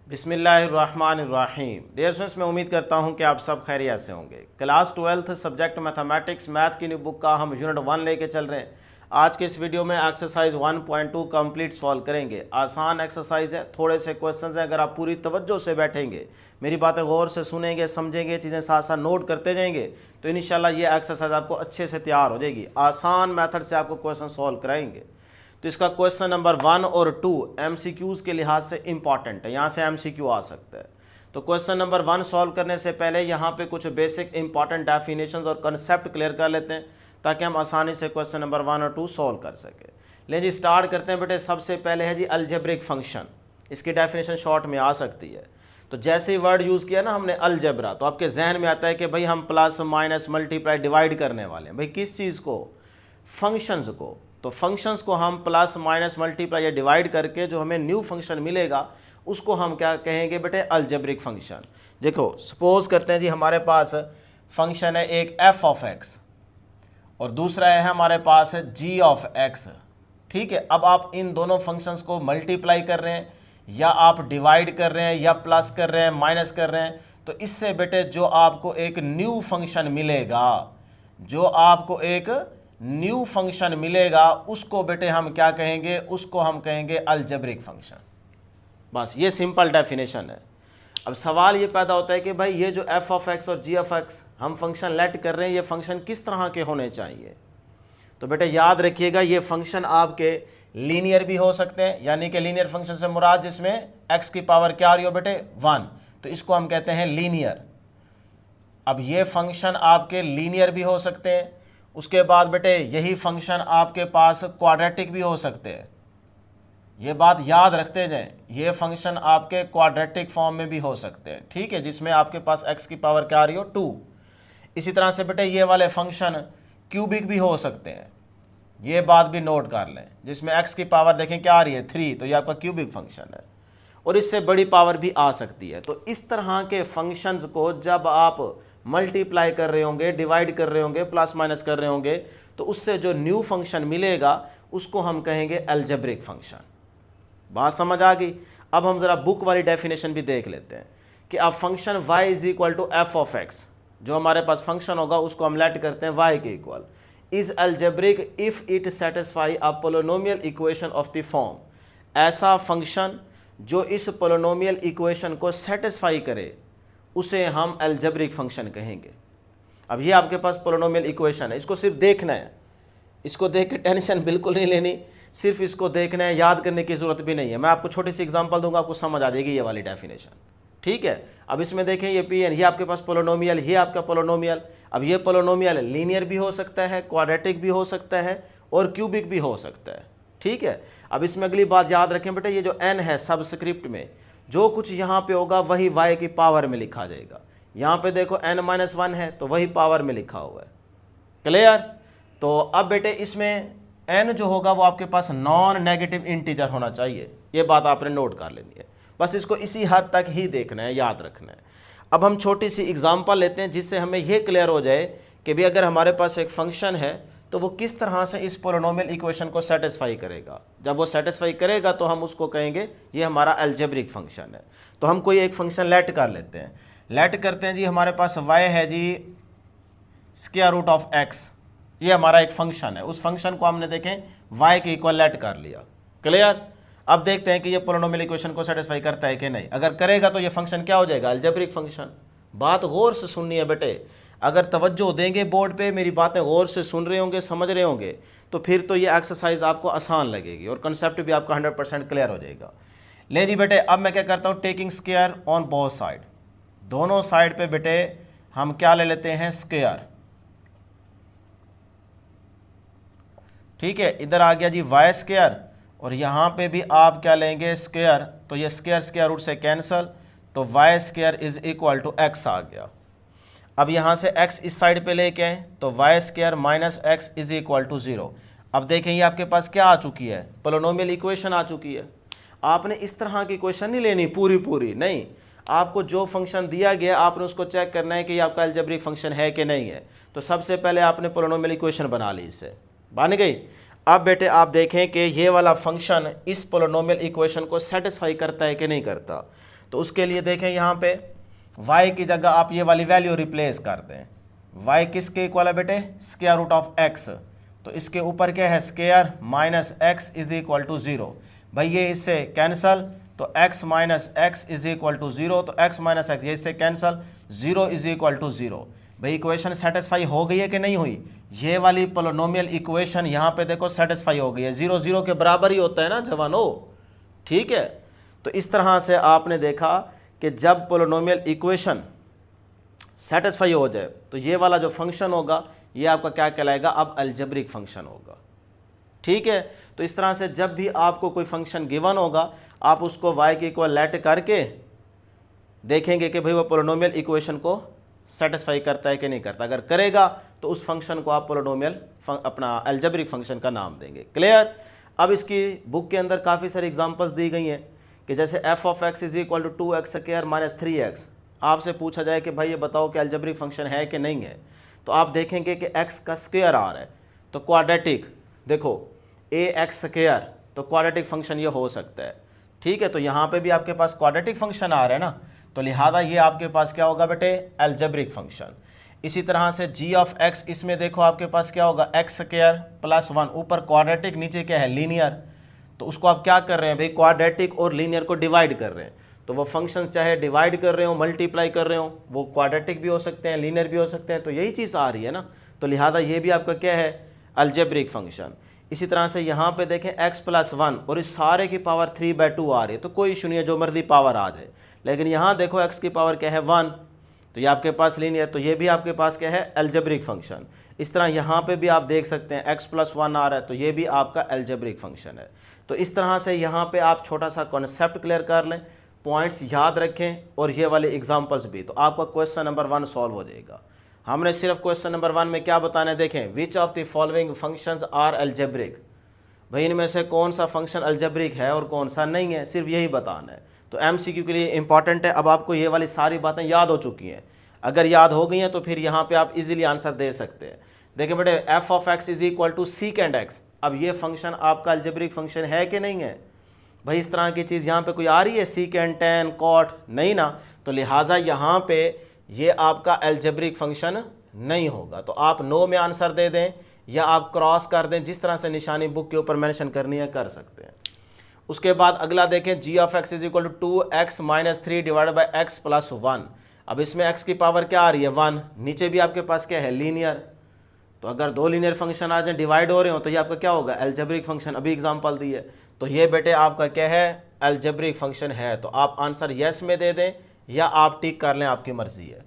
बिस्मिल्लाहिर्रहमानिर्रहीम। Dear students, मैं उम्मीद करता हूं कि आप सब खैरियत से होंगे। Class 12th subject mathematics math की न्यू बुक का हम यूनिट 1 लेके चल रहे हैं। आज के इस वीडियो में एक्सरसाइज 1.2 कंप्लीट सॉल्व करेंगे। आसान एक्सरसाइज है, थोड़े से क्वेश्चंस हैं। अगर आप पूरी तवज्जो से बैठेंगे, मेरी बातें गौर से सुनेंगे, समझेंगे, चीज़ें साथ साथ नोट करते जाएंगे, तो इंशाल्लाह ये एक्सरसाइज आपको अच्छे से तैयार हो जाएगी। आसान मेथड से आपको क्वेश्चन सॉल्व कराएंगे। तो इसका क्वेश्चन नंबर 1 और 2 एमसीक्यूज़ के लिहाज से इंपॉर्टेंट है, यहाँ से एमसीक्यू आ सकता है। तो क्वेश्चन नंबर 1 सॉल्व करने से पहले यहाँ पे कुछ बेसिक इंपॉर्टेंट डेफिनेशंस और कंसेप्ट क्लियर कर लेते हैं, ताकि हम आसानी से क्वेश्चन नंबर 1 और 2 सॉल्व कर सकें। लेकिन जी स्टार्ट करते हैं बेटे। सबसे पहले है जी अलजेब्रिक फंक्शन। इसकी डेफिनेशन शॉर्ट में आ सकती है। तो जैसे ही वर्ड यूज़ किया ना हमने अलजेब्रा, तो आपके जहन में आता है कि भाई हम प्लस माइनस मल्टीप्लाई डिवाइड करने वाले हैं। भाई किस चीज़ को? फंक्शंस को। तो फंक्शंस को हम प्लस माइनस मल्टीप्लाई या डिवाइड करके जो हमें न्यू फंक्शन मिलेगा उसको हम क्या कहेंगे बेटे? Algebraic function. देखो सपोज करते हैं जी हमारे पास फंक्शन है एक एफ ऑफ एक्स और दूसरा है हमारे पास जी ऑफ एक्स। ठीक है, अब आप इन दोनों फंक्शंस को मल्टीप्लाई कर रहे हैं या आप डिवाइड कर रहे हैं या प्लस कर रहे हैं माइनस कर रहे हैं, तो इससे बेटे जो आपको एक न्यू फंक्शन मिलेगा, उसको बेटे हम क्या कहेंगे? उसको हम कहेंगे अलजेब्रिक फंक्शन। बस ये सिंपल डेफिनेशन है। अब सवाल ये पैदा होता है कि भाई ये जो एफ ऑफ एक्स और जी ऑफ एक्स हम फंक्शन लेट कर रहे हैं, ये फंक्शन किस तरह के होने चाहिए? तो बेटे याद रखिएगा, ये फंक्शन आपके लीनियर भी हो सकते हैं, यानी कि लीनियर फंक्शन से मुराद जिसमें एक्स की पावर क्या आ रही हो बेटे? 1, तो इसको हम कहते हैं लीनियर। अब ये फंक्शन आपके लीनियर भी हो सकते हैं। उसके बाद बेटे यही फंक्शन आपके पास क्वाड्रेटिक भी हो सकते हैं। ये बात याद रखते जाएं, ये फंक्शन आपके क्वाड्रेटिक फॉर्म में भी हो सकते हैं। ठीक है, जिसमें आपके पास x की पावर क्या आ रही हो? 2। इसी तरह से बेटे ये वाले फंक्शन क्यूबिक भी हो सकते हैं। ये बात भी नोट कर लें, जिसमें x की पावर देखें क्या आ रही है? 3, तो ये आपका क्यूबिक फंक्शन है। और इससे बड़ी पावर भी आ सकती है। तो इस तरह के फंक्शंस को जब आप मल्टीप्लाई कर रहे होंगे, डिवाइड कर रहे होंगे, प्लस माइनस कर रहे होंगे, तो उससे जो न्यू फंक्शन मिलेगा उसको हम कहेंगे अलजेब्रिक फंक्शन। बात समझ आ गई? अब हम जरा बुक वाली डेफिनेशन भी देख लेते हैं कि अब function y is equal to F of X, जो हमारे पास फंक्शन होगा उसको हम लेट करते हैं y के equal, is algebraic if it satisfy a polynomial equation of the form. ऐसा फंक्शन जो इस पोलिनोमियल इक्वेशन को सेटिस्फाई करे उसे हम अलजेब्रिक फंक्शन कहेंगे। अब ये आपके पास पोलिनोमियल इक्वेशन है, इसको सिर्फ देखना है, इसको देख के टेंशन बिल्कुल नहीं लेनी, सिर्फ इसको देखना है, याद करने की ज़रूरत भी नहीं है। मैं आपको छोटी सी एग्जांपल दूंगा, आपको समझ आ जाएगी ये वाली डेफिनेशन। ठीक है, अब इसमें देखें ये पी एन, ये आपके पास पोलिनोमियल, ये आपका पोलिनोमियल। अब ये पोलिनोमियल लीनियर भी हो सकता है, क्वाड्रेटिक भी हो सकता है और क्यूबिक भी हो सकता है। ठीक है, अब इसमें अगली बात याद रखें बेटे, ये जो n है सबस्क्रिप्ट में, जो कुछ यहाँ पे होगा वही y की पावर में लिखा जाएगा। यहाँ पे देखो n-1 है तो वही पावर में लिखा हुआ है। क्लियर? तो अब बेटे इसमें n जो होगा वो आपके पास नॉन नेगेटिव इंटीजर होना चाहिए। ये बात आपने नोट कर लेनी है, बस इसको इसी हद तक ही देखना है, याद रखना है। अब हम छोटी सी एग्जांपल लेते हैं जिससे हमें ये क्लियर हो जाए कि भी अगर हमारे पास एक फंक्शन है तो वो किस तरह से इस पोलिनोमियल इक्वेशन को सेटिस्फाई करेगा। जब वो सेटिस्फाई करेगा तो हम उसको कहेंगे ये हमारा अलजेब्रिक फंक्शन है। तो हम कोई एक फंक्शन लेट कर लेते हैं। लेट करते हैं जी, हमारे पास y है जी स्क्वायर रूट ऑफ x, ये हमारा एक फंक्शन है। उस फंक्शन को हमने देखें y के इक्वल लेट कर लिया। क्लियर? अब देखते हैं कि ये पोलिनोमियल इक्वेशन को सेटिस्फाई करता है कि नहीं। अगर करेगा तो ये फंक्शन क्या हो जाएगा? Algebraic function. बात गौर से सुननी है बेटे, अगर तवज्जो देंगे बोर्ड पे, मेरी बातें गौर से सुन रहे होंगे, समझ रहे होंगे, तो फिर तो ये एक्सरसाइज आपको आसान लगेगी और कंसेप्ट भी आपका 100% क्लियर हो जाएगा। ले जी बेटे, अब मैं क्या करता हूँ, taking square on both side, दोनों साइड पे बेटे हम क्या ले लेते हैं? स्क्वायर। ठीक है, इधर आ गया जी y स्क्वायर और यहाँ पे भी आप क्या लेंगे? स्क्वायर। तो ये स्क्वायर स्क्वायर रूट से कैंसल, तो y square is equal to x आ गया। अब यहाँ से x इस साइड पे लेके आए तो y square minus X is equal to 0। अब देखें ये आपके पास क्या आ चुकी है? पोलिनोमियल इक्वेशन आ चुकी है। आपने इस तरह की इक्वेशन नहीं लेनी पूरी नहीं, आपको जो फंक्शन दिया गया आपने उसको चेक करना है कि ये आपका अलजेब्रिक फंक्शन है कि नहीं है। तो सबसे पहले आपने पोलिनोमियल इक्वेशन बना ली, इससे बन गई। अब बेटे आप देखें कि ये वाला फंक्शन इस पोलिनोमियल इक्वेशन को सेटिस्फाई करता है कि नहीं करता। तो उसके लिए देखें यहाँ पे y की जगह आप ये वाली वैल्यू रिप्लेस कर दें। y किसके इक्वल है बेटे, स्क्वायर रूट ऑफ x, तो इसके ऊपर क्या है square minus x is equal to 0। भाई ये इससे कैंसल, तो x minus X is equal to 0, तो x माइनस एक्स ये इससे कैंसल, 0 इज इक्वल टू 0। भाई इक्वेशन सेटिस्फाई हो गई है कि नहीं हुई, ये वाली पोलिनोमियल इक्वेशन यहाँ पे देखो सेटिस्फाई हो गई है, 0 0 के बराबर ही होता है ना जवानो, ठीक है। तो इस तरह से आपने देखा कि जब पोलिनोमियल इक्वेशन सेटिस्फाई हो जाए तो ये वाला जो फंक्शन होगा ये आपका क्या कहलाएगा, अब अलजेब्रिक फंक्शन होगा, ठीक है। तो इस तरह से जब भी आपको कोई फंक्शन गिवन होगा आप उसको y के इक्वल लेट करके देखेंगे कि भाई वो पोलिनोमियल इक्वेशन को सेटिस्फाई करता है कि नहीं करता। अगर करेगा तो उस फंक्शन को आप पोलिनोमियल अपना अलजेब्रिक फंक्शन का नाम देंगे। क्लियर। अब इसकी बुक के अंदर काफ़ी सारी एग्जांपल्स दी गई हैं कि जैसे f of x is equal to 2x square minus 3x, आपसे पूछा जाए कि भाई ये बताओ कि अलजेब्रिक फंक्शन है कि नहीं है, तो आप देखेंगे कि x का स्क्वायर आ रहा है तो क्वाड्रेटिक, देखो ax स्क्वायर, तो क्वाड्रेटिक फंक्शन ये हो सकता है, ठीक है। तो यहाँ पे भी आपके पास क्वाड्रेटिक फंक्शन आ रहा है ना, तो लिहाजा ये आपके पास क्या होगा बेटे, अलजेब्रिक फंक्शन। इसी तरह से g ऑफ x, इसमें देखो आपके पास क्या होगा x स्क्वायर प्लस 1, ऊपर क्वाड्रेटिक नीचे क्या है लीनियर, तो उसको आप क्या कर रहे हैं भाई, क्वाड्रेटिक और लीनियर को डिवाइड कर रहे हैं। तो वो फंक्शन चाहे डिवाइड कर रहे हो मल्टीप्लाई कर रहे हो, वो क्वाड्रेटिक भी हो सकते हैं लीनियर भी हो सकते हैं, तो यही चीज़ आ रही है ना, तो लिहाजा ये भी आपका क्या है, अलजेब्रिक फंक्शन। इसी तरह से यहाँ पे देखें x प्लस 1 और इस सारे की पावर 3/2 आ रही है, तो कोई इशू नहीं है, जो मर्जी पावर आ जाए। लेकिन यहाँ देखो x की पावर क्या है 1, तो ये आपके पास लीनियर, तो ये भी आपके पास क्या है, अलजेब्रिक फंक्शन। इस तरह यहाँ पे भी आप देख सकते हैं x प्लस 1 आ रहा है, तो ये भी आपका अलजेब्रिक फंक्शन है। तो इस तरह से यहाँ पे आप छोटा सा कॉन्सेप्ट क्लियर कर लें, पॉइंट्स याद रखें और ये वाले एग्जांपल्स भी, तो आपका क्वेश्चन नंबर 1 सॉल्व हो जाएगा। हमने सिर्फ क्वेश्चन नंबर 1 में क्या बताना है, देखें which of the following functions are algebraic, भाई इनमें से कौन सा फंक्शन अलजेब्रिक है और कौन सा नहीं है, सिर्फ यही बताना है। तो MCQ के लिए इंपॉर्टेंट है। अब आपको ये वाली सारी बातें याद हो चुकी हैं, अगर याद हो गई हैं तो फिर यहाँ पे आप इजीली आंसर दे सकते हैं। देखिए बेटे f of x is equal to secant x, अब ये फंक्शन आपका अलजेब्रिक फंक्शन है कि नहीं है, भाई इस तरह की चीज़ यहाँ पे कोई आ रही है, सीकेंड टेन कॉट, नहीं ना, तो लिहाजा यहाँ पे ये आपका अलजेब्रिक फंक्शन नहीं होगा। तो आप नो में आंसर दे दें या आप क्रॉस कर दें, जिस तरह से निशानी बुक के ऊपर मेंशन करनी है कर सकते हैं। उसके बाद अगला देखें g of x is equal to 2x minus 3 divided by x plus 1। अब इसमें x की पावर क्या आ रही है 1, नीचे भी आपके पास क्या है लीनियर, तो अगर दो लीनियर फंक्शन आ जाए डिवाइड हो रहे हो तो ये आपका क्या होगा, अलजेब्रिक फंक्शन। अभी एग्जांपल दी है, तो ये बेटे आपका क्या है, अलजेब्रिक फंक्शन है। तो आप आंसर यस में दे दें या आप टिक कर लें, आपकी मर्जी है।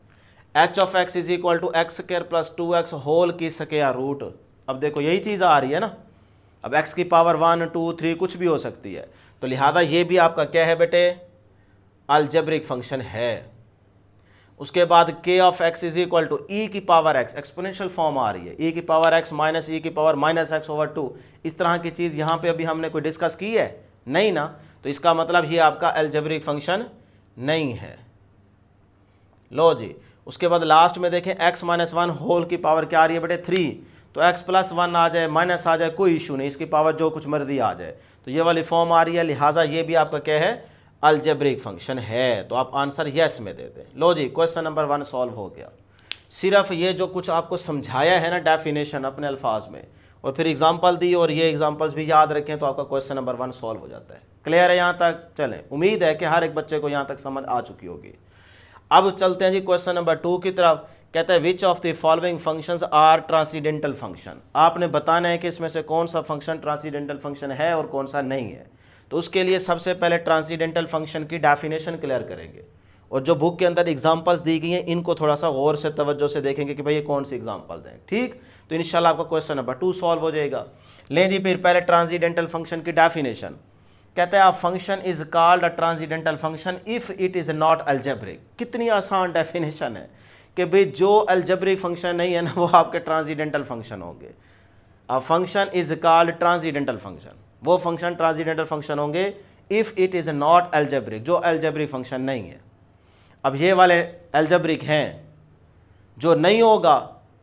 h of x is equal to X square plus 2x whole की स्क्वायर रूट, अब देखो यही चीज़ आ रही है ना, अब x की पावर 1 2 3 कुछ भी हो सकती है, तो लिहाजा ये भी आपका क्या है बेटे, अलजेब्रिक फंक्शन है। उसके बाद k of x is equal to e की पावर x, एक्सपोनेंशियल फॉर्म आ रही है, e की पावर x माइनस e की पावर माइनस x ओवर 2, इस तरह की चीज़ यहाँ पे अभी हमने कोई डिस्कस की है नहीं ना, तो इसका मतलब ये आपका अलजेब्रिक फंक्शन नहीं है। लो जी, उसके बाद लास्ट में देखें x माइनस 1 होल की पावर क्या आ रही है बेटे 3, तो x प्लस 1 आ जाए माइनस आ जाए कोई इशू नहीं, इसकी पावर जो कुछ मर्जी आ जाए, तो ये वाली फॉर्म आ रही है, लिहाजा ये भी आपका क्या है, अलजेब्रिक फंक्शन है। तो आप आंसर यस में दे दें। लो जी, क्वेश्चन नंबर 1 सॉल्व हो गया। सिर्फ ये जो कुछ आपको समझाया है ना डेफिनेशन अपने अल्फाज में, और फिर एग्जांपल दी और ये एग्जांपल्स भी याद रखें, तो आपका क्वेश्चन नंबर 1 सॉल्व हो जाता है। क्लियर है यहाँ तक? चलें, उम्मीद है कि हर एक बच्चे को यहाँ तक समझ आ चुकी होगी। अब चलते हैं जी क्वेश्चन नंबर 2 की तरफ। कहता है which of the following functions are transcendental function, आपने बताना है कि इसमें से कौन सा फंक्शन ट्रांसीडेंटल फंक्शन है और कौन सा नहीं है। तो उसके लिए सबसे पहले ट्रांसीडेंटल फंक्शन की डेफिनेशन क्लियर करेंगे, और जो बुक के अंदर एग्जांपल्स दी गई हैं इनको थोड़ा सा गौर से तवज्जो से देखेंगे कि भाई ये कौन सी एग्जांपल दें, ठीक। तो इंशाल्लाह आपका क्वेश्चन नंबर 2 सॉल्व हो जाएगा। लें जी, फिर पहले ट्रांसीडेंटल फंक्शन की डेफिनेशन। कहता है a function is called a transcendental function if it is not algebraic. कितनी आसान डेफिनेशन है कि भाई जो अलजेब्रिक फंक्शन नहीं है ना वो आपके ट्रांसीडेंटल फंक्शन होंगे। A function is called transcendental function, वो फंक्शन ट्रांसीडेंटल फंक्शन होंगे if it is not algebraic, जो अलजेब्रिक फंक्शन नहीं है। अब ये वाले अलजेब्रिक हैं, जो नहीं होगा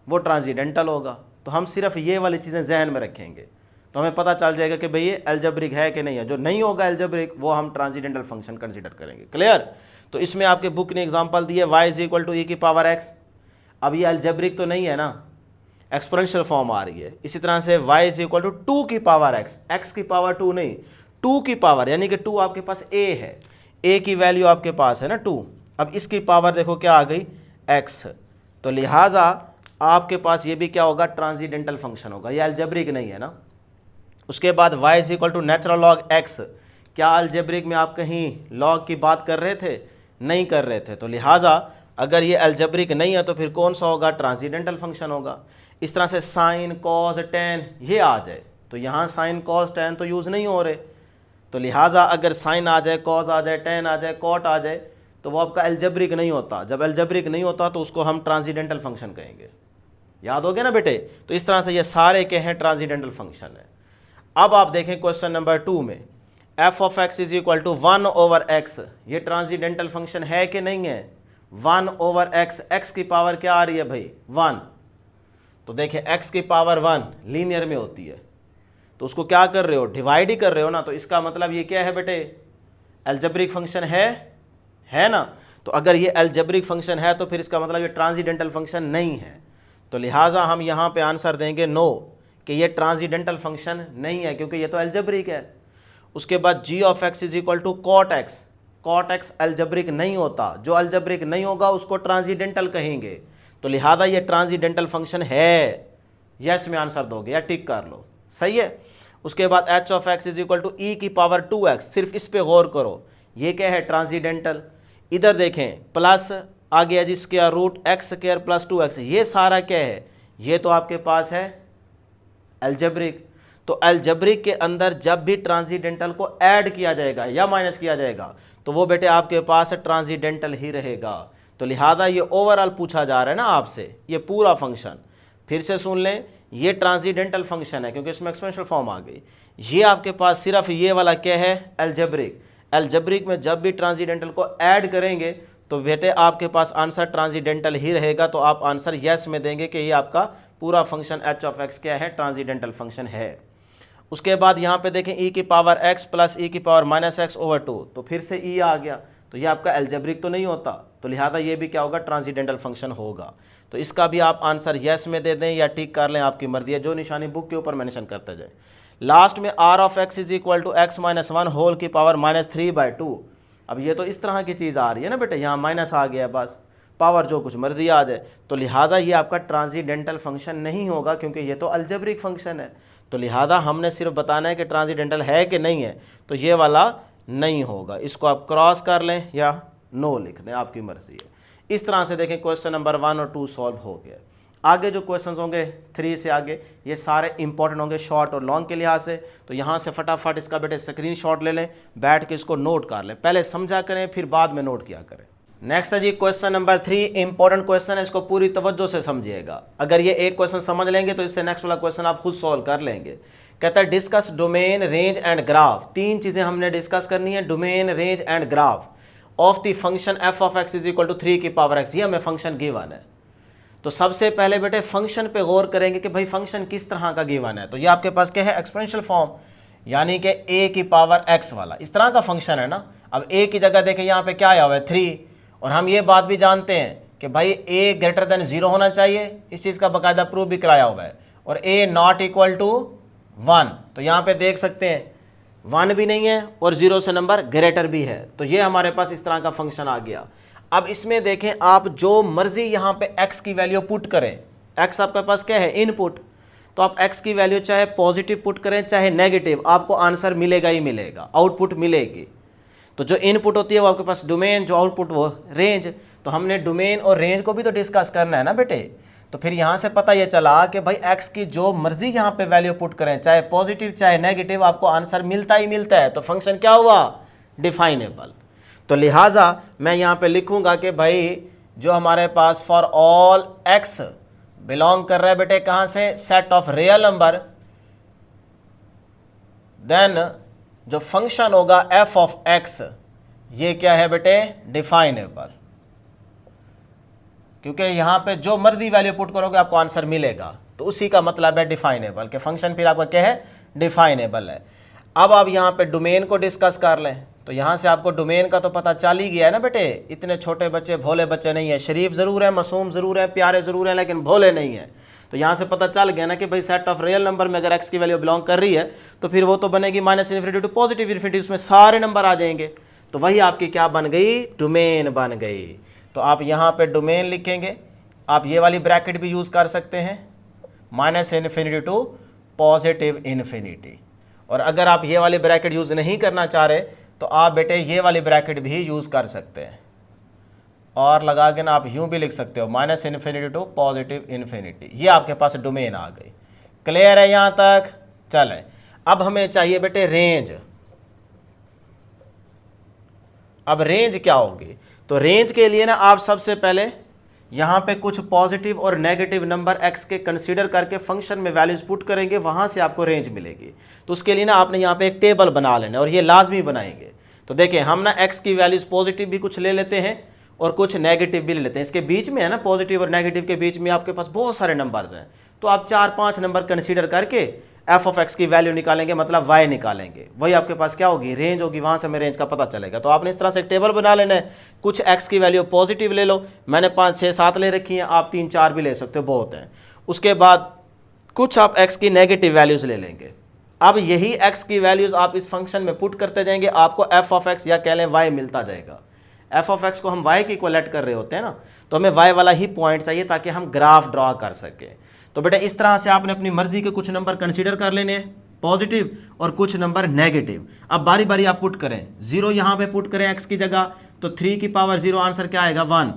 वो ट्रांसीडेंटल होगा। तो हम सिर्फ ये वाली चीज़ें जहन में रखेंगे। तो हमें पता चल जाएगा कि भाई ये अलजेब्रिक है कि नहीं है। जो नहीं होगा अलजेब्रिक वो हम ट्रांसेंडेंटल फंक्शन कंसीडर करेंगे। क्लियर? तो इसमें आपके बुक ने एग्जांपल दी है y is equal to E की पावर x। अब ये अलजेब्रिक तो नहीं है ना, एक्सपोनेंशियल फॉर्म आ रही है। इसी तरह से y इज इक्वल टू 2 की पावर x, x की पावर 2 नहीं, 2 की पावर, यानी कि 2 आपके पास a है, a की वैल्यू आपके पास है ना 2। अब इसकी पावर देखो क्या आ गई x, तो लिहाजा आपके पास ये भी क्या होगा, ट्रांसेंडेंटल फंक्शन होगा, ये अलजेब्रिक नहीं है ना। उसके बाद y is equal to natural log x, क्या अलजेब्रिक में आप कहीं लॉग की बात कर रहे थे? नहीं कर रहे थे। तो लिहाजा अगर ये अलजेब्रिक नहीं है तो फिर कौन सा होगा, ट्रांसेंडेंटल फंक्शन होगा। इस तरह से साइन कॉस टेन ये आ जाए तो यहाँ साइन कॉस टेन तो यूज़ नहीं हो रहे, तो लिहाजा अगर साइन आ जाए, कॉस आ जाए, टेन आ जाए, कॉट आ जाए तो वो आपका अलजेब्रिक नहीं होता। जब अलजेब्रिक नहीं होता तो उसको हम ट्रांसेंडेंटल फंक्शन कहेंगे। याद हो गया ना बेटे? तो इस तरह से ये सारे के हैं ट्रांसेंडेंटल फंक्शन है। अब आप देखें क्वेश्चन नंबर 2 में f of x is equal to 1 over x, ये ट्रांसेंडेंटल फंक्शन है कि नहीं है? 1 ओवर x, x की पावर क्या आ रही है भाई 1, तो देखें x की पावर 1 लीनियर में होती है, तो उसको क्या कर रहे हो, डिवाइड ही कर रहे हो ना। तो इसका मतलब ये क्या है बेटे, अलजेब्रिक फंक्शन है ना। तो अगर ये अलजेब्रिक फंक्शन है तो फिर इसका मतलब ये ट्रांसेंडेंटल फंक्शन नहीं है। तो लिहाजा हम यहाँ पे आंसर देंगे नो, कि ये ट्रांसेंडेंटल फंक्शन नहीं है क्योंकि ये तो अलजेब्रिक है। उसके बाद g of x is equal to cot X, cot X algebraic नहीं होता, जो अलजेब्रिक नहीं होगा उसको ट्रांसेंडेंटल कहेंगे। तो लिहाजा ये ट्रांसेंडेंटल फंक्शन है, यस में आंसर दोगे या टिक कर लो, सही है। उसके बाद h of x is equal to E की पावर 2x, सिर्फ इस पे गौर करो, ये क्या है, ट्रांसेंडेंटल। इधर देखें प्लस आ गया जी square root X square plus 2x, ये सारा क्या है, ये तो आपके पास है अलजेब्रिक। तो अलजेब्रिक के अंदर जब भी ट्रांसेंडेंटल को ऐड किया जाएगा या माइनस किया जाएगा तो वो बेटे आपके पास ट्रांसेंडेंटल ही रहेगा। तो लिहाजा ये ओवरऑल पूछा जा रहा है ना आपसे, ये पूरा फंक्शन फिर से सुन लें, ये ट्रांसेंडेंटल फंक्शन है क्योंकि इसमें एक्सपोनेंशियल फॉर्म आ गई। ये आपके पास सिर्फ ये वाला क्या है, अलजेब्रिक। अलजेब्रिक में जब भी ट्रांसेंडेंटल को ऐड करेंगे तो बेटे आपके पास आंसर ट्रांसेंडेंटल ही रहेगा। तो आप आंसर यस में देंगे कि ये आपका पूरा फंक्शन h ऑफ x क्या है, ट्रांसेंडेंटल फंक्शन है। उसके बाद यहाँ पे देखें e की पावर x प्लस e की पावर माइनस एक्स ओवर 2, तो फिर से e आ गया, तो ये आपका अलजेब्रिक तो नहीं होता, तो लिहाजा ये भी क्या होगा, ट्रांसेंडेंटल फंक्शन होगा। तो इसका भी आप आंसर यस में दे दें या टिक कर लें, आपकी मर्जी है, जो निशानी बुक के ऊपर मेंशन करते जाए। लास्ट में r of x is equal to x minus 1 whole की पावर माइनस 3/2। अब ये तो इस तरह की चीज़ आ रही है ना बेटे, यहाँ माइनस आ गया, बस पावर जो कुछ मर्जी आ जाए, तो लिहाजा ये आपका ट्रांसेंडेंटल फंक्शन नहीं होगा क्योंकि ये तो अलजेब्रिक फंक्शन है। तो लिहाजा हमने सिर्फ बताना है कि ट्रांसेंडेंटल है कि नहीं है, तो ये वाला नहीं होगा। इसको आप क्रॉस कर लें या नो लिख दें, आपकी मर्जी है। इस तरह से देखें क्वेश्चन नंबर 1 और 2 सॉल्व हो गया। आगे जो क्वेश्चंस होंगे 3 से आगे ये सारे इंपॉर्टेंट होंगे शॉर्ट और लॉन्ग के लिहाज से। तो यहाँ से फटाफट इसका बेटे स्क्रीनशॉट ले लें, बैठ के इसको नोट कर लें, पहले समझा करें फिर बाद में नोट किया करें। नेक्स्ट है जी क्वेश्चन नंबर 3, इंपॉर्टेंट क्वेश्चन है, इसको पूरी तवज्जो से समझिएगा। अगर ये एक क्वेश्चन समझ लेंगे तो इससे नेक्स्ट वाला क्वेश्चन आप खुद सॉल्व कर लेंगे। कहता है discuss domain, range and graph. 3 चीजें हमने डिस्कस करनी है, domain, range and graph of the function f of x is equal to 3 की पावर x। ये हमें फंक्शन गिवन है। तो सबसे पहले बेटे फंक्शन पे गौर करेंगे कि भाई फंक्शन किस तरह का गिवन है। तो ये आपके पास क्या है, एक्सपोनेंशियल फॉर्म, यानी कि a की पावर x वाला, इस तरह का फंक्शन है ना। अब a की जगह देखें यहाँ पे क्या आया हुआ है 3, और हम ये बात भी जानते हैं कि भाई a ग्रेटर देन 0 होना चाहिए, इस चीज़ का बाकायदा प्रूफ भी कराया हुआ है, और a नॉट इक्वल टू 1। तो यहाँ पे देख सकते हैं 1 भी नहीं है और 0 से नंबर ग्रेटर भी है, तो ये हमारे पास इस तरह का फंक्शन आ गया। अब इसमें देखें आप जो मर्जी यहाँ पे x की वैल्यू पुट करें, x आपके पास क्या है, इनपुट, तो आप x की वैल्यू चाहे पॉजिटिव पुट करें चाहे नेगेटिव, आपको आंसर मिलेगा ही मिलेगा, आउटपुट मिलेगी। तो जो इनपुट होती है वो आपके पास डोमेन, जो आउटपुट वो रेंज। तो हमने डोमेन और रेंज को भी तो डिस्कस करना है ना बेटे। तो फिर यहाँ से पता ये चला कि भाई x की जो मर्जी यहाँ पे वैल्यू पुट करें, चाहे पॉजिटिव चाहे नेगेटिव, आपको आंसर मिलता ही मिलता है। तो फंक्शन क्या हुआ, डिफाइनेबल। तो लिहाजा मैं यहाँ पे लिखूंगा कि भाई जो हमारे पास फॉर ऑल x बिलोंग कर रहा है बेटे कहाँ से, set of real number, then जो फंक्शन होगा f ऑफ x ये क्या है बेटे, डिफाइनेबल। क्योंकि यहाँ पे जो मर्जी वैल्यू पुट करोगे आपको आंसर मिलेगा, तो उसी का मतलब है डिफाइनेबल, कि फंक्शन फिर आपका क्या है, डिफाइनेबल है। अब आप यहाँ पे डोमेन को डिस्कस कर लें, तो यहाँ से आपको डोमेन का तो पता चल ही गया है ना बेटे। इतने छोटे बच्चे भोले बच्चे नहीं है, शरीफ ज़रूर है, मासूम ज़रूर है, प्यारे ज़रूर हैं, लेकिन भोले नहीं है। तो यहाँ से पता चल गया ना कि भाई सेट ऑफ रियल नंबर में अगर एक्स की वैल्यू बिलोंग कर रही है तो फिर वो तो बनेगी minus infinity to positive infinity, उसमें सारे नंबर आ जाएंगे। तो वही आपकी क्या बन गई, डोमेन बन गई। तो आप यहाँ पे डोमेन लिखेंगे। आप ये वाली ब्रैकेट भी यूज़ कर सकते हैं, minus infinity to positive infinity. और अगर आप ये वाली ब्रैकेट यूज़ नहीं करना चाह रहे तो आप बेटे ये वाली ब्रैकेट भी यूज़ कर सकते हैं, और लगा के ना आप यूँ भी लिख सकते हो, minus infinity to positive infinity. ये आपके पास डोमेन आ गई। क्लियर है यहाँ तक? चलें, अब हमें चाहिए बेटे रेंज। अब रेंज क्या होगी? तो रेंज के लिए ना आप सबसे पहले यहाँ पे कुछ पॉजिटिव और नेगेटिव नंबर x के कंसीडर करके फंक्शन में वैल्यूज पुट करेंगे, वहाँ से आपको रेंज मिलेगी। तो उसके लिए ना आपने यहाँ पे एक टेबल बना लेना, और ये लाजमी बनाएंगे। तो देखिए हम ना x की वैल्यूज पॉजिटिव भी कुछ ले लेते हैं और कुछ नेगेटिव भी ले लेते हैं। इसके बीच में है ना, पॉजिटिव और नेगेटिव के बीच में आपके पास बहुत सारे नंबर्स हैं। तो आप 4-5 नंबर कंसीडर करके एफ ऑफ एक्स की वैल्यू निकालेंगे, मतलब वाई निकालेंगे। वही आपके पास क्या होगी, रेंज होगी। वहाँ से हमें रेंज का पता चलेगा। तो आपने इस तरह से एक टेबल बना लेना है। कुछ एक्स की वैल्यू पॉजिटिव ले लो, मैंने 5, 6, 7 ले रखी हैं, आप 3, 4 भी ले सकते हो, बहुत हैं। उसके बाद कुछ आप एक्स की नेगेटिव वैल्यूज़ ले लेंगे। अब यही एक्स की वैल्यूज़ आप इस फंक्शन में पुट करते जाएंगे, आपको एफ ऑफ एक्स या कह लें वाई मिलता जाएगा। एफ ऑफ एक्स को हम वाई की इक्वलेट कर रहे होते हैं ना, तो हमें वाई वाला ही पॉइंट चाहिए ताकि हम ग्राफ ड्रॉ कर सकें। तो बेटा इस तरह से आपने अपनी मर्जी के कुछ नंबर कंसीडर कर लेने हैं पॉजिटिव और कुछ नंबर नेगेटिव। अब बारी बारी आप पुट करें। 0 यहाँ पे पुट करें x की जगह, तो 3 की पावर 0 आंसर क्या आएगा, 1।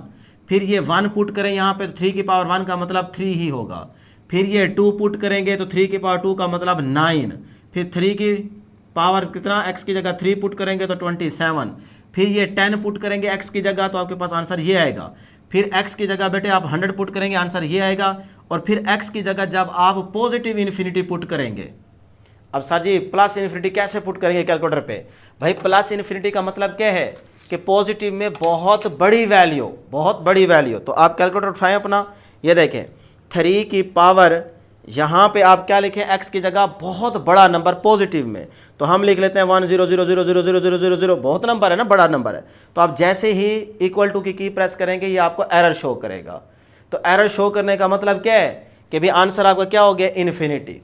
फिर ये 1 पुट करें यहाँ पे, तो 3 की पावर 1 का मतलब 3 ही होगा। फिर ये 2 पुट करेंगे तो 3 की पावर 2 का मतलब 9। फिर 3 की पावर कितना, x की जगह 3 पुट करेंगे तो 27। फिर ये 10 पुट करेंगे x की जगह, तो आपके पास आंसर ये आएगा। फिर x की जगह बेटे आप 100 पुट करेंगे, आंसर ये आएगा। और फिर x की जगह जब आप पॉजिटिव इन्फिनिटी पुट करेंगे, अब सर जी प्लस इन्फिनिटी कैसे पुट करेंगे कैलकुलेटर पे? भाई प्लस इन्फिनिटी का मतलब क्या है कि पॉजिटिव में बहुत बड़ी वैल्यू, बहुत बड़ी वैल्यू। तो आप कैलकुलेटर उठाएं अपना, ये देखें 3 की पावर यहाँ पे आप क्या लिखें, x की जगह बहुत बड़ा नंबर पॉजिटिव में, तो हम लिख लेते हैं 10000000000, बहुत नंबर है ना, बड़ा नंबर है। तो आप जैसे ही इक्वल टू की प्रेस करेंगे ये आपको एरर शो करेगा। तो एरर शो करने का मतलब क्या है कि भी आंसर आपका क्या हो गया, इन्फिनिटी।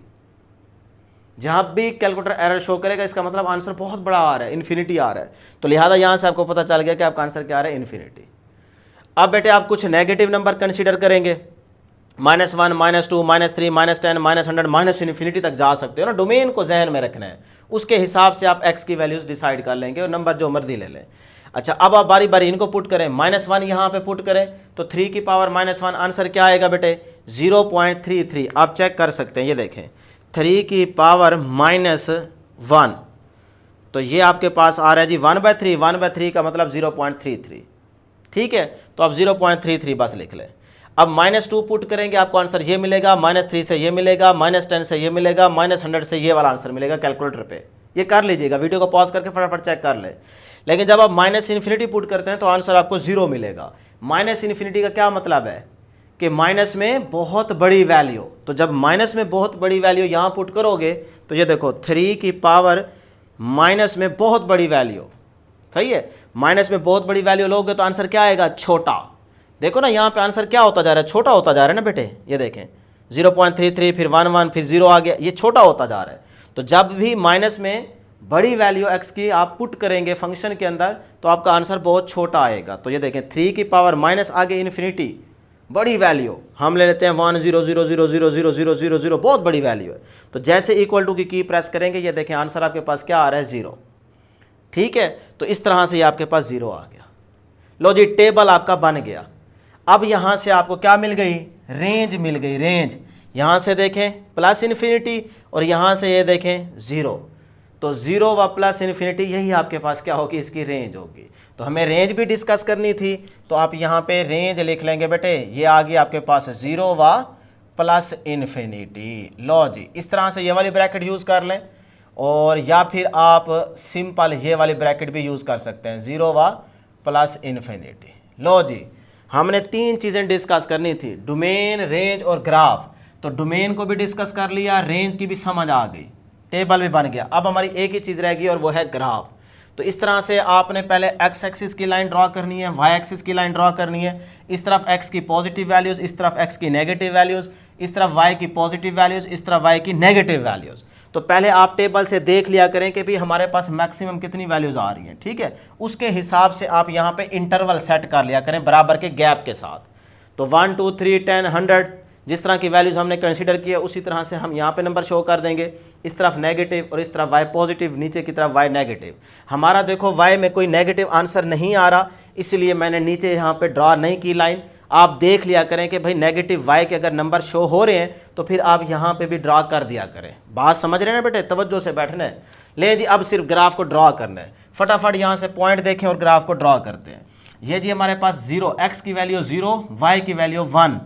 जहां भी कैलकुलेटर एरर शो करेगा इसका मतलब आंसर बहुत बड़ा आ रहा है, इन्फिनिटी आ रहा है। तो लिहाजा यहां से आपको पता चल गया कि आपका आंसर क्या आ रहा है, इन्फिनिटी। अब बेटे आप कुछ नेगेटिव नंबर कंसीडर करेंगे, -1, -2, -3, -10, -100, माइनस इन्फिनिटी तक जा सकते हो ना। डोमेन को जहन में रखना है, उसके हिसाब से आप एक्स की वैल्यूज डिसाइड कर लेंगे और नंबर जो मर्जी ले लें। अच्छा अब आप बारी बारी इनको पुट करें। -1 यहाँ पे पुट करें तो 3 की पावर -1 आंसर क्या आएगा बेटे, 0.33। आप चेक कर सकते हैं, ये देखें 3 की पावर -1, तो ये आपके पास आ रहा है जी 1/3। 1/3 का मतलब 0.33, ठीक है। तो आप 0.33 बस लिख लें। अब -2 पुट करेंगे, आपको आंसर ये मिलेगा, -3 से ये मिलेगा, -10 से ये मिलेगा, -100 से ये वाला आंसर मिलेगा कैलकुलेटर पे। ये कर लीजिएगा, वीडियो को पॉज करके फटाफट चेक कर ले। लेकिन जब आप माइनस इन्फिनिटी पुट करते हैं तो आंसर आपको 0 मिलेगा। माइनस इन्फिनिटी का क्या मतलब है कि माइनस में बहुत बड़ी वैल्यू। तो जब माइनस में बहुत बड़ी वैल्यू यहाँ पुट करोगे तो ये देखो 3 की पावर माइनस में बहुत बड़ी वैल्यू, सही है। माइनस में बहुत बड़ी वैल्यू लोगे तो आंसर क्या आएगा, छोटा। देखो ना यहाँ पे आंसर क्या होता जा रहा है, छोटा होता जा रहा है ना बेटे। ये देखें 0.33, फिर 1 फिर 0 आ गया, ये छोटा होता जा रहा है। तो जब भी माइनस में बड़ी वैल्यू x की आप पुट करेंगे फंक्शन के अंदर तो आपका आंसर बहुत छोटा आएगा। तो ये देखें 3 की पावर माइनस आगे इन्फिनिटी, बड़ी वैल्यू हम ले लेते हैं 100000000, बहुत बड़ी वैल्यू है। तो जैसे इक्वल टू की प्रेस करेंगे ये देखें आंसर आपके पास क्या आ रहा है, 0, ठीक है। तो इस तरह से ये आपके पास 0 आ गया। लो जी टेबल आपका बन गया। अब यहाँ से आपको क्या मिल गई, रेंज मिल गई। रेंज यहाँ से देखें प्लस इन्फिनिटी और यहाँ से ये देखें 0, तो 0 व प्लस इन्फिनिटी यही आपके पास क्या होगी, इसकी रेंज होगी। तो हमें रेंज भी डिस्कस करनी थी, तो आप यहाँ पे रेंज लिख लेंगे बेटे, ये आ गई आपके पास 0 व प्लस इन्फिनिटी। लो जी इस तरह से ये वाली ब्रैकेट यूज़ कर लें, और या फिर आप सिंपल ये वाली ब्रैकेट भी यूज़ कर सकते हैं, 0 व प्लस इन्फिनिटी। लो जी हमने 3 चीज़ें डिस्कस करनी थी, डोमेन, रेंज और ग्राफ। तो डोमेन को भी डिस्कस कर लिया, रेंज की भी समझ आ गई, टेबल भी बन गया। अब हमारी एक ही चीज़ रहेगी और वो है ग्राफ। तो इस तरह से आपने पहले एक्स एक्सिस की लाइन ड्रॉ करनी है, वाई एक्सिस की लाइन ड्रॉ करनी है। इस तरफ एक्स की पॉजिटिव वैल्यूज़, इस तरफ एक्स की नेगेटिव वैल्यूज़, इस तरफ वाई की पॉजिटिव वैल्यूज़, इस तरफ वाई की नेगेटिव वैल्यूज़। तो पहले आप टेबल से देख लिया करें कि भाई हमारे पास मैक्सिमम कितनी वैल्यूज़ आ रही हैं, ठीक है। उसके हिसाब से आप यहाँ पे इंटरवल सेट कर लिया करें बराबर के गैप के साथ। तो 1 2 3 10 100 जिस तरह की वैल्यूज़ हमने कंसीडर किया उसी तरह से हम यहाँ पे नंबर शो कर देंगे। इस तरफ नेगेटिव और इस तरफ वाई पॉजिटिव, नीचे की तरफ वाई नेगेटिव। हमारा देखो वाई में कोई नेगेटिव आंसर नहीं आ रहा, इसलिए मैंने नीचे यहाँ पे ड्रॉ नहीं की लाइन। आप देख लिया करें कि भाई नेगेटिव वाई के अगर नंबर शो हो रहे हैं तो फिर आप यहाँ पे भी ड्रॉ कर दिया करें। बात समझ रहे हैं ना बेटे, तवज्जो से बैठना है। ले जी अब सिर्फ ग्राफ को ड्रॉ करना है। फटाफट यहाँ से पॉइंट देखें और ग्राफ को ड्रॉ करते हैं। ये जी हमारे पास 0, एक्स की वैल्यू 0, वाई की वैल्यू 1।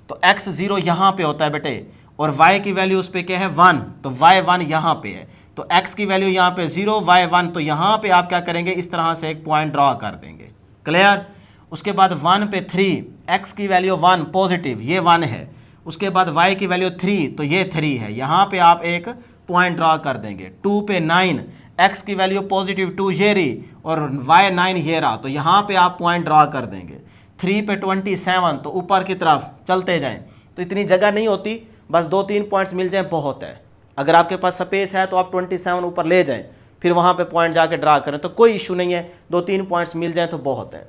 तो x 0 यहाँ पे होता है बेटे और y की वैल्यू उस पे क्या है 1, तो y 1 यहाँ पे है। तो x की वैल्यू यहाँ पे 0, y 1, तो यहाँ पे आप क्या करेंगे, इस तरह से एक पॉइंट ड्रॉ कर देंगे। क्लियर। उसके बाद 1 पे 3, x की वैल्यू 1 पॉजिटिव, ये 1 है। उसके बाद y की वैल्यू 3, तो ये 3 है। यहाँ पे आप एक पॉइंट ड्रॉ कर देंगे। 2 पे 9, x की वैल्यू पॉजिटिव 2 ये रही और y 9 ये रहा, तो यहाँ पे आप पॉइंट ड्रॉ कर देंगे। 3 पे 27, तो ऊपर की तरफ चलते जाएं। तो इतनी जगह नहीं होती, बस 2-3 पॉइंट्स मिल जाएं बहुत है। अगर आपके पास स्पेस है तो आप 27 ऊपर ले जाएं, फिर वहाँ पे पॉइंट जाके ड्रा करें तो कोई इशू नहीं है। 2-3 पॉइंट्स मिल जाएं तो बहुत है।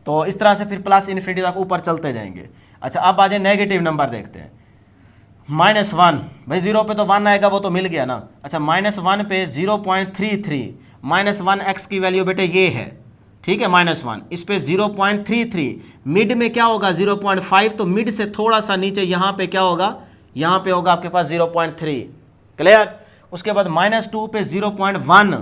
तो इस तरह से फिर प्लस इन्फिनिटी तक ऊपर चलते जाएंगे। अच्छा अब आ जाए नेगेटिव नंबर देखते हैं। -1, भाई 0 पे तो 1 आएगा, वो तो मिल गया ना। अच्छा -1 पे 0.33, -1 x की वैल्यू बेटे ये है, ठीक है, -1 इस पे 0.33। मिड में क्या होगा 0.5, तो मिड से थोड़ा सा नीचे यहाँ पे क्या होगा, यहाँ पे होगा आपके पास 0.3। क्लियर। उसके बाद -2 पे 0.1,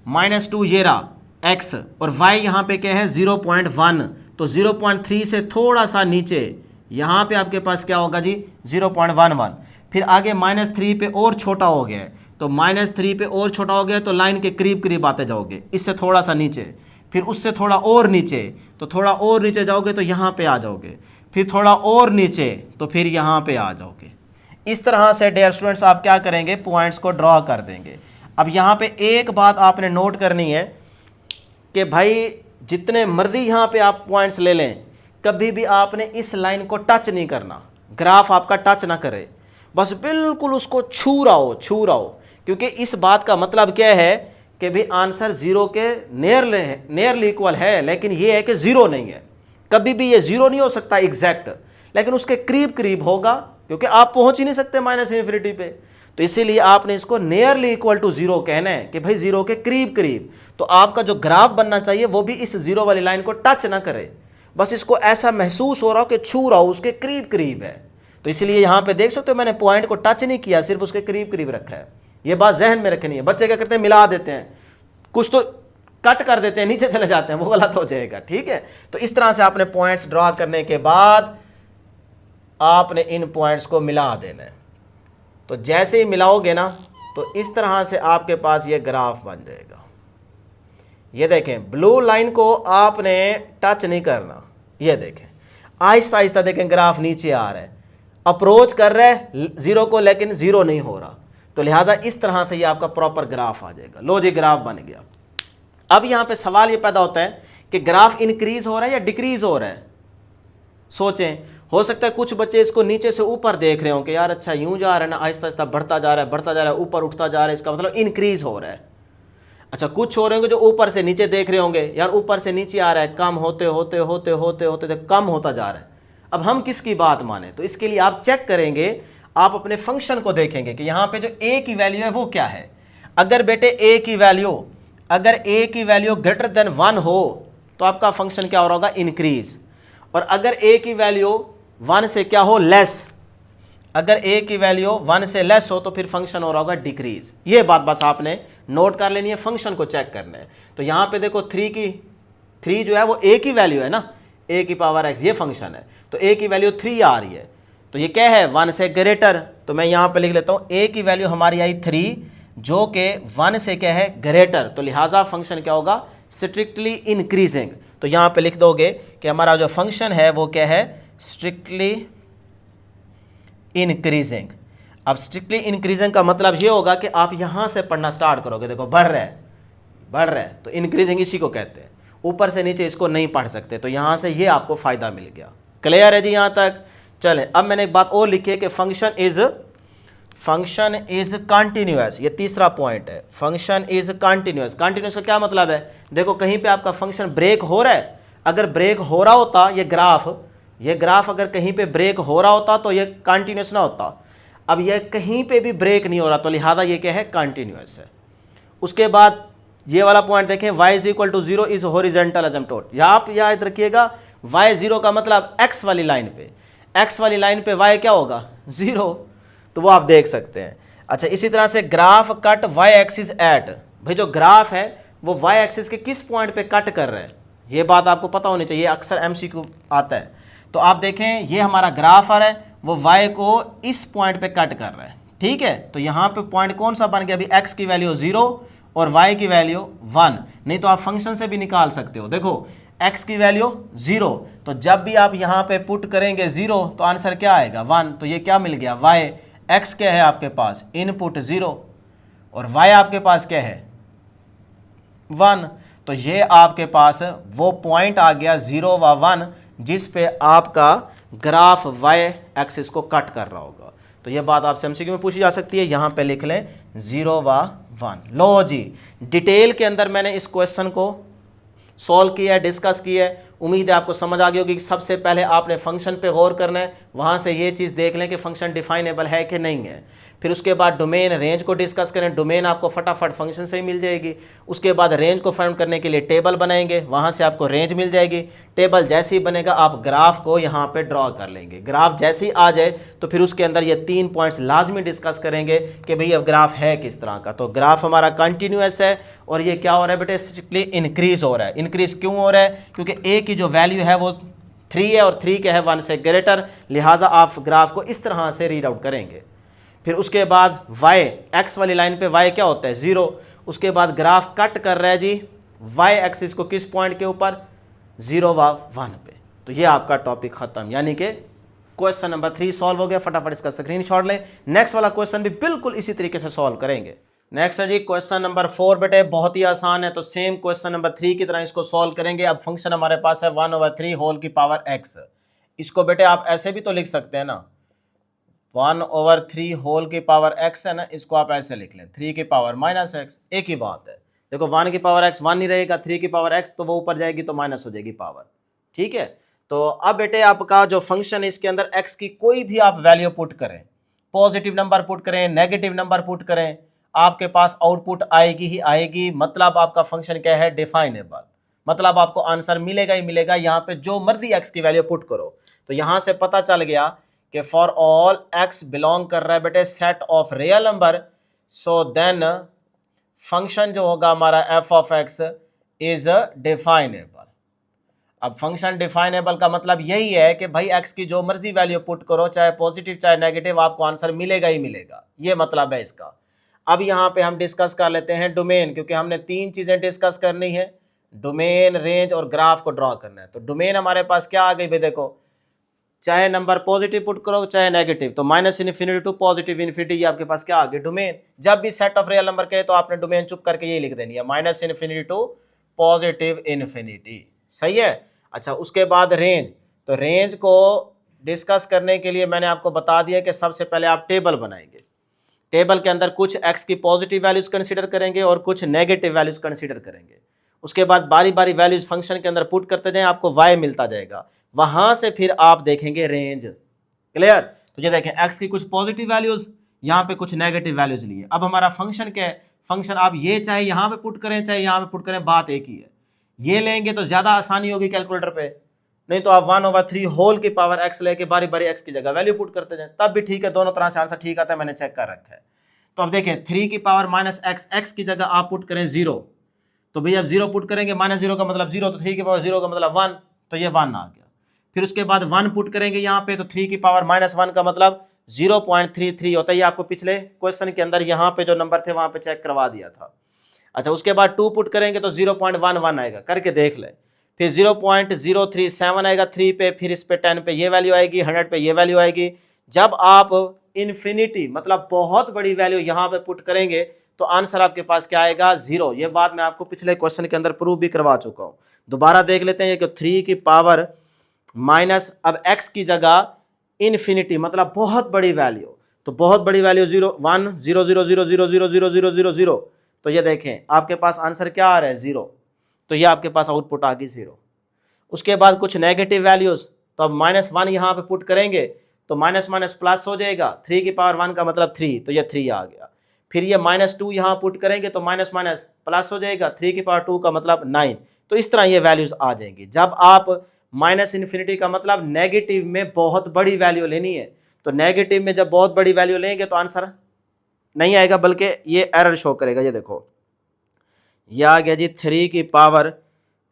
-2 ये रहा x और y यहाँ पे क्या है 0.1, तो 0.3 से थोड़ा सा नीचे यहाँ पे आपके पास क्या होगा जी 0.11। फिर आगे -3 पे और छोटा हो गया है, तो -3 पे और छोटा हो गया तो लाइन के करीब करीब आते जाओगे, इससे थोड़ा सा नीचे, फिर उससे थोड़ा और नीचे, तो थोड़ा और नीचे जाओगे तो यहाँ पे आ जाओगे, फिर थोड़ा और नीचे तो फिर यहाँ पे आ जाओगे। इस तरह से डियर स्टूडेंट्स आप क्या करेंगे, पॉइंट्स को ड्रॉ कर देंगे। अब यहाँ पे एक बात आपने नोट करनी है कि भाई जितने मर्जी यहाँ पे आप पॉइंट्स ले लें, कभी भी आपने इस लाइन को टच नहीं करना, ग्राफ आपका टच ना करे, बस बिल्कुल उसको छू रहा हो, क्योंकि इस बात का मतलब क्या है कि भी आंसर 0 के नियरली इक्वल है, लेकिन ये है कि 0 नहीं है। कभी भी ये 0 नहीं हो सकता एग्जैक्ट, लेकिन उसके करीब करीब होगा, क्योंकि आप पहुंच ही नहीं सकते -इन्फिनिटी पे। तो इसीलिए आपने इसको नियरली इक्वल टू 0 कहना है कि भाई 0 के करीब करीब। तो आपका जो ग्राफ बनना चाहिए वो भी इस 0 वाली लाइन को टच ना करे, बस इसको ऐसा महसूस हो रहा हो कि छू रहा हो, उसके करीब करीब है। तो इसलिए यहाँ पे देख सकते हो मैंने पॉइंट को टच नहीं किया, सिर्फ उसके करीब करीब रखा है। ये बात जहन में रखनी है। बच्चे क्या करते हैं, मिला देते हैं, कुछ तो कट कर देते हैं, नीचे चले जाते हैं, वो गलत हो जाएगा, ठीक है। तो इस तरह से आपने पॉइंट्स ड्रॉ करने के बाद आपने इन पॉइंट्स को मिला देना है। तो जैसे ही मिलाओगे ना तो इस तरह से आपके पास ये ग्राफ बन जाएगा। ये देखें, ब्लू लाइन को आपने टच नहीं करना, ये देखें आहिस्ता आहिस्ता देखें ग्राफ नीचे आ रहा है, अप्रोच कर रहा है 0 को, लेकिन 0 नहीं हो रहा। तो लिहाजा इस तरह से ये आपका प्रॉपर ग्राफ आ जाएगा। लो जी ग्राफ बन गया। अब यहाँ पे सवाल ये पैदा होता है कि ग्राफ इंक्रीज हो रहा है या डिक्रीज हो रहा है। सोचें, हो सकता है कुछ बच्चे इसको नीचे से ऊपर देख रहे हो कि यार अच्छा यूं जा रहा है ना, आहिस्ता आहिस्ता बढ़ता जा रहा है, ऊपर उठता जा रहा है, इसका मतलब इंक्रीज हो रहा है। अच्छा कुछ हो रहे होंगे जो ऊपर से नीचे देख रहे होंगे, यार ऊपर से नीचे आ रहा है, कम होते होते होते होते होते कम होता जा रहा है। अब हम किसकी बात माने, तो इसके लिए आप चेक करेंगे, आप अपने फंक्शन को देखेंगे कि यहाँ पे जो a की वैल्यू है वो क्या है। अगर बेटे a की वैल्यू ग्रेटर देन 1 हो तो आपका फंक्शन क्या हो रहा होगा, इंक्रीज। और अगर a की वैल्यू 1 से क्या हो, लेस। अगर a की वैल्यू 1 से लेस हो तो फिर फंक्शन हो रहा होगा डिक्रीज। ये बात बस आपने नोट कर लेनी है, फंक्शन को चेक करना है। तो यहाँ पे देखो 3 जो है वो a की वैल्यू है ना, a की पावर x, ये फंक्शन है। तो a की वैल्यू 3 आ रही है, तो ये क्या है 1 से ग्रेटर। तो मैं यहाँ पे लिख लेता हूँ a की वैल्यू हमारी आई 3, जो कि 1 से क्या है ग्रेटर, तो लिहाजा फंक्शन क्या होगा, स्ट्रिक्टली इंक्रीजिंग। तो यहाँ पे लिख दोगे कि हमारा जो फंक्शन है वो क्या है, स्ट्रिक्टली इंक्रीजिंग। अब स्ट्रिक्टली इंक्रीजिंग का मतलब ये होगा कि आप यहां से पढ़ना स्टार्ट करोगे, देखो बढ़ रहा है तो इंक्रीजिंग इसी को कहते हैं। ऊपर से नीचे इसको नहीं पढ़ सकते, तो यहां से ये आपको फायदा मिल गया। क्लियर है जी यहां तक? चलें, अब मैंने एक बात और लिखी है कि फंक्शन इज कंटिन्यूअस। ये तीसरा पॉइंट है, फंक्शन इज कंटिन्यूअस। कंटिन्यूअस का क्या मतलब है? देखो कहीं पे आपका फंक्शन ब्रेक हो रहा है, अगर ब्रेक हो रहा होता ये ग्राफ अगर कहीं पे ब्रेक हो रहा होता तो ये कंटिन्यूअस ना होता। अब ये कहीं पे भी ब्रेक नहीं हो रहा, तो लिहाजा ये क्या है? कंटिन्यूअस है। उसके बाद ये वाला पॉइंट देखें, y is equal to 0 is horizontal asymptote. आप याद रखिएगा y 0 का मतलब x वाली लाइन पे y क्या होगा? 0, तो वो आप देख सकते हैं। अच्छा, इसी तरह से graph cut y axis at, भाई जो ग्राफ है वो y एक्सिस के किस पॉइंट पे कट कर रहा है, ये बात आपको पता होनी चाहिए, अक्सर MCQ आता है। तो आप देखें ये हमारा ग्राफ आ रहा है, वो y को इस पॉइंट पे कट कर रहा है, ठीक है। तो यहाँ पे पॉइंट कौन सा बन गया? अभी x की वैल्यू 0 और y की वैल्यू 1, नहीं तो आप फंक्शन से भी निकाल सकते हो। देखो x की वैल्यू 0, तो जब भी आप यहाँ पे पुट करेंगे 0 तो आंसर क्या आएगा? 1। तो ये क्या मिल गया? y, x क्या है आपके पास? इनपुट 0 और y आपके पास क्या है? 1। तो ये आपके पास वो पॉइंट आ गया 0 व 1 जिस पे आपका ग्राफ y एक्सिस को कट कर रहा होगा। तो ये बात आपसे MCQ में पूछी जा सकती है, यहाँ पे लिख लें 0 व 1। लो जी, डिटेल के अंदर मैंने इस क्वेश्चन को सॉल्व किया है, डिस्कस किया है। उम्मीद है आपको समझ आ गई होगी कि सबसे पहले आपने फंक्शन पे गौर करना है, वहाँ से ये चीज़ देख लें कि फंक्शन डिफाइनेबल है कि नहीं है। फिर उसके बाद डोमेन रेंज को डिस्कस करें, डोमेन आपको फटाफट फंक्शन से ही मिल जाएगी। उसके बाद रेंज को फाइंड करने के लिए टेबल बनाएंगे, वहाँ से आपको रेंज मिल जाएगी। टेबल जैसे ही बनेगा आप ग्राफ को यहाँ पे ड्रॉ कर लेंगे। ग्राफ जैसे ही आ जाए तो फिर उसके अंदर ये 3 पॉइंट्स लाजमी डिस्कस करेंगे कि भाई अब ग्राफ है किस तरह का। तो ग्राफ हमारा कंटिन्यूअस है और ये क्या हो रहा है बेटे? स्ट्रिक्टली इंक्रीज हो रहा है। इंक्रीज क्यों हो रहा है? क्योंकि ए की जो वैल्यू है वो 3 है और 3 क्या है? 1 से ग्रेटर, लिहाजा आप ग्राफ को इस तरह से रीड आउट करेंगे। फिर उसके बाद y, x वाली लाइन पे y क्या होता है? 0। उसके बाद ग्राफ कट कर रहा है जी y एक्सिस को किस पॉइंट के ऊपर? 0 व 1 पे। तो ये आपका टॉपिक खत्म, यानी कि क्वेश्चन नंबर 3 सॉल्व हो गया। फटाफट इसका स्क्रीनशॉट लें। नेक्स्ट वाला क्वेश्चन भी बिल्कुल इसी तरीके से सॉल्व करेंगे। नेक्स्ट है जी क्वेश्चन नंबर 4 बेटे, बहुत ही आसान है। तो सेम क्वेश्चन नंबर 3 की तरह इसको सॉल्व करेंगे। अब फंक्शन हमारे पास है 1/3 होल की पावर x। इसको बेटे आप ऐसे भी तो लिख सकते हैं ना, 1/3 होल की पावर x है ना, इसको आप ऐसे लिख लें 3 की पावर -x। एक ही बात है। देखो 1 की पावर x 1 नहीं रहेगा, 3 की पावर x तो वो ऊपर जाएगी तो माइनस हो जाएगी पावर, ठीक है। तो अब बेटे आपका जो फंक्शन है इसके अंदर x की कोई भी आप वैल्यू पुट करें, पॉजिटिव नंबर पुट करें, नेगेटिव नंबर पुट करें, आपके पास आउटपुट आएगी ही आएगी। मतलब आपका फंक्शन क्या है? डिफाइनेबल। मतलब आपको आंसर मिलेगा ही मिलेगा। यहाँ पे जो मर्जी x की वैल्यू पुट करो। तो यहाँ से पता चल गया कि फॉर ऑल x बिलोंग कर रहा है बेटे set of real number, so then function जो होगा हमारा f of x is definable. अब फंक्शन डिफाइनेबल का मतलब यही है कि भाई x की जो मर्जी वैल्यू पुट करो, चाहे पॉजिटिव चाहे नेगेटिव, आपको आंसर मिलेगा ही मिलेगा। ये मतलब है इसका। अब यहाँ पे हम डिस्कस कर लेते हैं डोमेन, क्योंकि हमने 3 चीजें डिस्कस करनी है, डोमेन, रेंज और ग्राफ को ड्रॉ करना है। तो डोमेन हमारे पास क्या आ गई भाई? देखो चाहे नंबर पॉजिटिव पुट करो चाहे नेगेटिव, तो -∞ टू +∞, ये आपके पास क्या आ गया? डोमेन। जब भी सेट ऑफ रियल नंबर कहे तो आपने डोमेन चुप करके ये लिख देनी है, -∞ टू +∞। सही है। अच्छा, उसके बाद रेंज। तो रेंज को डिस्कस करने के लिए मैंने आपको बता दिया कि सबसे पहले आप टेबल बनाएंगे। टेबल के अंदर कुछ x की पॉजिटिव वैल्यूज कंसीडर करेंगे और कुछ नेगेटिव वैल्यूज कंसीडर करेंगे। उसके बाद बारी बारी वैल्यूज फंक्शन के अंदर पुट करते जाएं, आपको y मिलता जाएगा। वहां से फिर आप देखेंगे रेंज। क्लियर? तो ये देखें x की कुछ पॉजिटिव वैल्यूज, यहाँ पे कुछ नेगेटिव वैल्यूज लिए। अब हमारा फंक्शन क्या है? फंक्शन आप ये चाहे यहाँ पे पुट करें चाहे यहाँ पे पुट करें, बात एक ही है। ये लेंगे तो ज्यादा आसानी होगी कैलकुलेटर पे, नहीं तो आप 1/3 होल की पावर x लेके बारी बारी x की जगह वैल्यू पुट करते जाएं, तब भी ठीक है। दोनों तरह से आंसर ठीक आता है, मैंने चेक कर रखा है। तो अब देखें 3 की पावर -x, x की जगह आप पुट करें 0, तो भैया अब 0 पुट करेंगे, -0 का मतलब 0, तो 3 की पावर 0 का मतलब 1, तो ये 1 आ गया। फिर उसके बाद 1 पुट करेंगे यहाँ पे, तो 3 की पावर -1 का मतलब 0.33 होता है। ये आपको पिछले क्वेश्चन के अंदर यहाँ पे जो नंबर थे वहां पे चेक करवा दिया था। अच्छा, उसके बाद 2 पुट करेंगे तो 0.11 आएगा, करके देख ले। फिर 0.037 आएगा 3 पे, फिर इस पे 10 पे ये वैल्यू आएगी, 100 पे ये वैल्यू आएगी। जब आप इन्फिनिटी मतलब बहुत बड़ी वैल्यू यहां पे पुट करेंगे तो आंसर आपके पास क्या आएगा 0। ये बात मैं आपको पिछले क्वेश्चन के अंदर प्रूव भी करवा चुका हूं। दोबारा देख लेते हैं कि 3 की पावर माइनस, अब x की जगह इन्फिनिटी मतलब बहुत बड़ी वैल्यू, तो बहुत बड़ी वैल्यू 0 1 0 0 0 0 0 0 0 0 0, तो ये देखें आपके पास आंसर क्या आ रहा है 0, तो ये आपके पास आउटपुट आ गई 0। उसके बाद कुछ नेगेटिव वैल्यूज, तो अब -1 यहाँ पे पुट करेंगे तो माइनस माइनस प्लस हो जाएगा, 3 की पावर 1 का मतलब 3, तो ये 3 आ गया। फिर ये -2 यहाँ पुट करेंगे तो माइनस माइनस प्लस हो जाएगा, 3 की पावर 2 का मतलब 9। तो इस तरह ये वैल्यूज आ जाएंगी। जब आप माइनस इन्फिनिटी का मतलब नेगेटिव में बहुत बड़ी वैल्यू लेनी है, तो नेगेटिव में जब बहुत बड़ी वैल्यू लेंगे तो आंसर नहीं आएगा बल्कि ये एरर शो करेगा। ये देखो ये आ गया जी 3 की पावर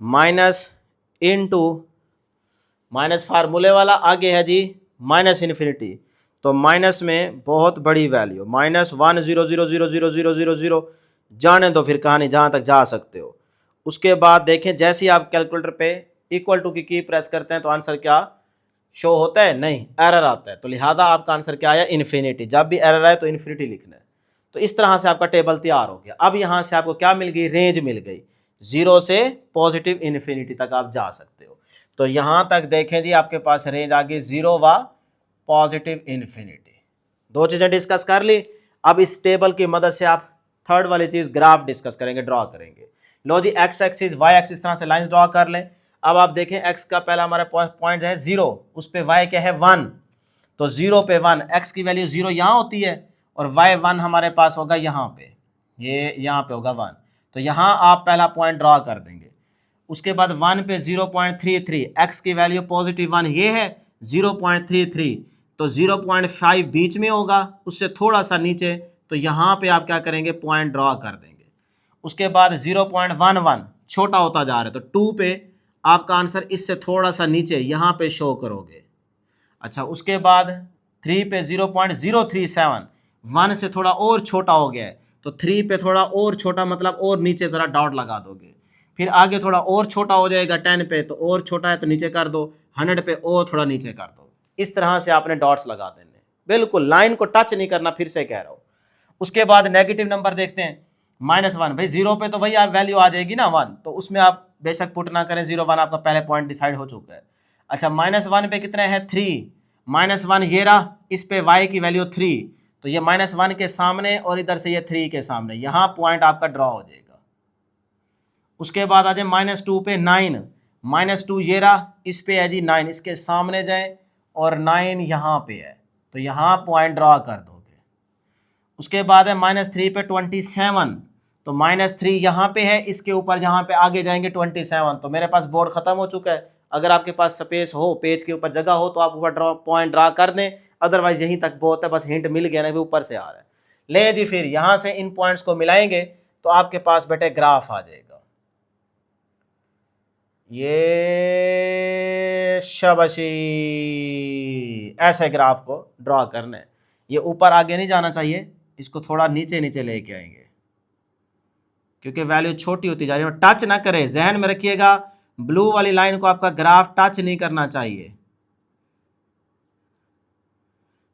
माइनस इंटू माइनस फार्मूले वाला, आगे है जी माइनस इन्फिनिटी, तो माइनस में बहुत बड़ी वैल्यू -1 0 0 0 0 0 0 0, जाने दो फिर कहानी जहाँ तक जा सकते हो। उसके बाद देखें जैसे ही आप कैलकुलेटर पे इक्वल टू की प्रेस करते हैं तो आंसर क्या शो होता है, नहीं एरर आता है, तो लिहाजा आपका आंसर क्या आया इन्फिनिटी। जब भी एरर आए तो इन्फिनिटी लिखना है। तो इस तरह से आपका टेबल तैयार हो गया। अब यहाँ से आपको क्या मिल गई, रेंज मिल गई, 0 से पॉजिटिव इन्फिनिटी तक आप जा सकते हो। तो यहाँ तक देखें जी आपके पास रेंज आ गई 0 व पॉजिटिव इन्फिनिटी। दो चीज़ें डिस्कस कर ली। अब इस टेबल की मदद से आप थर्ड वाली चीज़ ग्राफ डिस्कस करेंगे, ड्रॉ करेंगे। लो जी एक्स एक्सिस वाई एक्सिस इस तरह से लाइंस ड्रॉ कर लें। अब आप देखें एक्स का पहला हमारा पॉइंट है 0, उस पे वाई क्या है 1, तो 0 पे 1, एक्स की वैल्यू 0 यहाँ होती है और वाई 1 हमारे पास होगा यहाँ पे, ये यहाँ पे होगा 1, तो यहाँ आप पहला पॉइंट ड्रॉ कर देंगे। उसके बाद 1 पे 0.33, एक्स की वैल्यू पॉजिटिव 1 ये है 0.33, तो 0.5 बीच में होगा, उससे थोड़ा सा नीचे, तो यहाँ पे आप क्या करेंगे पॉइंट ड्रॉ कर देंगे। उसके बाद 0.11 छोटा होता जा रहा है, तो 2 पे आपका आंसर इससे थोड़ा सा नीचे यहाँ पे शो करोगे। अच्छा उसके बाद 3 पे 0.037, 1 से थोड़ा और छोटा हो गया है, तो 3 पे थोड़ा और छोटा मतलब और नीचे ज़रा डॉट लगा दोगे। फिर आगे थोड़ा और छोटा हो जाएगा 10 पे, तो और छोटा है तो नीचे कर दो, 100 पे और थोड़ा नीचे कर दो। इस तरह से आपने डॉट्स लगा देने, बिल्कुल लाइन को टच नहीं करना, फिर से कह रहा हूँ। उसके बाद नेगेटिव नंबर देखते हैं -1, भाई 0 पे तो भाई आप वैल्यू आ जाएगी ना 1, तो उसमें आप बेशक पुट ना करें, 0 1 आपका पहले पॉइंट डिसाइड हो चुका है। अच्छा -1 पे कितने हैं 3, -1 ये रहा, इस पे y की वैल्यू 3, तो ये -1 के सामने और इधर से ये 3 के सामने, यहाँ पॉइंट आपका ड्रॉ हो जाएगा। उसके बाद आ जाए -2 पे 9, -2 ये रहा, इस पे है जी 9, इसके सामने जाए और 9 यहाँ पे है, तो यहाँ पॉइंट ड्रॉ कर दोगे। उसके बाद है -3 पे 27, तो -3 यहाँ पे है, इसके ऊपर यहाँ पे आगे जाएंगे 27, तो मेरे पास बोर्ड ख़त्म हो चुका है। अगर आपके पास स्पेस हो, पेज के ऊपर जगह हो, तो आप ऊपर पॉइंट ड्रा कर दें, अदरवाइज यहीं तक बहुत है, बस हिंट मिल गया ना भी ऊपर से आ रहा है। ले जी फिर यहाँ से इन पॉइंट्स को मिलाएंगे तो आपके पास बेटे ग्राफ आ जाएगा। ये शाबाशी, ऐसे ग्राफ को ड्रॉ करना है। ये ऊपर आगे नहीं जाना चाहिए, इसको थोड़ा नीचे नीचे लेके आएंगे क्योंकि वैल्यू छोटी होती जा रही है। टच ना करें, जहन में रखिएगा, ब्लू वाली लाइन को आपका ग्राफ टच नहीं करना चाहिए।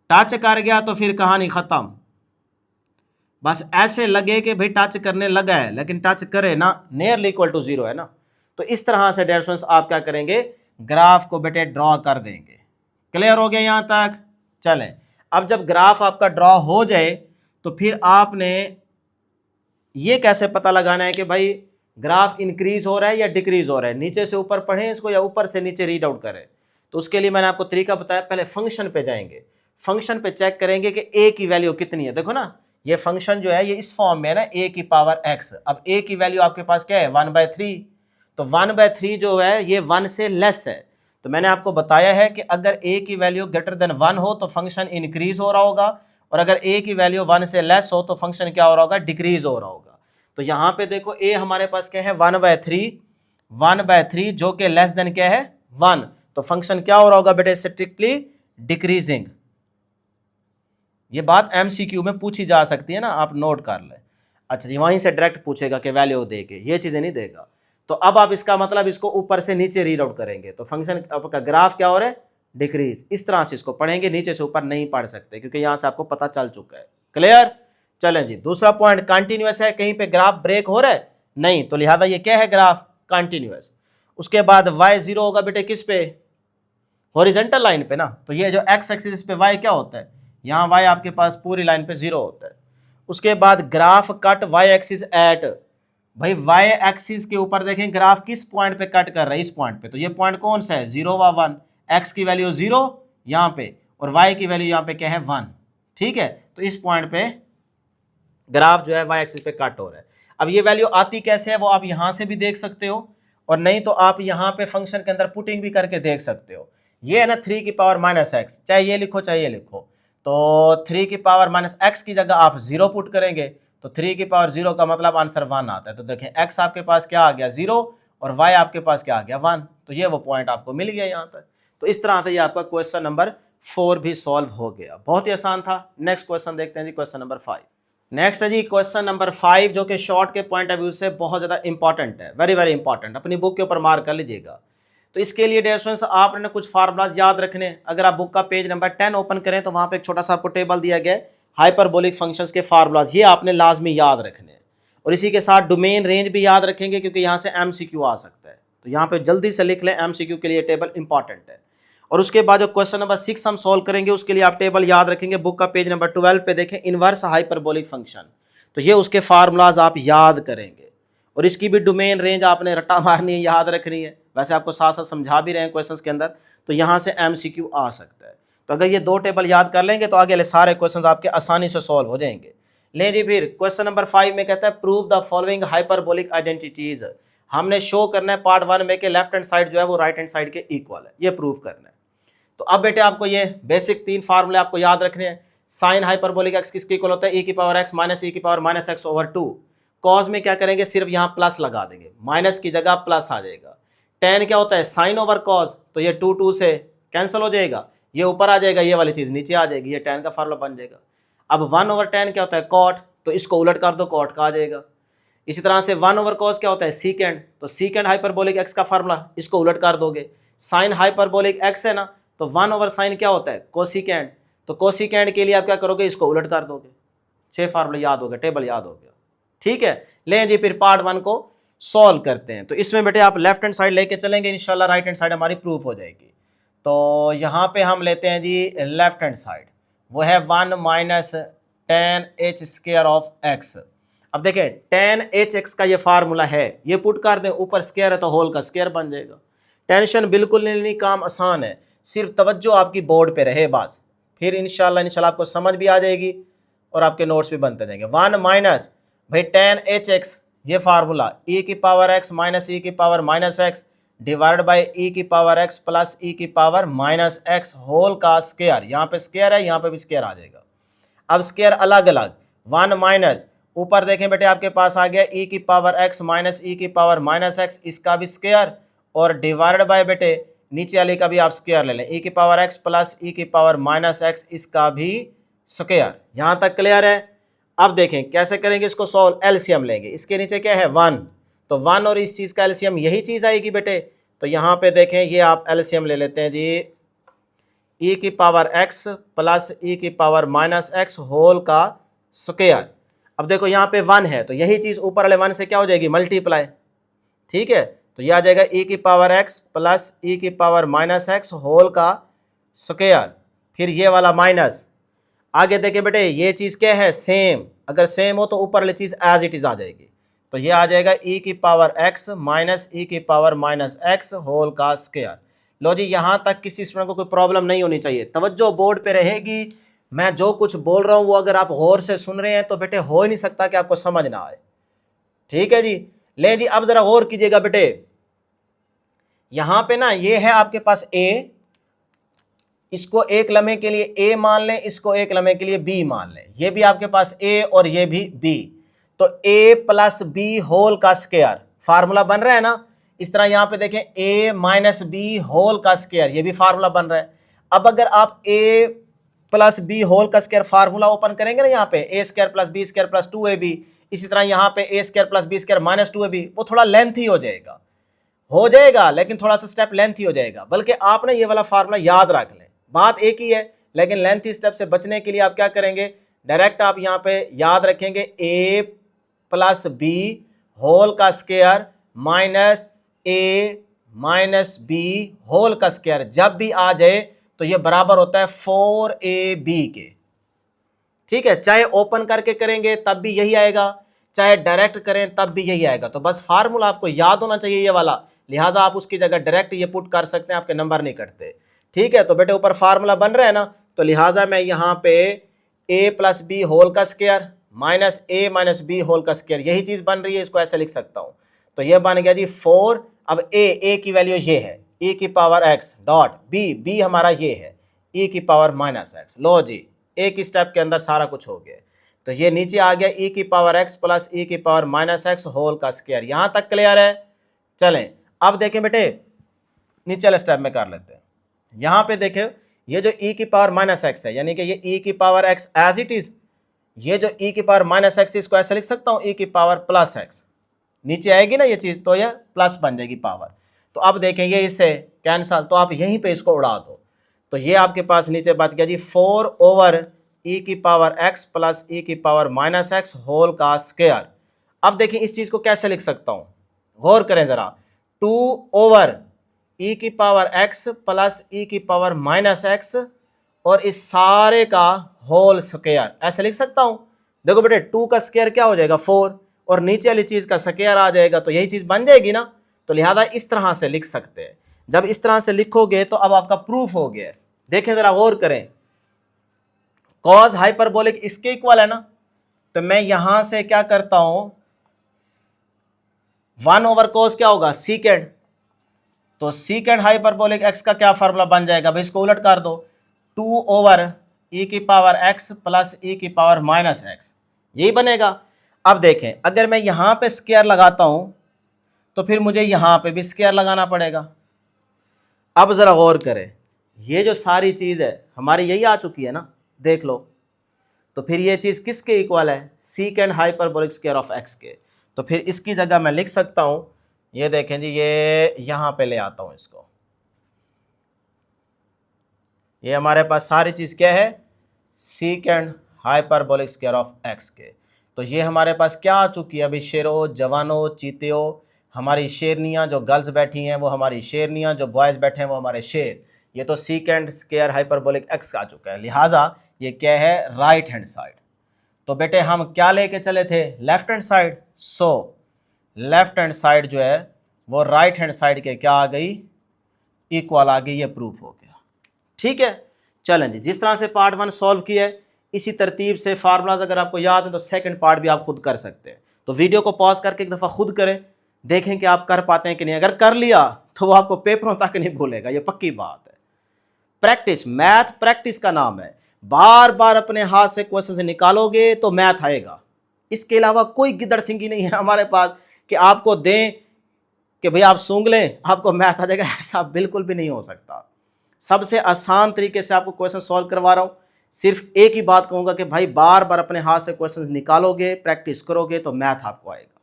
टच कर गया तो फिर कहानी खत्म। बस ऐसे लगे कि भाई टच करने लगा है, लेकिन टच करे ना, नियरली इक्वल टू 0 है ना, तो इस तरह से डियर स्टूडेंट्स आप क्या करेंगे, ग्राफ को बेटे ड्रॉ कर देंगे। क्लियर हो गया यहाँ तक? चलें, अब जब ग्राफ आपका ड्रॉ हो जाए तो फिर आपने ये कैसे पता लगाना है कि भाई ग्राफ इंक्रीज हो रहा है या डिक्रीज हो रहा है, नीचे से ऊपर पढ़ें इसको या ऊपर से नीचे रीड आउट करें। तो उसके लिए मैंने आपको तरीका बताया, पहले फंक्शन पे जाएंगे, फंक्शन पे चेक करेंगे कि a की वैल्यू कितनी है। देखो ना ये फंक्शन जो है ये इस फॉर्म में है ना, a की पावर x। अब a की वैल्यू आपके पास क्या है 1/3, तो 1/3 जो है ये 1 से लेस है। तो मैंने आपको बताया है कि अगर a की वैल्यू ग्रेटर देन 1 हो तो फंक्शन इंक्रीज हो रहा होगा, और अगर a की वैल्यू 1 से लेस हो तो फंक्शन क्या हो रहा होगा, डिक्रीज हो रहा होगा। तो यहाँ पे देखो a हमारे पास क्या है 1/3 जो कि लेस देन क्या है 1, तो फंक्शन क्या हो रहा होगा बेटे, स्ट्रिक्टली डिक्रीजिंग। ये बात MCQ में पूछी जा सकती है ना, आप नोट कर लें। अच्छा जी, वहीं से डायरेक्ट पूछेगा कि वैल्यू दे के, ये चीज़ें नहीं देगा। तो अब आप इसका मतलब इसको ऊपर से नीचे रीड आउट करेंगे, तो फंक्शन आपका ग्राफ क्या हो रहा है, डिक्रीज। इस तरह से इसको पढ़ेंगे, नीचे से ऊपर नहीं पढ़ सकते क्योंकि यहां से आपको पता चल चुका है। क्लियर? चलें जी, दूसरा पॉइंट कंटिन्यूअस है, कहीं पे ग्राफ ब्रेक हो रहा है नहीं, तो लिहाजा ये क्या है, ग्राफ कंटिन्यूअस। उसके बाद y 0 होगा बेटे किस पे, हॉरिजॉन्टल लाइन पे ना, तो ये जो x एक्सिस पे y क्या होता है, यहाँ y आपके पास पूरी लाइन पे 0 होता है। उसके बाद graph cut y axis at, भाई y एक्सिस के ऊपर देखें ग्राफ किस पॉइंट पे कट कर रहा है, इस पॉइंट पे, तो ये पॉइंट कौन सा है, 0 व 1, x की वैल्यू 0 यहाँ पे और y की वैल्यू यहाँ पे क्या है 1, ठीक है। तो इस पॉइंट पे ग्राफ जो है y एक्सिस पे कट हो रहा है। अब ये वैल्यू आती कैसे है वो आप यहां से भी देख सकते हो, और नहीं तो आप यहां पे फंक्शन के अंदर पुटिंग भी करके देख सकते हो। ये है ना 3 की पावर माइनस एक्स, चाहे ये लिखो चाहे ये लिखो, तो 3 की पावर माइनस एक्स की जगह आप 0 पुट करेंगे तो 3 की पावर 0 का मतलब आंसर 1 आता है। तो देखें x आपके पास क्या आ गया 0 और y आपके पास क्या आ गया 1, तो ये वो पॉइंट आपको मिल गया यहाँ तक। तो इस तरह से ये आपका क्वेश्चन नंबर 4 भी सॉल्व हो गया, बहुत ही आसान था। नेक्स्ट क्वेश्चन देखते हैं जी, क्वेश्चन नंबर 5। नेक्स्ट है जी क्वेश्चन नंबर 5, जो कि शॉर्ट के पॉइंट ऑफ व्यू से बहुत ज़्यादा इंपॉर्टेंट है, वेरी वेरी इंपॉर्टेंट, अपनी बुक के ऊपर मार्क कर लीजिएगा। तो इसके लिए डियर स्टूडेंट्स आपने कुछ फार्मूलाज याद रखने। अगर आप बुक का पेज नंबर 10 ओपन करें तो वहाँ पे एक छोटा सा आपको टेबल दिया गया है हाइपरबोलिक फंक्शंस के फार्मूलाज, ये आपने लाजमी याद रखने हैं। और इसी के साथ डोमेन रेंज भी याद रखेंगे क्योंकि यहाँ से MCQ आ सकता है, तो यहाँ पे जल्दी से लिख लें, MCQ के लिए टेबल इंपॉर्टेंट है। और उसके बाद जो क्वेश्चन नंबर 6 हम सॉल्व करेंगे उसके लिए आप टेबल याद रखेंगे, बुक का पेज नंबर 12 पे देखें, इनवर्स हाइपरबोलिक फंक्शन, तो ये उसके फार्मूलाज आप याद करेंगे। और इसकी भी डोमेन रेंज आपने रट्टा मारनी है, याद रखनी है, वैसे आपको साथ साथ समझा भी रहे हैं क्वेश्चंस के अंदर, तो यहाँ से MCQ आ सकता है। तो अगर ये 2 टेबल याद कर लेंगे तो आगे वाले सारे क्वेश्चंस आपके आसानी से सॉल्व हो जाएंगे। ले जी, फिर क्वेश्चन नंबर 5 में कहता है prove the following hyperbolic identities. हमने शो करना है पार्ट 1 में कि लेफ्ट हैंड साइड जो है वो राइट हैंड साइड के इक्वल है, ये प्रूव करना है। तो अब बेटे आपको ये बेसिक 3 फार्मूले आपको याद रखने हैं। साइन हाइपरबोलिक एक्स किसके इक्वल होता है, e की पावर x माइनस e की power minus x over 2। Cause में क्या करेंगे, सिर्फ यहाँ प्लस लगा देंगे, माइनस की जगह प्लस आ जाएगा। टेन क्या होता है, साइन ओवर कॉज, तो ये 2 से कैंसिल हो जाएगा, ये ऊपर आ जाएगा, ये वाली चीज नीचे आ जाएगी, ये टेन का फार्मूला बन जाएगा। अब 1/10 क्या होता है, कॉट, तो इसको उलट कर दो, कॉट का आ जाएगा। इसी तरह से 1/cos क्या होता है, सीकेंड, तो सीकेंड हाइपरबोलिक एक्स का फार्मूला, इसको उलट कर दोगे। साइन हाइपरबोलिक एक्स है ना, तो 1/sin क्या होता है, कोसिकेंड, तो कोसिकेंड के लिए आप क्या करोगे, इसको उलट कर दोगे। 6 फार्मूले याद हो गए, टेबल याद हो गया, ठीक है। ले जी फिर पार्ट 1 को सॉल्व करते हैं। तो इसमें बेटे आप लेफ्ट हैंड साइड लेके चलेंगे, इंशाल्लाह राइट हैंड साइड हमारी प्रूफ हो जाएगी। तो यहाँ पे हम लेते हैं जी लेफ्ट हैंड साइड, वो है 1 minus tan h² of x। अब देखें tan hx का ये फार्मूला है, ये पुट कर दें, ऊपर स्क्वायर है तो होल का स्क्वायर बन जाएगा। टेंशन बिल्कुल नहीं, काम आसान है, सिर्फ तवज्जो आपकी बोर्ड पे रहे बस, फिर इंशाल्लाह आपको समझ भी आ जाएगी और आपके नोट्स भी बनते जाएंगे। 1 माइनस भाई tan hx, ये फार्मूला e की पावर x माइनस e की power minus x divide by e की पावर x प्लस e की पावर माइनस एक्स होल का स्क्वायर, यहाँ पे स्क्वायर है, यहाँ पे भी स्क्वायर आ जाएगा। अब स्क्वायर अलग अलग, 1 माइनस ऊपर देखें बेटे आपके पास आ गया e की पावर x माइनस e की पावर माइनस एक्स, इसका भी स्क्वायर, और डिवाइड बाय बेटे नीचे वाले का भी आप स्क्वायर ले लें, e की पावर x प्लस e की पावर माइनस एक्स, इसका भी स्क्वायर। यहाँ तक क्लियर है। अब देखें कैसे करेंगे इसको सॉल्व, एलसीएम लेंगे, इसके नीचे क्या है 1, तो 1 और इस चीज़ का एलसीएम यही चीज़ आएगी बेटे, तो यहाँ पे देखें ये आप एलसीएम ले लेते हैं जी, e की पावर x प्लस e की पावर माइनस एक्स होल का स्क्वायर। अब देखो यहाँ पे 1 है तो यही चीज़ ऊपर वाले 1 से क्या हो जाएगी, मल्टीप्लाई, ठीक है। तो यह आ जाएगा e की पावर x प्लस e की पावर माइनस एक्स होल का स्क्वायर, फिर ये वाला माइनस। आगे देखिए बेटे ये चीज़ क्या है, सेम, अगर सेम हो तो ऊपर वाली चीज़ एज इट इज़ आ जाएगी, तो ये आ जाएगा e की पावर x माइनस e की पावर माइनस एक्स होल का स्क्वायर। लो जी, यहाँ तक किसी स्टूडेंट को कोई प्रॉब्लम नहीं होनी चाहिए, तवज्जो बोर्ड पे रहेगी। मैं जो कुछ बोल रहा हूँ वो अगर आप गौर से सुन रहे हैं तो बेटे हो ही नहीं सकता कि आपको समझ ना आए, ठीक है जी। ले जी अब जरा गौर कीजिएगा बेटे, यहाँ पे ना ये है आपके पास a, इसको एक लम्हे के लिए a मान लें, इसको एक लम्हे के लिए b मान लें, ये भी आपके पास a और ये भी b, तो a प्लस b होल का स्क्वायर फार्मूला बन रहा है ना। इस तरह यहाँ पे देखें a माइनस b होल का स्क्वायर, ये भी फार्मूला बन रहा है। अब अगर आप a प्लस b होल का स्क्वायर फार्मूला ओपन करेंगे ना, यहाँ पे a square plus b square plus 2ab, इसी तरह यहाँ पे a square plus b square minus 2ab, वो थोड़ा लेंथी हो जाएगा, हो जाएगा, लेकिन थोड़ा सा स्टेप लेंथी हो जाएगा। बल्कि आपने ये वाला फार्मूला याद रख लें, बात एक ही है, लेकिन लेंथी स्टेप से बचने के लिए आप क्या करेंगे, डायरेक्ट आप यहाँ पे याद रखेंगे a प्लस बी होल का square minus a minus b whole का स्क्वायर जब भी आ जाए तो ये बराबर होता है 4ab के। ठीक है, चाहे ओपन करके करेंगे तब भी यही आएगा, चाहे डायरेक्ट करें तब भी यही आएगा। तो बस फार्मूला आपको याद होना चाहिए ये वाला, लिहाजा आप उसकी जगह डायरेक्ट ये पुट कर सकते हैं, आपके नंबर नहीं कटते। ठीक है, तो बेटे ऊपर फार्मूला बन रहा है ना, तो लिहाजा मैं यहाँ पे a प्लस बी होल का square minus a minus b whole का स्क्वायर, यही चीज बन रही है, इसको ऐसे लिख सकता हूं। तो ये बन गया जी 4। अब a की वैल्यू ये है e की पावर x डॉट b हमारा ये है e की पावर माइनस x। लो जी, एक ही स्टेप के अंदर सारा कुछ हो गया। तो ये नीचे आ गया e की पावर x प्लस e की पावर माइनस x होल का स्क्वायर। यहां तक क्लियर है? चलें अब देखें बेटे, नीचे वाले स्टेप में कर लेते हैं। यहां पे देखें, ये जो e की पावर माइनस x है, यानी कि ये e की power x as it is, ये जो e की पावर माइनस x, इसको ऐसे लिख सकता हूं e की पावर प्लस x। नीचे आएगी ना ये चीज, तो ये प्लस बन जाएगी पावर। तो अब देखें ये इससे कैंसल, तो आप यहीं पे इसको उड़ा दो, तो ये आपके पास नीचे बच गया जी 4 ओवर e की पावर x प्लस e की पावर माइनस x होल का स्क्वायर। अब देखिए इस चीज को कैसे लिख सकता हूं, गौर करें जरा, 2 ओवर e की पावर x प्लस e की पावर माइनस x और इस सारे का होल स्क्वायर, ऐसे लिख सकता हूं। देखो बेटे 2 का स्क्वायर क्या हो जाएगा 4, और नीचे वाली चीज का स्क्वायर आ जाएगा, तो यही चीज बन जाएगी ना। तो लिहाजा इस तरह से लिख सकते हैं। जब इस तरह से लिखोगे तो अब आपका प्रूफ हो गया। देखें जरा गौर करें, कॉस हाइपरबोलिक इसके इक्वल है ना, तो मैं यहां से क्या करता हूं, 1 ओवर कोस क्या होगा सीकेंड, तो सीकेंड हाइपरबोलिक एक्स का क्या फार्मूला बन जाएगा भाई, इसको उलट कर दो, 2 ओवर e की पावर x प्लस e की पावर माइनस x, यही बनेगा। अब देखें अगर मैं यहां पे स्क्वायर लगाता हूं तो फिर मुझे यहां पे भी स्क्वायर लगाना पड़ेगा। अब जरा गौर करें, ये जो सारी चीज है हमारी यही आ चुकी है ना, देख लो। तो फिर ये चीज किसके इक्वल है, सीकेंड हाइपरबोलिक स्क्वायर ऑफ x के। तो फिर इसकी जगह मैं लिख सकता हूं, ये देखें जी, ये यहां पे ले आता हूं इसको, ये हमारे पास सारी चीज क्या है, सीकेंड हाइपरबोलिक स्क्वायर ऑफ x के। तो ये हमारे पास क्या आ चुकी है अभी, शेरो जवानो चीतियो, हमारी शेरनियां जो गर्ल्स बैठी हैं वो हमारी शेरनियां, जो बॉयज बैठे हैं वो हमारे शेर। ये तो सीकेंड स्क्वायर हाइपरबोलिक x आ चुका है, लिहाजा ये क्या है, राइट हैंड साइड। तो बेटे हम क्या लेके चले थे, left hand side. So left hand side जो है वो राइट हैंड साइड के क्या आ गई, इक्वल आ गई, ये प्रूफ हो गया। ठीक है, चलें जी, जिस तरह से पार्ट 1 सॉल्व किया है इसी तरतीब से फार्मूलाज अगर आपको याद है तो सेकंड पार्ट भी आप खुद कर सकते हैं। तो वीडियो को पॉज करके एक दफ़ा खुद करें, देखें कि आप कर पाते हैं कि नहीं। अगर कर लिया तो वो आपको पेपरों तक नहीं भूलेगा, ये पक्की बात है। प्रैक्टिस, मैथ प्रैक्टिस का नाम है, बार बार अपने हाथ से क्वेश्चन से निकालोगे तो मैथ आएगा। इसके अलावा कोई गिद्दड़ सिंगी नहीं है हमारे पास कि आपको दें कि भाई आप सूंघ लें आपको मैथ आ जाएगा, ऐसा बिल्कुल भी नहीं हो सकता। सबसे आसान तरीके से आपको क्वेश्चन सॉल्व करवा रहा हूं। सिर्फ एक ही बात कहूंगा कि भाई बार बार अपने हाथ से क्वेश्चन निकालोगे, प्रैक्टिस करोगे तो मैथ आपको आएगा,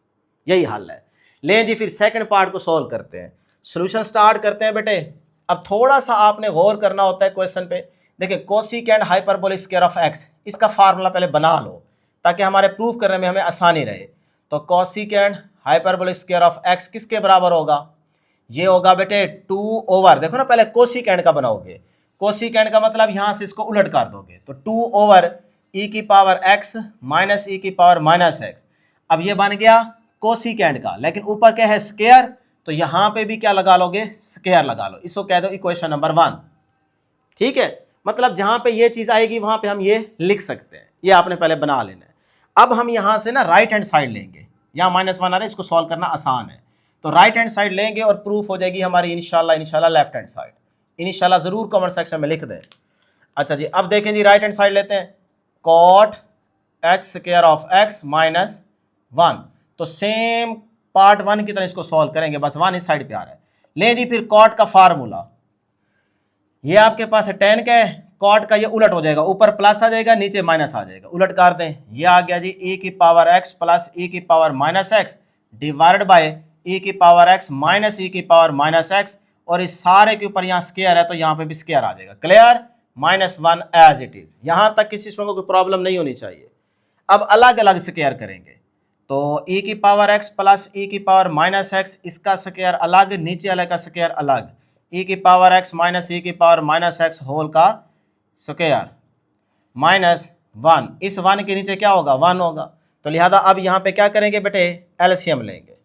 यही हल है। लें जी फिर सेकंड पार्ट को सॉल्व करते हैं, सॉल्यूशन स्टार्ट करते हैं बेटे। अब थोड़ा सा आपने गौर करना होता है क्वेश्चन पे। देखिए cosecant hyperbolic square of x, इसका फार्मूला पहले बना लो ताकि हमारे प्रूफ करने में हमें आसानी रहे। तो cosecant hyperbolic square of x किसके बराबर होगा, ये होगा बेटे 2 ओवर, देखो ना पहले कोसिकेंड का बनाओगे, कोसिकेंड का मतलब यहां से इसको उलट कर दोगे, तो 2 ओवर e की पावर x माइनस e की पावर माइनस x। अब ये बन गया कोसिकेंड का, लेकिन ऊपर क्या है स्क्वायर, तो यहां पे भी क्या लगा लोगे, स्क्वायर लगा लो, इसको कह दो इक्वेशन नंबर 1। ठीक है, मतलब जहां पे ये चीज आएगी वहां पे हम ये लिख सकते हैं, ये आपने पहले बना लेना है। अब हम यहां से ना राइट हैंड साइड लेंगे, यहां -1 आ रहा है, इसको सॉल्व करना आसान है। तो राइट हैंड साइड लेंगे और प्रूफ हो जाएगी हमारी इंशाल्लाह लेफ्ट हैंड साइड। इंशाल्लाह जरूर कमेंट सेक्शन में लिख दें। अच्छा जी, अब देखें जी राइट हैंड साइड लेते हैं, cot x square of x minus 1। तो सेम पार्ट 1 की तरह इसको सॉल्व करेंगे, बस 1 इस साइड पे आ रहा है। ले जी फिर कॉट का फार्मूला, ये आपके पास है tan का है, कॉट का ये उलट हो जाएगा, ऊपर प्लस आ जाएगा नीचे माइनस आ जाएगा, उलट कर दें, ये आ गया जी e की पावर x प्लस e की power minus x divided by E की पावर एक्स माइनस ई की पावर माइनस एक्स, और इस सारे के ऊपर यहाँ स्क्वायर है तो यहाँ पे भी स्क्वायर आ जाएगा। क्लियर? -1 as it is. यहां तक किसी स्टूडेंट को कोई प्रॉब्लम नहीं होनी चाहिए। अब अलग अलग स्क्वायर करेंगे तो ई की पावर एक्स प्लस ई की पावर माइनस एक्स, इसका स्क्वायर अलग, नीचे वाले का स्क्वायर अलग, ई की पावर एक्स माइनस ई की पावर माइनस एक्स होल का स्क्वायर -1, इस 1 के नीचे क्या होगा? 1 होगा। तो लिहाजा अब यहाँ पे क्या करेंगे बेटे? एलसीएम लेंगे।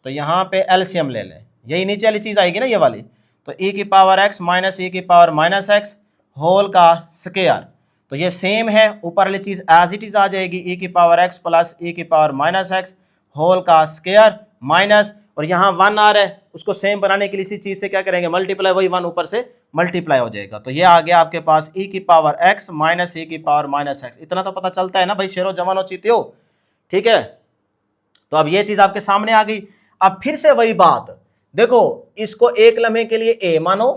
तो यहाँ पे एलसीएम ले लें, यही नीचे वाली चीज़ आएगी ना, ये वाली। तो ई की पावर एक्स माइनस ई की पावर माइनस एक्स होल का स्क्वायर, तो ये सेम है, ऊपर वाली चीज़ एज इट इज आ जाएगी, ई की पावर एक्स प्लस ई की पावर माइनस एक्स होल का स्क्वायर माइनस, और यहाँ 1 आ रहा है, उसको सेम बनाने के लिए इसी चीज़ से क्या करेंगे? मल्टीप्लाई, वही 1 ऊपर से मल्टीप्लाई हो जाएगा। तो ये आ गया आपके पास ई की पावर एक्स माइनस ई की पावर माइनस एक्स। इतना तो पता चलता है ना भाई, शेरो जवानो चीतियो, ठीक है। तो अब ये चीज़ आपके सामने आ गई। अब फिर से वही बात, देखो इसको एक लम्हे के लिए ए मानो,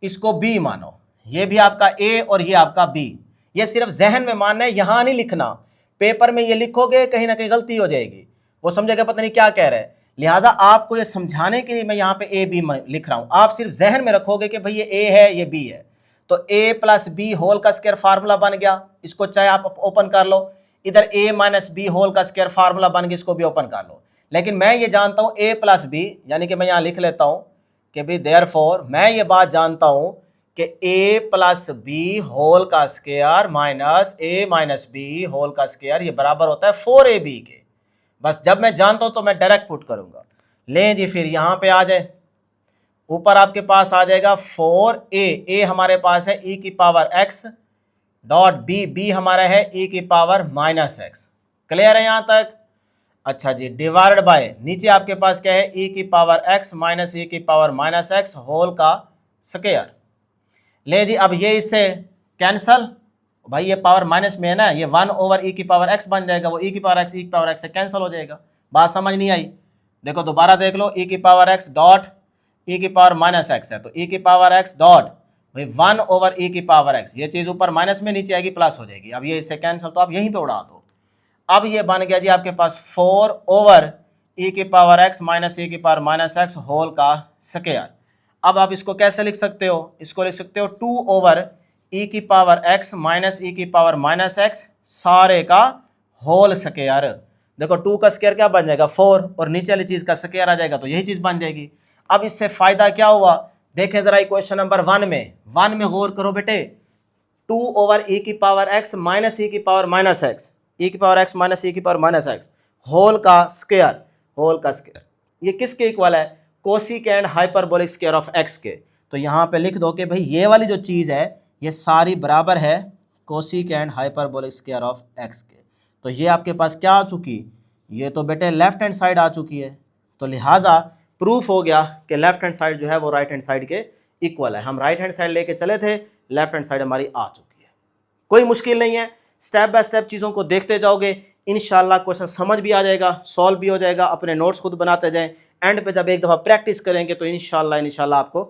इसको बी मानो, ये भी आपका ए और ये आपका बी। ये सिर्फ जहन में मानना है, यहां नहीं लिखना। पेपर में ये लिखोगे कहीं ना कहीं गलती हो जाएगी, वो समझेगा पता नहीं क्या कह रहे हैं। लिहाजा आपको ये समझाने के लिए मैं यहाँ पे ए बी लिख रहा हूं, आप सिर्फ जहन में रखोगे कि भाई ये ए है ये बी है। तो ए प्लस बी होल का स्क्वायर फार्मूला बन गया, इसको चाहे आप ओपन कर लो। इधर ए माइनस बी होल का स्क्वायर फार्मूला बन गया, इसको भी ओपन कर लो। लेकिन मैं ये जानता हूं ए प्लस बी, यानी कि मैं यहाँ लिख लेता हूं कि भाई देयरफॉर मैं ये बात जानता हूं कि ए प्लस बी होल का स्क्वायर माइनस ए माइनस बी होल का स्क्वायर ये बराबर होता है 4ab के। बस जब मैं जानता हूं तो मैं डायरेक्ट पुट करूंगा। लें जी, फिर यहां पे आ जाए, ऊपर आपके पास आ जाएगा 4a, ए हमारे पास है e की power x dot b, b हमारा है e की पावर माइनस एक्स। क्लियर है यहां तक? अच्छा जी, डिवाइडेड बाय नीचे आपके पास क्या है? e की पावर x माइनस e की पावर माइनस एक्स होल का स्क्वायर। ले जी, अब ये इससे कैंसल, भाई ये पावर माइनस में है ना, ये 1 ओवर ई की पावर एक्स बन जाएगा, वो ई की पावर एक्स से कैंसिल हो जाएगा। बात समझ नहीं आई? देखो दोबारा देख लो, ई की पावर एक्स डॉट ई की पावर माइनस एक्स है, तो ई की पावर एक्स डॉट भाई 1 ओवर ई की पावर एक्स, ये चीज़ ऊपर माइनस में नीचे आएगी प्लस हो जाएगी। अब ये इससे कैंसिल, तो आप यहीं पे उड़ा दो। अब ये बन गया जी आपके पास 4 ओवर ई की पावर एक्स माइनस ई की पावर माइनस एक्स होल का स्क्वायर। अब आप इसको कैसे लिख सकते हो? इसको लिख सकते हो 2 ओवर ई की पावर एक्स माइनस ई की पावर माइनस एक्स सारे का होल स्क्वायर। देखो 2 का स्क्वायर क्या बन जाएगा? 4, और नीचे वाली चीज़ का स्क्वायर आ जाएगा, तो यही चीज़ बन जाएगी। अब इससे फायदा क्या हुआ? देखें जरा क्वेश्चन नंबर 1 में गौर करो बेटे। 2 ओवर ई की पावर एक्स माइनस ई की पावर माइनस एक्स, ई की पावर एक्स माइनस ई की पावर माइनस एक्स होल का स्क्वायर, होल का स्क्वायर ये किसके इक्वल है? Cosecant hyperbolic square of x के। तो यहाँ पे लिख दो कि भाई ये वाली जो चीज़ है ये सारी बराबर है cosecant hyperbolic square of x के। तो ये आपके पास क्या आ चुकी? ये तो बेटे लेफ्ट हैंड साइड आ चुकी है। तो लिहाजा प्रूफ हो गया कि लेफ्ट हैंड साइड जो है वो राइट हैंड साइड के इक्वल है। हम राइट हैंड साइड लेके चले थे, लेफ्ट हैंड साइड हमारी आ चुकी है। कोई मुश्किल नहीं है, स्टेप बाय स्टेप चीज़ों को देखते जाओगे, इंशाल्लाह क्वेश्चन समझ भी आ जाएगा, सॉल्व भी हो जाएगा। अपने नोट्स खुद बनाते जाएं, एंड पे जब एक दफ़ा प्रैक्टिस करेंगे तो इंशाल्लाह आपको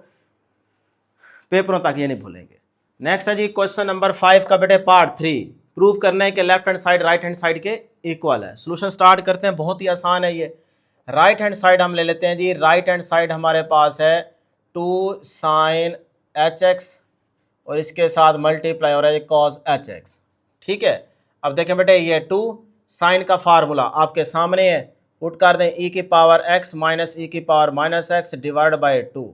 पेपरों तक ये नहीं भूलेंगे। नेक्स्ट है जी क्वेश्चन नंबर 5 का बेटे पार्ट 3। प्रूव करना है कि left hand side right hand side के इक्वल है। सोल्यूशन स्टार्ट करते हैं, बहुत ही आसान है ये। राइट हैंड साइड हम ले लेते हैं जी। राइट हैंड साइड हमारे पास है 2 sin hx और इसके साथ मल्टीप्लाई हो रहा है cos hx, ठीक है। अब देखें बेटे, ये 2 sin का फार्मूला आपके सामने है, पुट कर दें e की पावर x माइनस ई की power minus x divide by 2,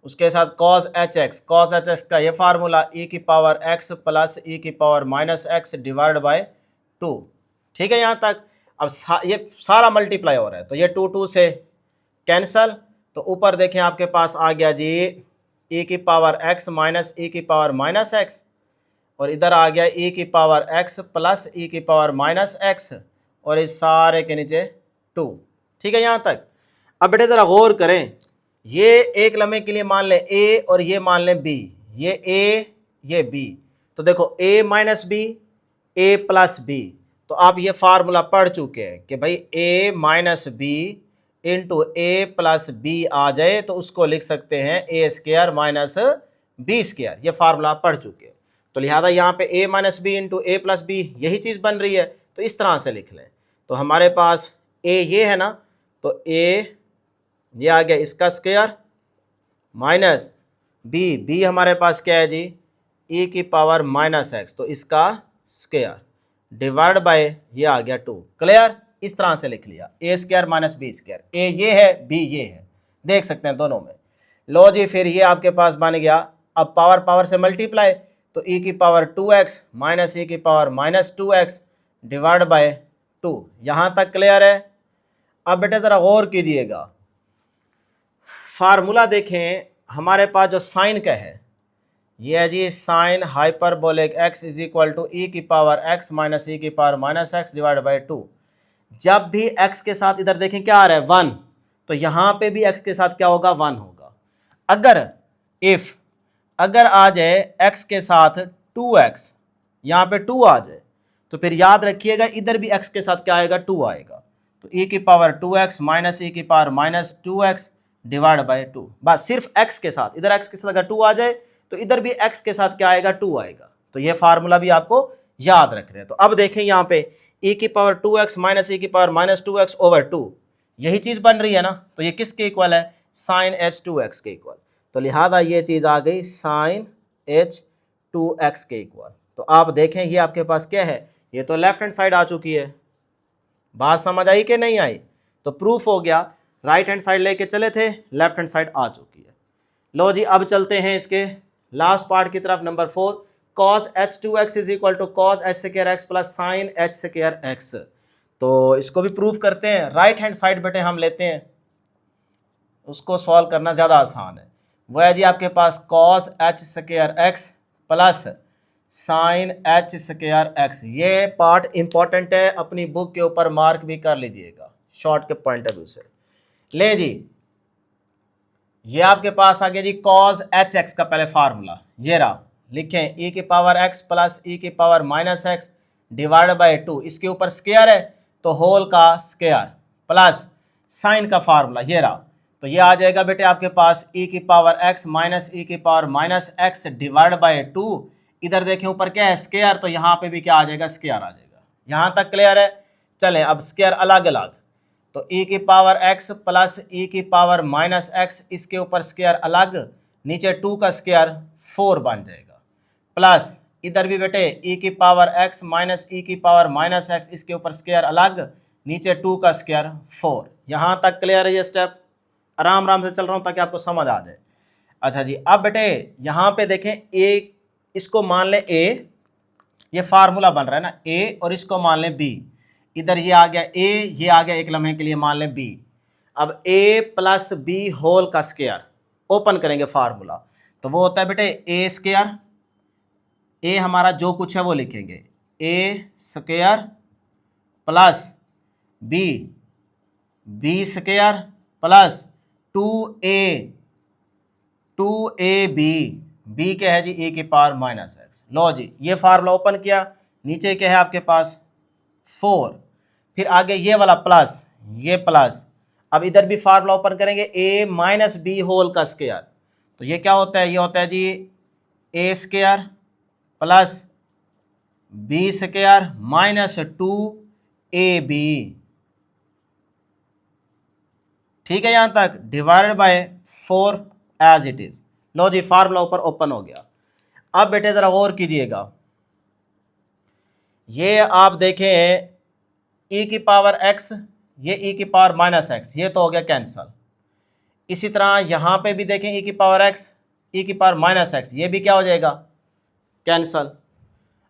उसके साथ cos hx का ये फार्मूला e की पावर x प्लस ई की power minus x divide by 2, ठीक है यहाँ तक। अब ये सारा मल्टीप्लाई हो रहा है, तो ये 2 से कैंसल, तो ऊपर देखें आपके पास आ गया जी e की पावर x माइनस ई की पावर माइनस एक्स, और इधर आ गया e की पावर x प्लस ई की पावर माइनस एक्स, और इस सारे के नीचे 2, ठीक है यहाँ तक। अब बेटे ज़रा गौर करें, ये एक लम्हे के लिए मान लें a और ये मान लें b, ये a ये b, तो देखो a minus b a plus b, तो आप ये फार्मूला पढ़ चुके हैं कि भाई a minus B into A plus B आ जाए तो उसको लिख सकते हैं A square minus B square, ये फार्मूला पढ़ चुके हैं। तो लिहाजा यहाँ पे a minus B into A plus B यही चीज़ बन रही है, तो इस तरह से लिख लें। तो हमारे पास a ये है ना, तो a ये आ गया इसका स्क्वायर माइनस बी हमारे पास क्या है जी e की पावर माइनस एक्स, तो इसका स्क्वायर डिवाइड बाय ये आ गया 2। क्लियर? इस तरह से लिख लिया ए स्क्वायर माइनस बी स्क्वायर, ए ये है बी ये है, देख सकते हैं दोनों में। लो जी फिर ये आपके पास बन गया, अब पावर पावर से मल्टीप्लाई, तो e की पावर 2x माइनस e की power minus 2x divide by 2। यहाँ तक क्लियर है? अब बेटे ज़रा गौर कीजिएगा, फार्मूला देखें हमारे पास जो साइन का है ये है जी sine hyperbolic x is equal to E की पावर x माइनस ई की power minus x divide by 2। जब भी x के साथ इधर देखें क्या आ रहा है 1, तो यहाँ पे भी x के साथ क्या होगा 1 होगा। अगर आ जाए x के साथ 2x, यहाँ पे 2 आ जाए, तो फिर याद रखिएगा इधर भी x के साथ क्या आएगा 2 आएगा, तो e की पावर 2x माइनस ई की power minus 2x divide by 2। बस सिर्फ x के साथ, इधर x के साथ अगर 2 आ जाए तो इधर भी x के साथ क्या आएगा 2 आएगा। तो ये फार्मूला भी आपको याद रख रहे हैं। तो अब देखें यहाँ पे e की पावर 2x माइनस ई की पावर माइनस 2x ओवर 2, यही चीज़ बन रही है ना, तो ये किसके इक्वल है साइन h2x के इक्वल, तो लिहाजा ये चीज़ आ गई साइन h2x के इक्वल। तो आप देखें ये आपके पास क्या है, ये तो लेफ्ट हैंड साइड आ चुकी है। बात समझ आई कि नहीं आई? तो प्रूफ हो गया, राइट हैंड साइड लेके चले थे, लेफ्ट हैंड साइड आ चुकी है। लो जी अब चलते हैं इसके लास्ट पार्ट की तरफ, number 4, cos h2x is equal to cos h square x plus sine h square x। तो इसको भी प्रूफ करते हैं। राइट हैंड साइड बेटे हम लेते हैं, उसको सॉल्व करना ज़्यादा आसान है। वह है जी आपके पास cos h square x plus sine h square x। ये पार्ट इंपॉर्टेंट है, अपनी बुक के ऊपर मार्क भी कर लीजिएगा शॉर्ट के पॉइंट ऑफ व्यू से। ले जी ये आपके पास आ गया जी cos hx का पहले फार्मूला, ये रहा, लिखें e की पावर x प्लस e की power minus x divide by 2, इसके ऊपर स्क्वायर है तो होल का स्क्वायर प्लस साइन का फार्मूला ये रहा, तो ये आ जाएगा बेटे आपके पास e की पावर x माइनस e की power minus x divide by 2। इधर देखें ऊपर क्या है स्क्वायर, तो यहाँ पे भी क्या आ जाएगा स्क्वायर आ जाएगा। यहाँ तक क्लियर है? चलें अब स्क्वायर अलग अलग, तो e की पावर x प्लस e की पावर माइनस एक्स, इसके ऊपर स्क्वायर अलग, नीचे 2 का स्क्वायर 4 बन जाएगा, प्लस इधर भी बेटे e की पावर x माइनस e की पावर माइनस एक्स, इसके ऊपर स्क्वायर अलग, नीचे 2 का स्क्वायर 4। यहाँ तक क्लियर है? ये स्टेप आराम आराम से चल रहा हूँ ताकि आपको समझ आ जाए। अच्छा जी अब बेटे यहाँ पे देखें a, इसको मान लें a, ये फार्मूला बन रहा है ना a, और इसको मान लें b, इधर ये आ गया a, ये आ गया एक लम्हे के लिए मान लें b। अब a प्लस बी होल का स्क्वायर ओपन करेंगे फार्मूला, तो वो होता है बेटे a स्क्वायर, a हमारा जो कुछ है वो लिखेंगे a square plus b square plus 2ab, b क्या है जी e की पावर माइनस एक्स। लो जी ये फार्मूला ओपन किया, नीचे क्या है आपके पास 4, फिर आगे ये वाला प्लस, ये प्लस, अब इधर भी फार्मूला ओपन करेंगे a माइनस बी होल का स्क्वायर, तो ये क्या होता है, ये होता है जी a square plus b square minus 2ab। ठीक है यहाँ तक, divided by 4 as it is. लो जी फार्मूला ऊपर ओपन हो गया। अब बेटे जरा गौर कीजिएगा, ये आप देखें e की पावर x, ये e की पावर माइनस एक्स, ये तो हो गया कैंसल। इसी तरह यहाँ पे भी देखें e की पावर x, e की पावर माइनस एक्स, ये भी क्या हो जाएगा कैंसल।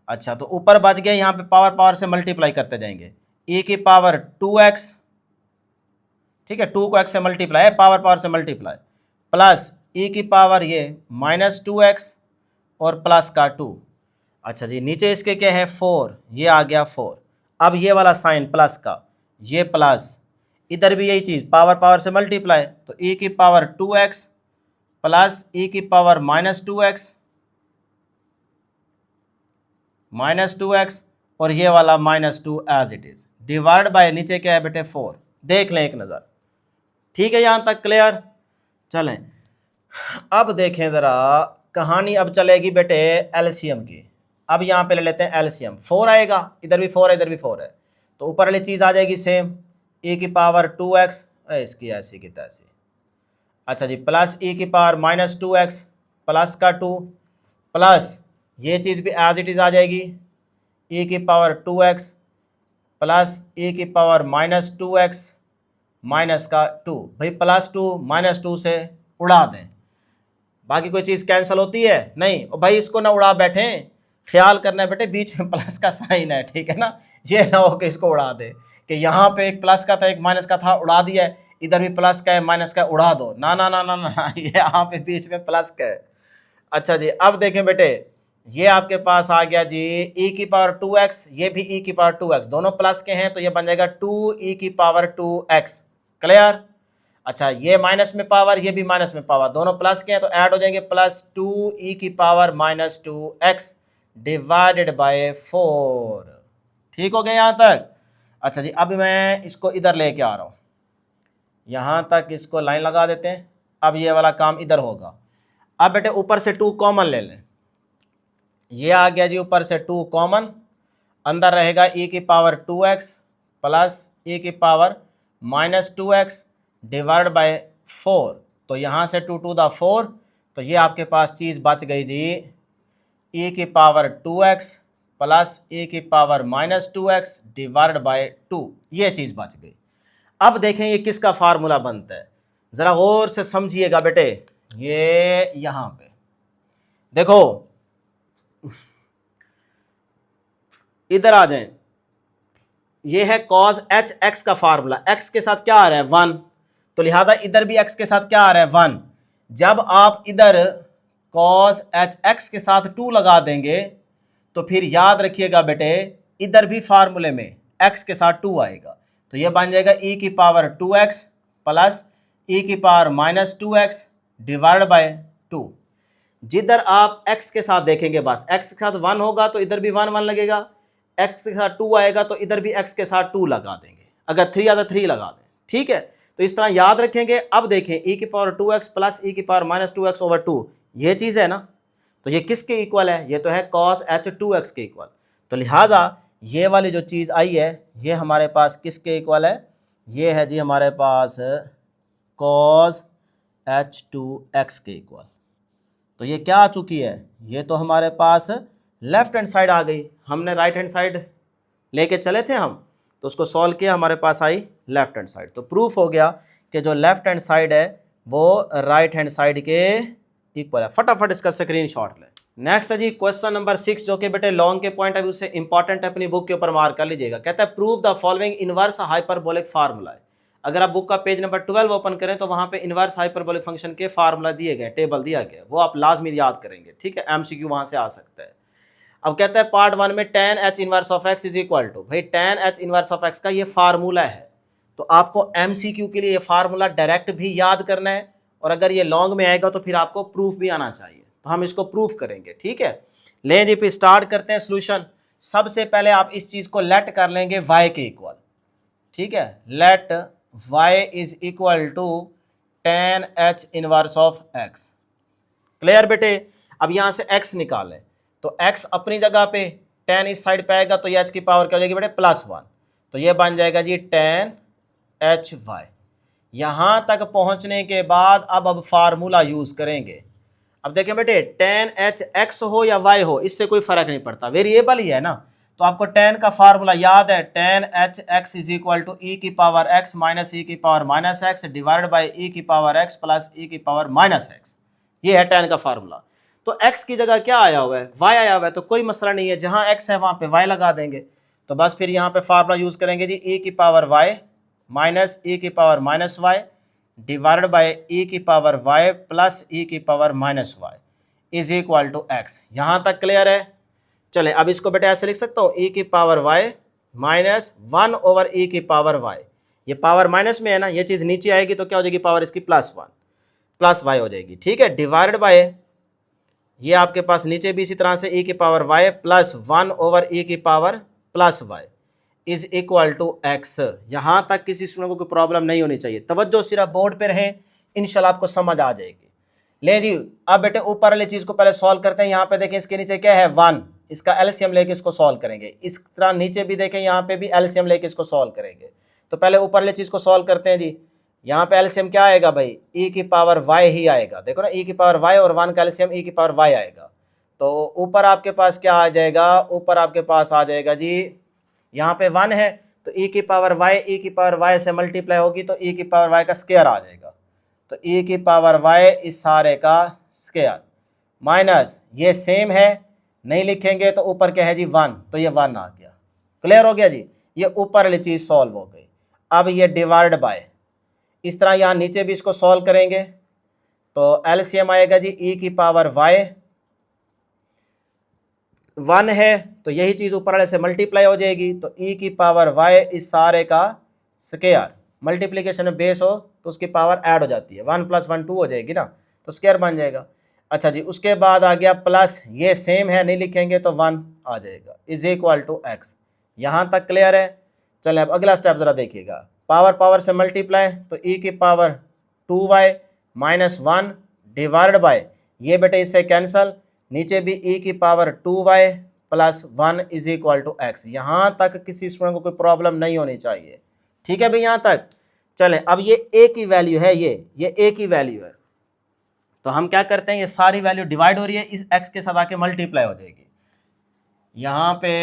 अच्छा तो ऊपर बच गया, यहाँ पे पावर पावर से मल्टीप्लाई करते जाएंगे, e की पावर 2x, ठीक है 2 को x से मल्टीप्लाई है, पावर पावर से मल्टीप्लाई, प्लस e की पावर ये माइनस 2x और प्लस का 2। अच्छा जी नीचे इसके क्या है 4, ये आ गया 4। अब ये वाला साइन प्लस का, ये प्लस, इधर भी यही चीज़ पावर पावर से मल्टीप्लाई, तो e की पावर 2x प्लस e की पावर माइनस 2x और ये वाला minus 2 as it is, divide by नीचे क्या है बेटे 4। देख लें एक नज़र, ठीक है यहाँ तक क्लियर? चलें अब देखें ज़रा कहानी, अब चलेगी बेटे एलसीएम की। अब यहाँ पे ले लेते हैं एलसीएम, 4 आएगा, इधर भी 4 है इधर भी 4 है, तो ऊपर वाली चीज़ आ जाएगी सेम, e की पावर 2x, इसकी ऐसी की तैसी, अच्छा जी, प्लस ई की पावर माइनस 2x प्लस का 2 प्लस ये चीज़ भी एज इट इज़ आ जाएगी ई की पावर 2x प्लस ई की पावर माइनस 2x माइनस का 2। भाई प्लस 2 माइनस 2 से उड़ा दें, बाकी कोई चीज़ कैंसिल होती है नहीं। और भाई इसको ना उड़ा बैठे, ख्याल करना है बेटे बीच में प्लस का साइन है, ठीक है ना, ये ना हो कि इसको उड़ा दे कि यहाँ पे एक प्लस का था एक माइनस का था उड़ा दिया है, इधर भी प्लस का है माइनस का उड़ा दो, ना ना ना ना ना, ये यहाँ पे बीच में प्लस का है। अच्छा जी, अब देखें बेटे, ये आपके पास आ गया जी e की पावर 2x, ये भी e की पावर 2x, दोनों प्लस के हैं तो ये बन जाएगा 2e की पावर 2x। क्लियर? अच्छा, ये माइनस में पावर ये भी माइनस में पावर, दोनों प्लस के हैं तो ऐड हो जाएंगे, प्लस 2e की power minus 2x divided by 4। ठीक हो गया यहाँ तक? अच्छा जी, अब मैं इसको इधर लेके आ रहा हूँ, यहाँ तक इसको लाइन लगा देते हैं। अब ये वाला काम इधर होगा। अब बेटे ऊपर से 2 कॉमन ले लें, ये आ गया जी ऊपर से 2 कॉमन, अंदर रहेगा e की पावर 2x प्लस e की power minus 2x divide by 4। तो यहाँ से 2 टू द 4, तो ये आपके पास चीज़ बच गई जी e की पावर 2x प्लस e की power minus 2x divide by 2, ये चीज़ बच गई। अब देखें ये किसका फार्मूला बनता है, ज़रा गौर से समझिएगा बेटे। ये यहाँ पे देखो, इधर आ जाएं, ये है cos h x का फार्मूला, x के साथ क्या आ रहा है 1, तो लिहाजा इधर भी x के साथ क्या आ रहा है 1। जब आप इधर cos h x के साथ 2 लगा देंगे तो फिर याद रखिएगा बेटे इधर भी फार्मूले में x के साथ 2 आएगा, तो ये बन जाएगा e की पावर 2x प्लस e की power minus 2x divide by 2। जिधर आप x के साथ देखेंगे बस x के साथ 1 होगा तो इधर भी 1 1 लगेगा, x के साथ 2 आएगा तो इधर भी x के साथ 2 लगा देंगे, अगर 3 आता 3 लगा दें। ठीक है, तो इस तरह याद रखेंगे। अब देखें e की पावर 2x प्लस e की पावर माइनस 2x ओवर 2, ये चीज़ है ना, तो ये किसके इक्वल है, ये तो है cos h 2x के इक्वल। तो लिहाजा ये वाली जो चीज़ आई है ये हमारे पास किसके इक्वल है, ये है जी हमारे पास cos h 2x के इक्वल। तो ये क्या आ चुकी है, ये तो हमारे पास लेफ्ट हैंड साइड आ गई, हमने राइट हैंड साइड लेके चले थे हम, तो उसको सॉल्व किया हमारे पास आई लेफ्ट हैंड साइड। तो प्रूफ हो गया कि जो लेफ्ट हैंड साइड है वो राइट हैंड साइड के इक्वल है। फटाफट इसका स्क्रीनशॉट लें। नेक्स्ट है जी क्वेश्चन नंबर 6, जो कि बेटे लॉन्ग के पॉइंट ऑफ व्यू से इंपॉर्टेंट है, अपनी बुक के ऊपर मार्क कर लीजिएगा। कहता है prove the following inverse hyperbolic formula है। अगर आप बुक का पेज नंबर 12 ओपन करें तो वहां पे इनवर्स हाइपरबोलिक फंक्शन के फार्मूला दिए गए, टेबल दिया गया, वो आप लाजमी याद करेंगे। ठीक है, एमसीक्यू वहां से आ सकता है। अब कहता है पार्ट 1 में tan h inverse of x is equal to, भाई tan h inverse of x का ये फार्मूला है, तो आपको एमसीक्यू के लिए ये फार्मूला डायरेक्ट भी याद करना है, और अगर ये लॉन्ग में आएगा तो फिर आपको प्रूफ भी आना चाहिए, तो हम इसको प्रूफ करेंगे। ठीक है, लें जी, फिर स्टार्ट करते हैं सोल्यूशन। सबसे पहले आप इस चीज को लेट कर लेंगे y के इक्वल। ठीक है, let y is equal to tan h inverse of x। Clear बेटे? अब यहां से x निकालें तो x अपनी जगह पे, tan इस साइड पे आएगा तो ये h की पावर क्या हो जाएगी बेटे +1, तो ये बन जाएगा जी tan h y। यहां तक पहुंचने के बाद अब फार्मूला यूज करेंगे। अब देखें बेटे tan h x हो या y हो इससे कोई फर्क नहीं पड़ता, वेरिएबल ही है ना, तो आपको tan का फार्मूला याद है, tan h x is equal to e की पावर x माइनस e की power minus x divide by e की पावर x प्लस e की पावर माइनस x। ये है tan का फार्मूला। तो x की जगह क्या आया हुआ है, y आया हुआ है, तो कोई मसला नहीं है, जहां x है वहां पे y लगा देंगे। तो बस फिर यहाँ पे फार्मूला यूज करेंगे जी, e की पावर y माइनस e की power minus y divide by e की पावर y प्लस e की power minus y is equal to x। यहाँ तक क्लियर है? चले अब इसको बेटे ऐसे लिख सकता हूँ, e की power y minus 1 over e की पावर y, ये पावर माइनस में है ना, ये चीज़ नीचे आएगी तो क्या हो जाएगी, पावर इसकी +1 प्लस y हो जाएगी। ठीक है, डिवाइड बाय ये आपके पास नीचे भी इसी तरह से e की power y plus 1 over e की power plus y is equal to x। यहाँ तक किसी स्टूडेंट को कोई प्रॉब्लम नहीं होनी चाहिए, तवज्जो सिर्फ बोर्ड पे रहे, इंशाल्लाह आपको समझ आ जाएगी। ले जी, अब बेटे ऊपर वाली चीज़ को पहले सॉल्व करते हैं। यहाँ पे देखें इसके नीचे क्या है 1, इसका एलसीएम लेके इसको सॉल्व करेंगे। इस तरह नीचे भी देखें, यहाँ पे भी एलसीएम लेके इसको सॉल्व करेंगे। तो पहले ऊपर वाली चीज़ को सॉल्व करते हैं जी। यहाँ पे एलसीएम क्या आएगा भाई, ई की पावर वाई ही आएगा। देखो ना, ई की पावर वाई और 1 का एलसीएम ई की पावर वाई आएगा। तो ऊपर आपके पास क्या आ जाएगा, ऊपर आपके पास आ जाएगा जी, यहाँ पे 1 है तो ई की पावर वाई, ई की पावर वाई से मल्टीप्लाई होगी तो ई की पावर वाई का स्क्वायर आ जाएगा। तो ई की पावर वाई इस सारे का स्क्वायर माइनस ये सेम है, नहीं लिखेंगे तो ऊपर क्या है जी 1, तो ये 1 आ गया। क्लियर हो गया जी, ये ऊपर वाली चीज़ सॉल्व हो गई। अब ये डिवाइड बाय, इस तरह यहाँ नीचे भी इसको सॉल्व करेंगे तो एलसीएम आएगा जी ई की पावर वाई, 1 है तो यही चीज़ ऊपर वाले से मल्टीप्लाई हो जाएगी तो ई की पावर वाई इस सारे का स्क्वायर, मल्टीप्लिकेशन में बेस हो तो उसकी पावर ऐड हो जाती है, 1 + 1 2 हो जाएगी ना, तो स्क्वायर बन जाएगा। अच्छा जी, उसके बाद आ गया प्लस, ये सेम है नहीं लिखेंगे तो 1 आ जाएगा, इज इक्वल टू एक्स। यहाँ तक क्लियर है। चलें अब अगला स्टेप ज़रा देखिएगा, पावर पावर से मल्टीप्लाई तो ई की power 2y minus 1 divide bye, ये बेटे इससे कैंसल, नीचे भी ई की power 2y + 1 is equal to x. यहाँ तक किसी स्टूडेंट को कोई प्रॉब्लम नहीं होनी चाहिए, ठीक है भाई यहाँ तक। चलें अब ये ए की वैल्यू है, ये ए की वैल्यू है, तो हम क्या करते हैं, ये सारी वैल्यू डिवाइड हो रही है, इस एक्स के साथ आके मल्टीप्लाई हो जाएगी। यहाँ पे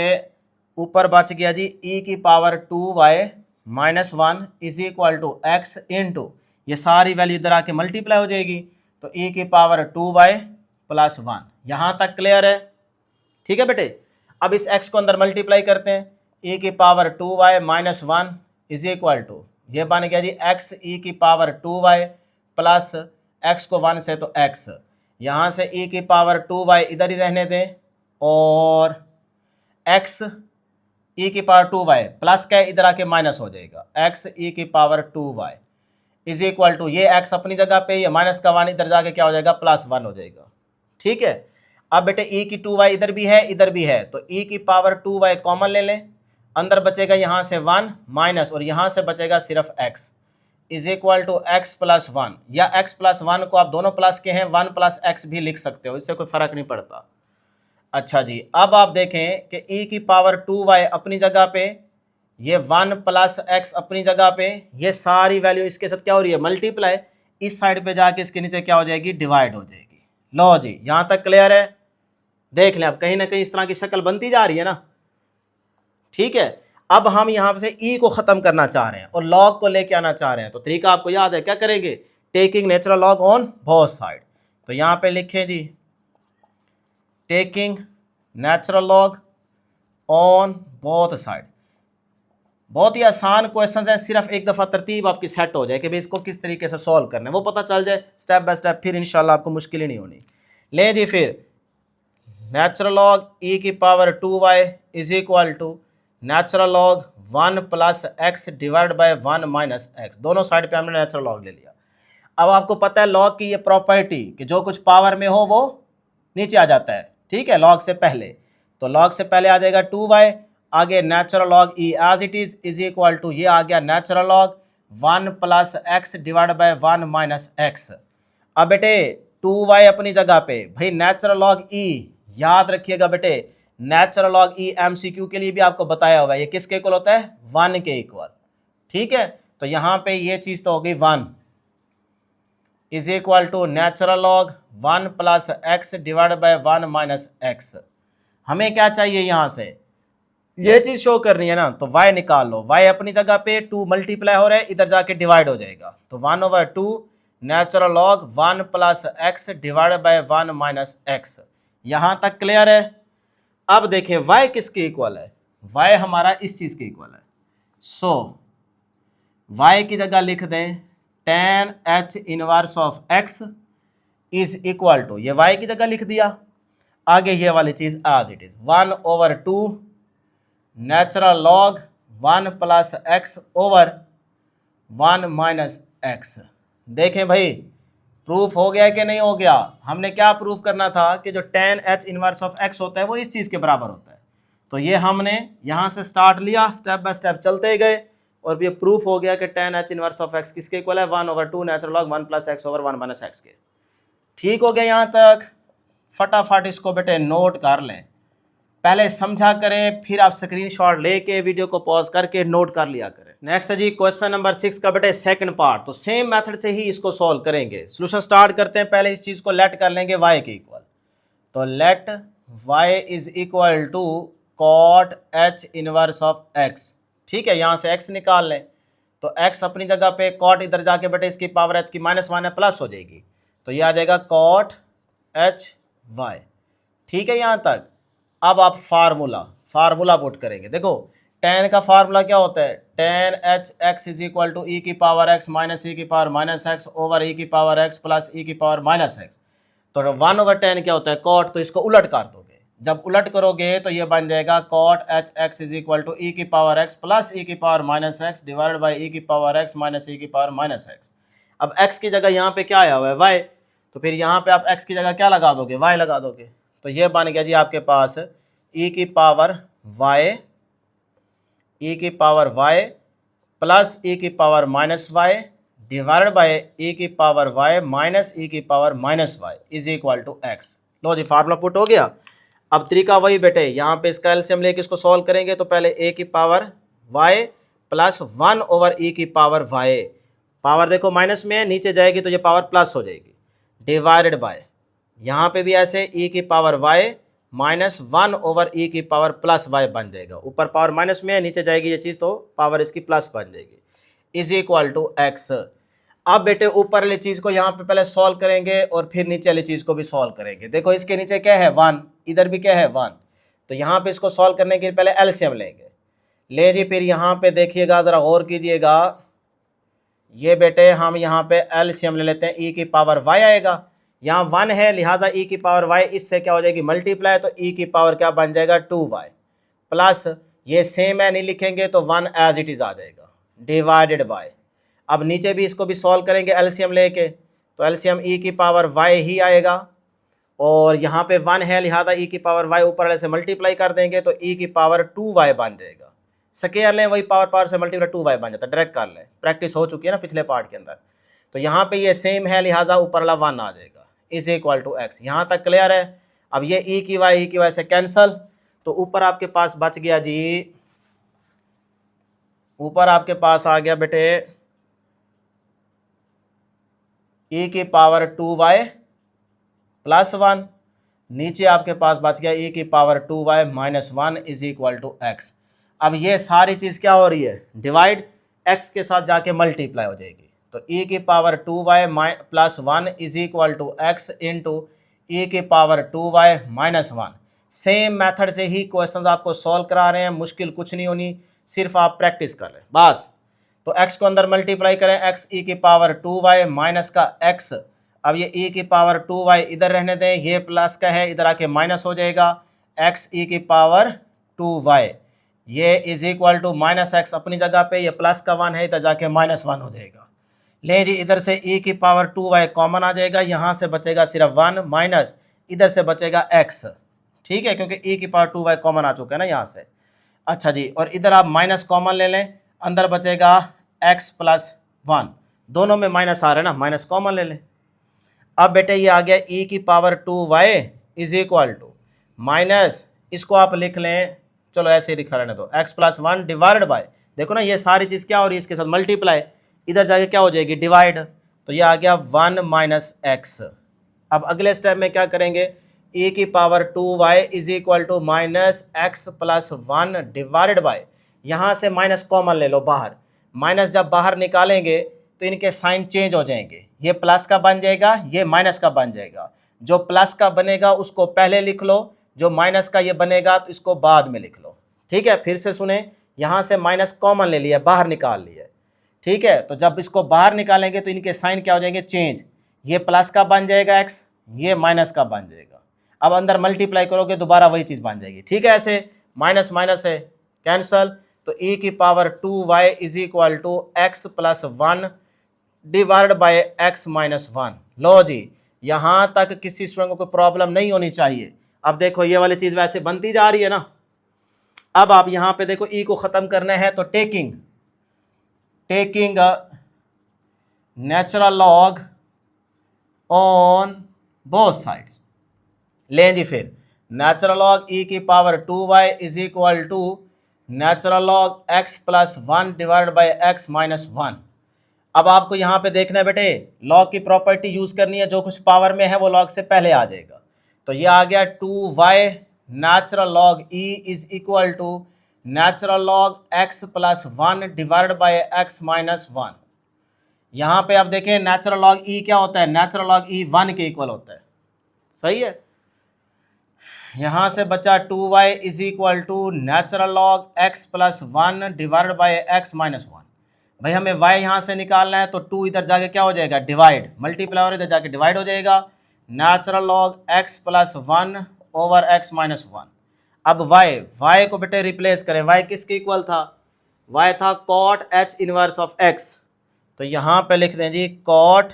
ऊपर बच गया जी ई की power 2y minus 1 is equal to x into, ये सारी वैल्यू इधर आके मल्टीप्लाई हो जाएगी तो ई की पावर 2y + 1। यहाँ तक क्लियर है, ठीक है बेटे। अब इस x को अंदर मल्टीप्लाई करते हैं, ई की power 2y minus 1 is equal to, ये बन गया जी x ई की पावर 2y प्लस x को 1 से तो x, यहाँ से ई की पावर 2y इधर ही रहने दें और x ई की पावर 2y प्लस क्या इधर आके माइनस हो जाएगा, x ई की power 2y is equal to, ये x अपनी जगह पे, ये माइनस का 1 इधर जाके क्या हो जाएगा +1 हो जाएगा, ठीक है। अब बेटे ई की 2y इधर भी है इधर भी है तो ई की पावर 2y कॉमन ले लें, अंदर बचेगा यहाँ से 1 माइनस और यहाँ से बचेगा सिर्फ x is equal to x + 1, या x + 1 को आप दोनों प्लस के हैं 1 + x भी लिख सकते हो, इससे कोई फर्क नहीं पड़ता। अच्छा जी, अब आप देखें कि e की पावर 2y अपनी जगह पे, ये 1 + x अपनी जगह पे, ये सारी वैल्यू इसके साथ क्या हो रही है मल्टीप्लाई, इस साइड पे जाके इसके नीचे क्या हो जाएगी डिवाइड हो जाएगी। लो जी यहाँ तक क्लियर है, देख लें अब कहीं ना कहीं इस तरह की शक्ल बनती जा रही है ना, ठीक है। अब हम यहाँ से e को ख़त्म करना चाह रहे हैं और log को लेके आना चाह रहे हैं, तो तरीका आपको याद है, क्या करेंगे, taking natural log on both side. तो यहाँ पे लिखें जी taking natural log on both side. बहुत ही आसान क्वेश्चन है, सिर्फ एक दफ़ा तरतीब आपकी सेट हो जाए कि भाई इसको किस तरीके से सॉल्व करना है, वो पता चल जाए स्टेप बाय स्टेप, फिर इंशाल्लाह आपको मुश्किल ही नहीं होनी। ले जी फिर नेचुरल लॉग ई की power 2y is equal to natural log 1 + x divide by 1 minus x, दोनों साइड पे हमने नेचुरल लॉग ले लिया। अब आपको पता है लॉग की ये प्रॉपर्टी कि जो कुछ पावर में हो वो नीचे आ जाता है, ठीक है, लॉग से पहले, तो लॉग से पहले आ जाएगा 2y, आगे natural log e as it is equal to, ये आ गया natural log 1 + x divide by 1 minus x। अब बेटे 2y अपनी जगह पे, भाई नेचुरल लॉग ई याद रखिएगा बेटे, नेचुरल लॉग ई एमसीक्यू के लिए भी आपको बताया हुआ है, ये किसके इक्वल होता है 1 के इक्वल, ठीक है। तो यहाँ पे ये चीज़ तो हो गई 1 is equal to natural log 1 + x divide by 1 minus x। हमें क्या चाहिए, यहाँ से ये चीज़ शो करनी है ना, तो y निकाल लो, y अपनी जगह पे 2 मल्टीप्लाई हो रहा है, इधर जाके डिवाइड हो जाएगा, तो 1/2 natural log 1 + x divide by 1 minus x। यहाँ तक क्लियर है। अब देखें y किसके इक्वल है, y हमारा इस चीज़ के इक्वल है, सो y की जगह लिख दें tan h inverse of x is equal to, ये y की जगह लिख दिया, आगे ये वाली चीज़ as it is 1/2 natural log 1 + x over 1 minus x। देखें भाई प्रूफ हो गया कि नहीं हो गया, हमने क्या प्रूफ करना था कि जो tan h inverse of x होता है वो इस चीज़ के बराबर होता है, तो ये हमने यहाँ से स्टार्ट लिया, स्टेप बाय स्टेप चलते गए और ये प्रूफ हो गया कि tan h inverse of x किसके इक्वल है 1/2 natural log 1 + x over 1 minus x के। ठीक हो गया यहाँ तक, फटाफट इसको बेटे नोट कर लें, पहले समझा करें, फिर आप स्क्रीनशॉट लेके वीडियो को पॉज करके नोट कर लिया करें। नेक्स्ट है जी क्वेश्चन नंबर 6 का बेटे सेकंड पार्ट। तो सेम मेथड से ही इसको सॉल्व करेंगे। सॉल्यूशन स्टार्ट करते हैं। पहले इस चीज को लेट कर लेंगे y के इक्वल। तो let y is equal to cot h inverse of x। ठीक है, यहां से x निकाल लें तो x अपनी जगह पे, कॉट इधर जाके बेटे इसकी पावर h की -1 है, प्लस हो जाएगी, तो ये आ जाएगा कॉट h y। ठीक है यहां तक। अब आप फार्मूला पुट करेंगे। देखो tan का फार्मूला क्या होता है, tan h x is equal to e की पावर x माइनस e की power minus x over e की पावर x प्लस e की पावर माइनस x। तो 1/tan क्या होता है, कॉट, तो इसको उलट कर दोगे। जब उलट करोगे तो ये बन जाएगा cot h x is equal to e की पावर x प्लस e की power minus x divided by e की पावर x माइनस e की पावर माइनस x। अब x की जगह यहाँ पे क्या आया हुआ है, y, तो फिर यहाँ पे आप x की जगह क्या लगा दोगे, y लगा दोगे। तो ये बन गया जी आपके पास e की पावर y प्लस e की power minus y divided by e की पावर y माइनस e की power minus y is equal to x। लो जी फार्मूला पुट हो गया। अब तरीका वही बेटे, यहाँ पे इसका एलसीएम लेके इसको सॉल्व करेंगे। तो पहले a की power y plus 1 over e की पावर y, पावर देखो माइनस में है, नीचे जाएगी तो ये पावर प्लस हो जाएगी, डिवाइडेड बाय, यहाँ पे भी ऐसे e की power y minus 1 over e की पावर प्लस y बन जाएगा। ऊपर पावर माइनस में है, नीचे जाएगी ये चीज़ तो पावर इसकी प्लस बन जाएगी, इज इक्वल टू x। अब बेटे ऊपर वाली चीज़ को यहाँ पे पहले सॉल्व करेंगे और फिर नीचे वाली चीज़ को भी सॉल्व करेंगे। देखो इसके नीचे क्या है 1, इधर भी क्या है 1, तो यहाँ पे इसको सॉल्व करने के लिए पहले एलसीएम लेंगे। ले जी फिर यहाँ पे देखिएगा, ज़रा गौर कीजिएगा, ये बेटे हम यहाँ पे एलसीएम ले लेते हैं, e की पावर y आएगा, यहाँ 1 है लिहाजा e की पावर y इससे क्या हो जाएगी मल्टीप्लाई, तो e की पावर क्या बन जाएगा 2y प्लस, ये सेम है नहीं लिखेंगे तो 1 एज इट इज़ आ जाएगा, डिवाइडेड बाय। अब नीचे भी इसको भी सॉल्व करेंगे एलसीएम लेके, तो एलसीएम e की पावर y ही आएगा, और यहाँ पे 1 है लिहाजा e की पावर y ऊपर वाले से मल्टीप्लाई कर देंगे तो e की पावर 2y बन जाएगा। स्केयर लें वही पावर से मल्टीप्लाई 2y बन जाता है, डायरेक्ट कर लें, प्रैक्टिस हो चुकी है ना पिछले पार्ट के अंदर। तो यहाँ पे ये सेम है लिहाजा ऊपर वाला 1 आ जाएगा, इज इक्वल टू x। यहाँ तक क्लियर है। अब ये e की y से कैंसल, तो ऊपर आपके पास बच गया जी, ऊपर आपके पास आ गया बेटे e की पावर 2y प्लस 1, नीचे आपके पास बच गया e की power 2y minus 1 is equal to x। अब ये सारी चीज़ क्या हो रही है, डिवाइड, x के साथ जाके मल्टीप्लाई हो जाएगी, तो e की power 2y plus 1 is equal to x into e की power 2y minus 1। Same method से ही क्वेश्चन आपको सॉल्व करा रहे हैं, मुश्किल कुछ नहीं होनी, सिर्फ आप प्रैक्टिस कर लें बस। तो x को अंदर मल्टीप्लाई करें, x e की पावर 2y माइनस का x, अब ये e की पावर 2y इधर रहने दें, ये प्लस का है इधर आके माइनस हो जाएगा, x e की पावर 2y, ये is equal to minus x अपनी जगह पे, ये प्लस का 1 है इधर जाके माइनस 1 हो जाएगा। ले जी इधर से e की पावर 2y कॉमन आ जाएगा, यहाँ से बचेगा सिर्फ 1 माइनस इधर से बचेगा x, ठीक है, क्योंकि e की पावर 2y कॉमन आ चुका है ना यहाँ से। अच्छा जी, और इधर आप माइनस कॉमन ले लें, अंदर बचेगा x प्लस 1, दोनों में माइनस आ रहा है ना, माइनस कॉमन ले लें। अब बेटे ये आ गया e की power 2y is equal to minus, इसको आप लिख लें, चलो ऐसे ही लिखा रहने दो, x प्लस 1 डिवाइडेड बाय, देखो ना ये सारी चीज़ क्या हो रही है इसके साथ मल्टीप्लाई, इधर जाके क्या हो जाएगी डिवाइड, तो ये आ गया 1 माइनस x। अब अगले स्टेप में क्या करेंगे, e की power 2y is equal to minus x plus 1 divided by, यहाँ से माइनस कॉमन ले लो बाहर, माइनस जब बाहर निकालेंगे तो इनके साइन चेंज हो जाएंगे, ये प्लस का बन जाएगा, ये माइनस का बन जाएगा, जो प्लस का बनेगा उसको पहले लिख लो, जो माइनस का ये बनेगा तो इसको बाद में लिख लो, ठीक है। फिर से सुने, यहाँ से माइनस कॉमन ले लिया, बाहर निकाल लिया, ठीक है, तो जब इसको बाहर निकालेंगे तो इनके साइन क्या हो जाएंगे चेंज, ये प्लस का बन जाएगा x, ये माइनस का बन जाएगा, अब अंदर मल्टीप्लाई करोगे दोबारा वही चीज़ बन जाएगी, ठीक है। ऐसे माइनस माइनस है कैंसल, तो e की power 2y is equal to x plus 1 divide by x minus 1। लो जी, यहाँ तक किसी स्टूडेंट को कोई प्रॉब्लम नहीं होनी चाहिए। अब देखो ये वाली चीज़ वैसे बनती जा रही है ना, अब आप यहाँ पे देखो e को ख़त्म करना है तो taking natural log on both sides लें जी, फिर नेचुरल लॉग ई की power 2y is equal to natural log x plus 1 divided by x minus 1। अब आपको यहाँ पे देखना है बेटे, लॉग की प्रॉपर्टी यूज करनी है, जो कुछ पावर में है वो लॉग से पहले आ जाएगा। तो ये आ गया 2y natural log e is equal to natural log x plus 1 divided by x minus 1। यहाँ पे आप देखें नेचुरल लॉग e क्या होता है, नेचुरल लॉग e 1 के इक्वल होता है, सही है। यहाँ से बचा 2y is equal to natural log x plus 1 divided by x minus 1। भाई हमें y यहाँ से निकालना है, तो 2 इधर जाके क्या हो जाएगा, डिवाइड, मल्टीप्लाई और इधर जाके डिवाइड हो जाएगा। Natural log x plus 1 over x minus 1। अब y को बेटे रिप्लेस करें, y किसके इक्वल था, y था cot h inverse of x। तो यहाँ पे लिख दें जी cot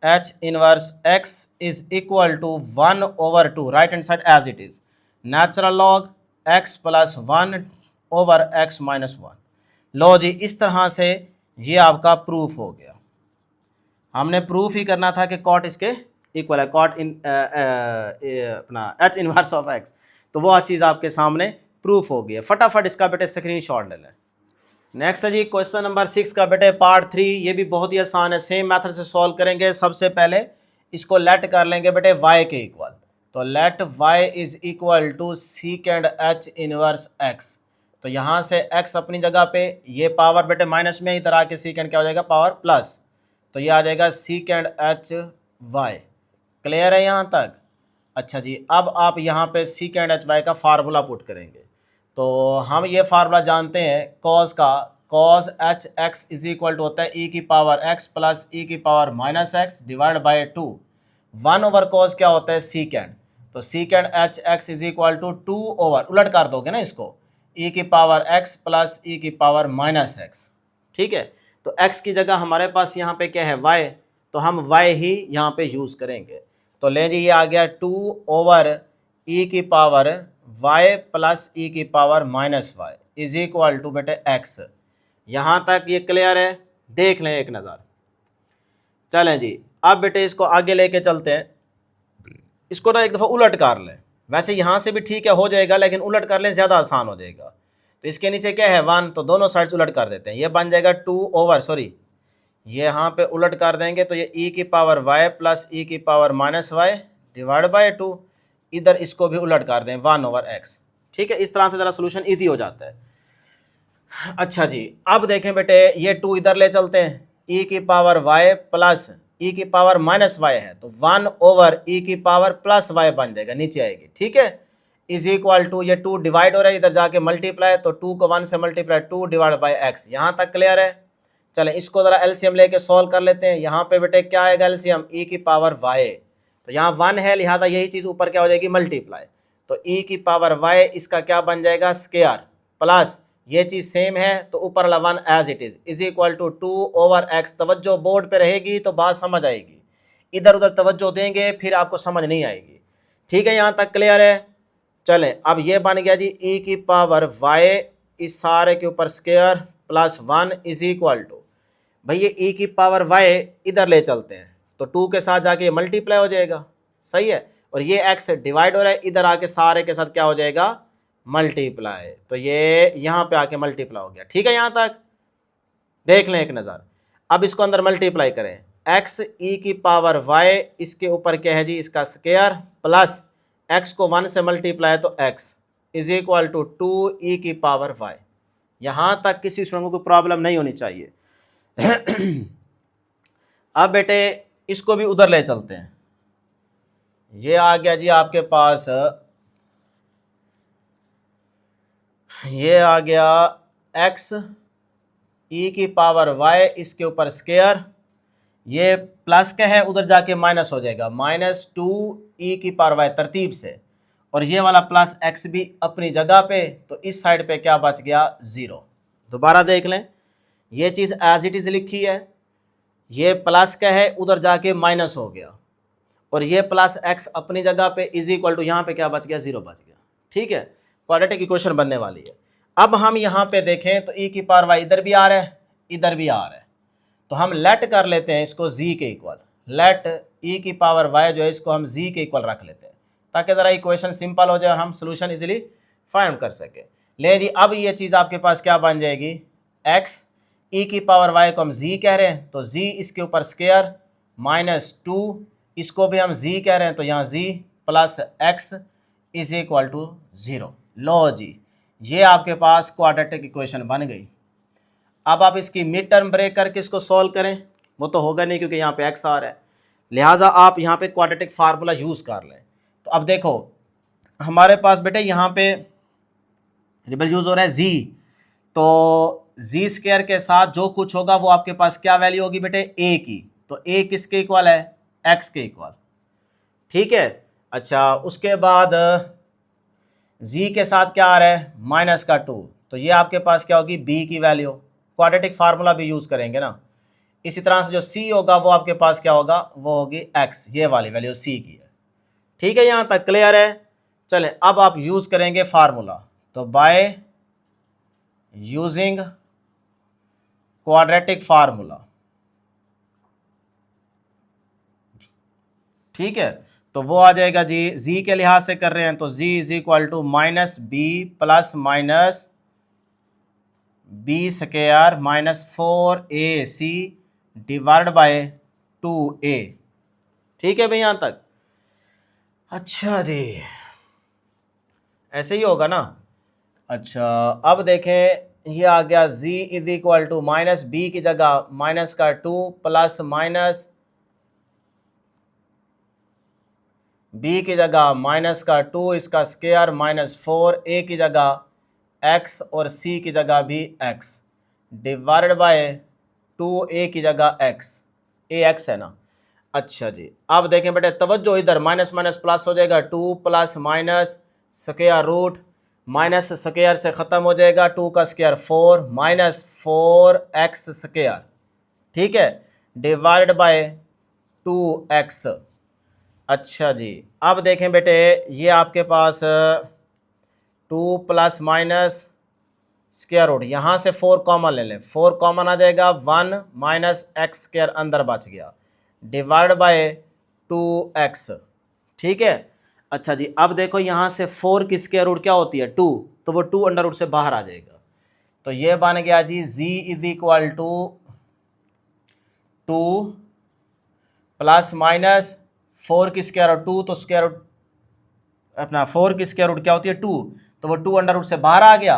h inverse x is equal to 1 over 2, right hand side as it is, natural log x plus 1 over x minus 1। लो जी, इस तरह से ये आपका प्रूफ हो गया। हमने प्रूफ ही करना था कि कॉट इसके इक्वल है, कॉट इन अपना h इनवर्स ऑफ x, तो वो चीज़ आपके सामने प्रूफ हो गई है। फटाफट इसका बेटे स्क्रीनशॉट ले लें। नेक्स्ट है जी क्वेश्चन नंबर 6 का बेटे पार्ट 3। ये भी बहुत ही आसान है, सेम मेथड से सॉल्व करेंगे। सबसे पहले इसको लेट कर लेंगे बेटे y के इक्वल, तो let y is equal to secant h inverse x। तो यहाँ से x अपनी जगह पे, ये पावर बेटे माइनस में, इधर आके सीकेंड क्या हो जाएगा, पावर प्लस, तो ये आ जाएगा सीकेंड h y। क्लियर है यहाँ तक? अच्छा जी, अब आप यहाँ पे सीकेंड h y का फार्मूला पुट करेंगे। तो हम ये फार्मूला जानते हैं कॉस का, cos h x is equal to होता है ई की पावर x प्लस ई की power minus x divide by 2। 1 over cos क्या होता है, सीकेंड, तो secant h x is equal to 2 over, उलट कर दोगे ना इसको, ई की पावर x प्लस ई की पावर माइनस एक्स। ठीक है, तो x की जगह हमारे पास यहाँ पे क्या है, y, तो हम y ही यहाँ पे यूज़ करेंगे। तो ले जी, ये आ गया 2 ओवर ई की पावर y प्लस ई की power minus y is equal to बेटे x। यहाँ तक ये क्लियर है? देख लें एक नज़र। चलें जी, अब बेटे इसको आगे लेके चलते हैं। इसको ना एक दफ़ा उलट कर लें, वैसे यहाँ से भी ठीक है हो जाएगा, लेकिन उलट कर लें ज़्यादा आसान हो जाएगा। तो इसके नीचे क्या है, 1, तो दोनों साइड उलट कर देते हैं। ये बन जाएगा 2 ओवर, सॉरी ये यहाँ पे उलट कर देंगे, तो ये ई की पावर y प्लस ई की power minus y divide by 2। इधर इसको भी उलट कर दें, 1 ओवर x। ठीक है, इस तरह से ज़रा सोल्यूशन ईजी हो जाता है। अच्छा जी, अब देखें बेटे, ये 2 इधर ले चलते हैं, e की पावर y प्लस ई की पावर माइनस वाई है, तो 1 ओवर ई की पावर प्लस वाई बन जाएगा, नीचे आएगी। ठीक है, इज इक्वल टू, ये 2 डिवाइड हो रहा है, इधर जाके मल्टीप्लाई, तो 2 को 1 से मल्टीप्लाई, 2 डिवाइड बाई x। यहाँ तक क्लियर है? चलें इसको ज़रा एलसीएम लेके सॉल्व कर लेते हैं। यहाँ पे बेटे क्या आएगा एलसीएम, ई की पावर y, तो यहाँ 1 है, लिहाजा यही चीज़ ऊपर क्या हो जाएगी, मल्टीप्लाई, तो ई की पावर y इसका क्या बन जाएगा, स्क्वायर, प्लस ये चीज़ सेम है, तो ऊपर वाला 1 as it is equal to 2 over x। तवज्जो बोर्ड पे रहेगी तो बात समझ आएगी, इधर उधर तवज्जो देंगे फिर आपको समझ नहीं आएगी। ठीक है, यहाँ तक क्लियर है? चलें, अब ये बन गया जी ई की पावर y इस सारे के ऊपर square plus 1 is equal to, भाई ये ई की पावर y इधर ले चलते हैं, तो 2 के साथ जाके मल्टीप्लाई हो जाएगा, सही है, और ये x डिवाइड हो रहा है, इधर आके सारे के साथ क्या हो जाएगा, मल्टीप्लाई, तो ये यहाँ पे आके मल्टीप्लाई हो गया। ठीक है, यहाँ तक देख लें एक नज़र। अब इसको अंदर मल्टीप्लाई करें, x ई की पावर y इसके ऊपर क्या है जी, इसका स्क्वायर, प्लस x को 1 से मल्टीप्लाई तो x इज इक्वल टू 2 ई की पावर y। यहाँ तक किसी स्टूडेंट को प्रॉब्लम नहीं होनी चाहिए। अब बेटे इसको भी उधर ले चलते हैं। ये आ गया जी आपके पास, ये आ गया x ई की पावर y इसके ऊपर स्क्वायर, ये प्लस का है, उधर जाके माइनस हो जाएगा, माइनस 2 ई की पावर y तरतीब से, और ये वाला प्लस x भी अपनी जगह पे, तो इस साइड पे क्या बच गया, 0। दोबारा देख लें, ये चीज़ एज इट इज़ लिखी है, ये प्लस का है, उधर जाके माइनस हो गया, और ये प्लस x अपनी जगह पे इज इक्वल टू, यहाँ पे क्या बच गया, 0 बच गया। ठीक है, क्वाड्रेटिक इक्वेशन बनने वाली है। अब हम यहाँ पे देखें तो ई की पावर y इधर भी आ रहा है, इधर भी आ रहा है, तो हम लेट कर लेते हैं इसको z के इक्वल, लेट ई की पावर y जो है इसको हम z के इक्वल रख लेते हैं। ताकि ज़रा इक्वेशन सिंपल हो जाए और हम सोल्यूशन इजीली फाइंड कर सके। ले जी, अब ये चीज़ आपके पास क्या बन जाएगी, एक्स ई की पावर वाई को हम जी कह रहे हैं तो जी इसके ऊपर स्क्वायर माइनस 2, इसको भी हम जी कह रहे हैं तो यहाँ जी plus X is equal to 0। लो जी, ये आपके पास क्वाड्रेटिक इक्वेशन बन गई। अब आप इसकी मिड टर्म ब्रेक करके इसको सॉल्व करें, वो तो होगा नहीं क्योंकि यहाँ पे एक्स आ रहा है, लिहाजा आप यहाँ पे क्वाड्रेटिक फार्मूला यूज़ कर लें। तो अब देखो हमारे पास बेटे यहाँ पे रिबल यूज़ हो रहा है जी, तो जी स्क्वायर के साथ जो कुछ होगा वो आपके पास क्या वैल्यू होगी बेटे, ए की, तो ए किसके इक्वल है, एक्स के इक्वल, ठीक है। अच्छा, उसके बाद जी के साथ क्या आ रहा है, माइनस का 2, तो ये आपके पास क्या होगी, बी की वैल्यू, क्वाड्रेटिक फार्मूला भी यूज़ करेंगे ना। इसी तरह से जो सी होगा वो आपके पास क्या होगा, वो होगी एक्स, ये वाली वैल्यू सी की है, ठीक है। यहाँ तक क्लियर है। चले अब आप यूज़ करेंगे फार्मूला, तो बाय यूजिंग क्वाड्रेटिक फार्मूला, ठीक है, तो वो आ जाएगा जी, जी के लिहाज से कर रहे हैं तो जी is equal to minus B plus minus B square minus 4ac divide by 2a, ठीक है भाई यहाँ तक। अच्छा जी, ऐसे ही होगा ना। अच्छा, अब देखें ये आ गया z is equal to minus b की जगह माइनस का 2 प्लस माइनस b की जगह माइनस का 2 इसका स्क्वायर माइनस 4, a की जगह x और c की जगह भी x डिवाइडेड बाय 2a की जगह x, ax है ना। अच्छा जी, अब देखें बेटे तवज्जो इधर, माइनस माइनस प्लस हो जाएगा, 2 plus minus square root, minus square से ख़त्म हो जाएगा, 2 का स्क्वायर 4 माइनस 4x स्क्वायर, ठीक है, डिवाइड बाय 2x। अच्छा जी, अब देखें बेटे ये आपके पास 2 प्लस माइनस स्क्वायर रूट, यहाँ से 4 कॉमन ले लें, 4 कॉमन आ जाएगा, 1 माइनस एक्स स्क्वायर अंदर बच गया, डिवाइड बाय 2x, ठीक है। अच्छा जी, अब देखो यहाँ से 4 की स्क्वायर रूट क्या होती है, 2, तो वो 2 अंडर रूट से बाहर आ जाएगा, तो ये बन गया जी z is equal to 2 plus minus 4 की स्क्वायर रूट 2, तो स्क्वायर रूट अपना 4 की स्क्वायर रूट क्या होती है 2, तो वो 2 अंडर रूट से बाहर आ गया,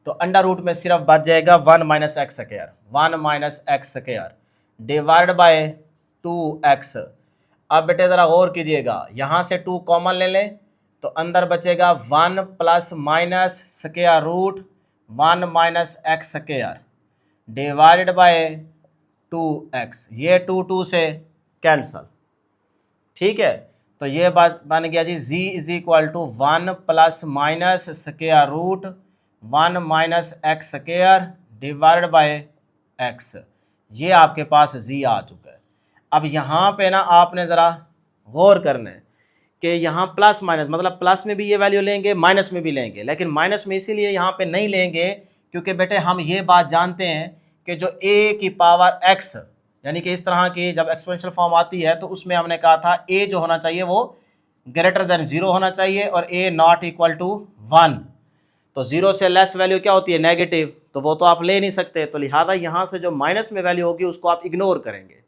तो अंडर रूट में सिर्फ बच जाएगा 1 minus x square, 1 minus x square divide bye 2x। अब बेटे ज़रा गौर कीजिएगा, यहाँ से 2 कॉमन ले लें तो अंदर बचेगा 1 plus minus square root 1 minus x square divided by 2x, ये 2 से कैंसल, ठीक है। तो ये बात बन गया जी z is equal to 1 plus minus square root 1 minus x square divided by x, ये आपके पास z आ चुका है। अब यहाँ पे ना आपने ज़रा गौर करना है कि यहाँ प्लस माइनस, मतलब प्लस में भी ये वैल्यू लेंगे, माइनस में भी लेंगे, लेकिन माइनस में इसीलिए यहाँ पे नहीं लेंगे क्योंकि बेटे हम ये बात जानते हैं कि जो a की पावर x, यानी कि इस तरह की जब एक्सपोनेंशियल फॉर्म आती है तो उसमें हमने कहा था a जो होना चाहिए वो ग्रेटर देन 0 होना चाहिए और a नॉट इक्वल टू 1, तो 0 से लेस वैल्यू क्या होती है, नेगेटिव, तो वो तो आप ले नहीं सकते, तो लिहाजा यहाँ से जो माइनस में वैल्यू होगी उसको आप इग्नोर करेंगे,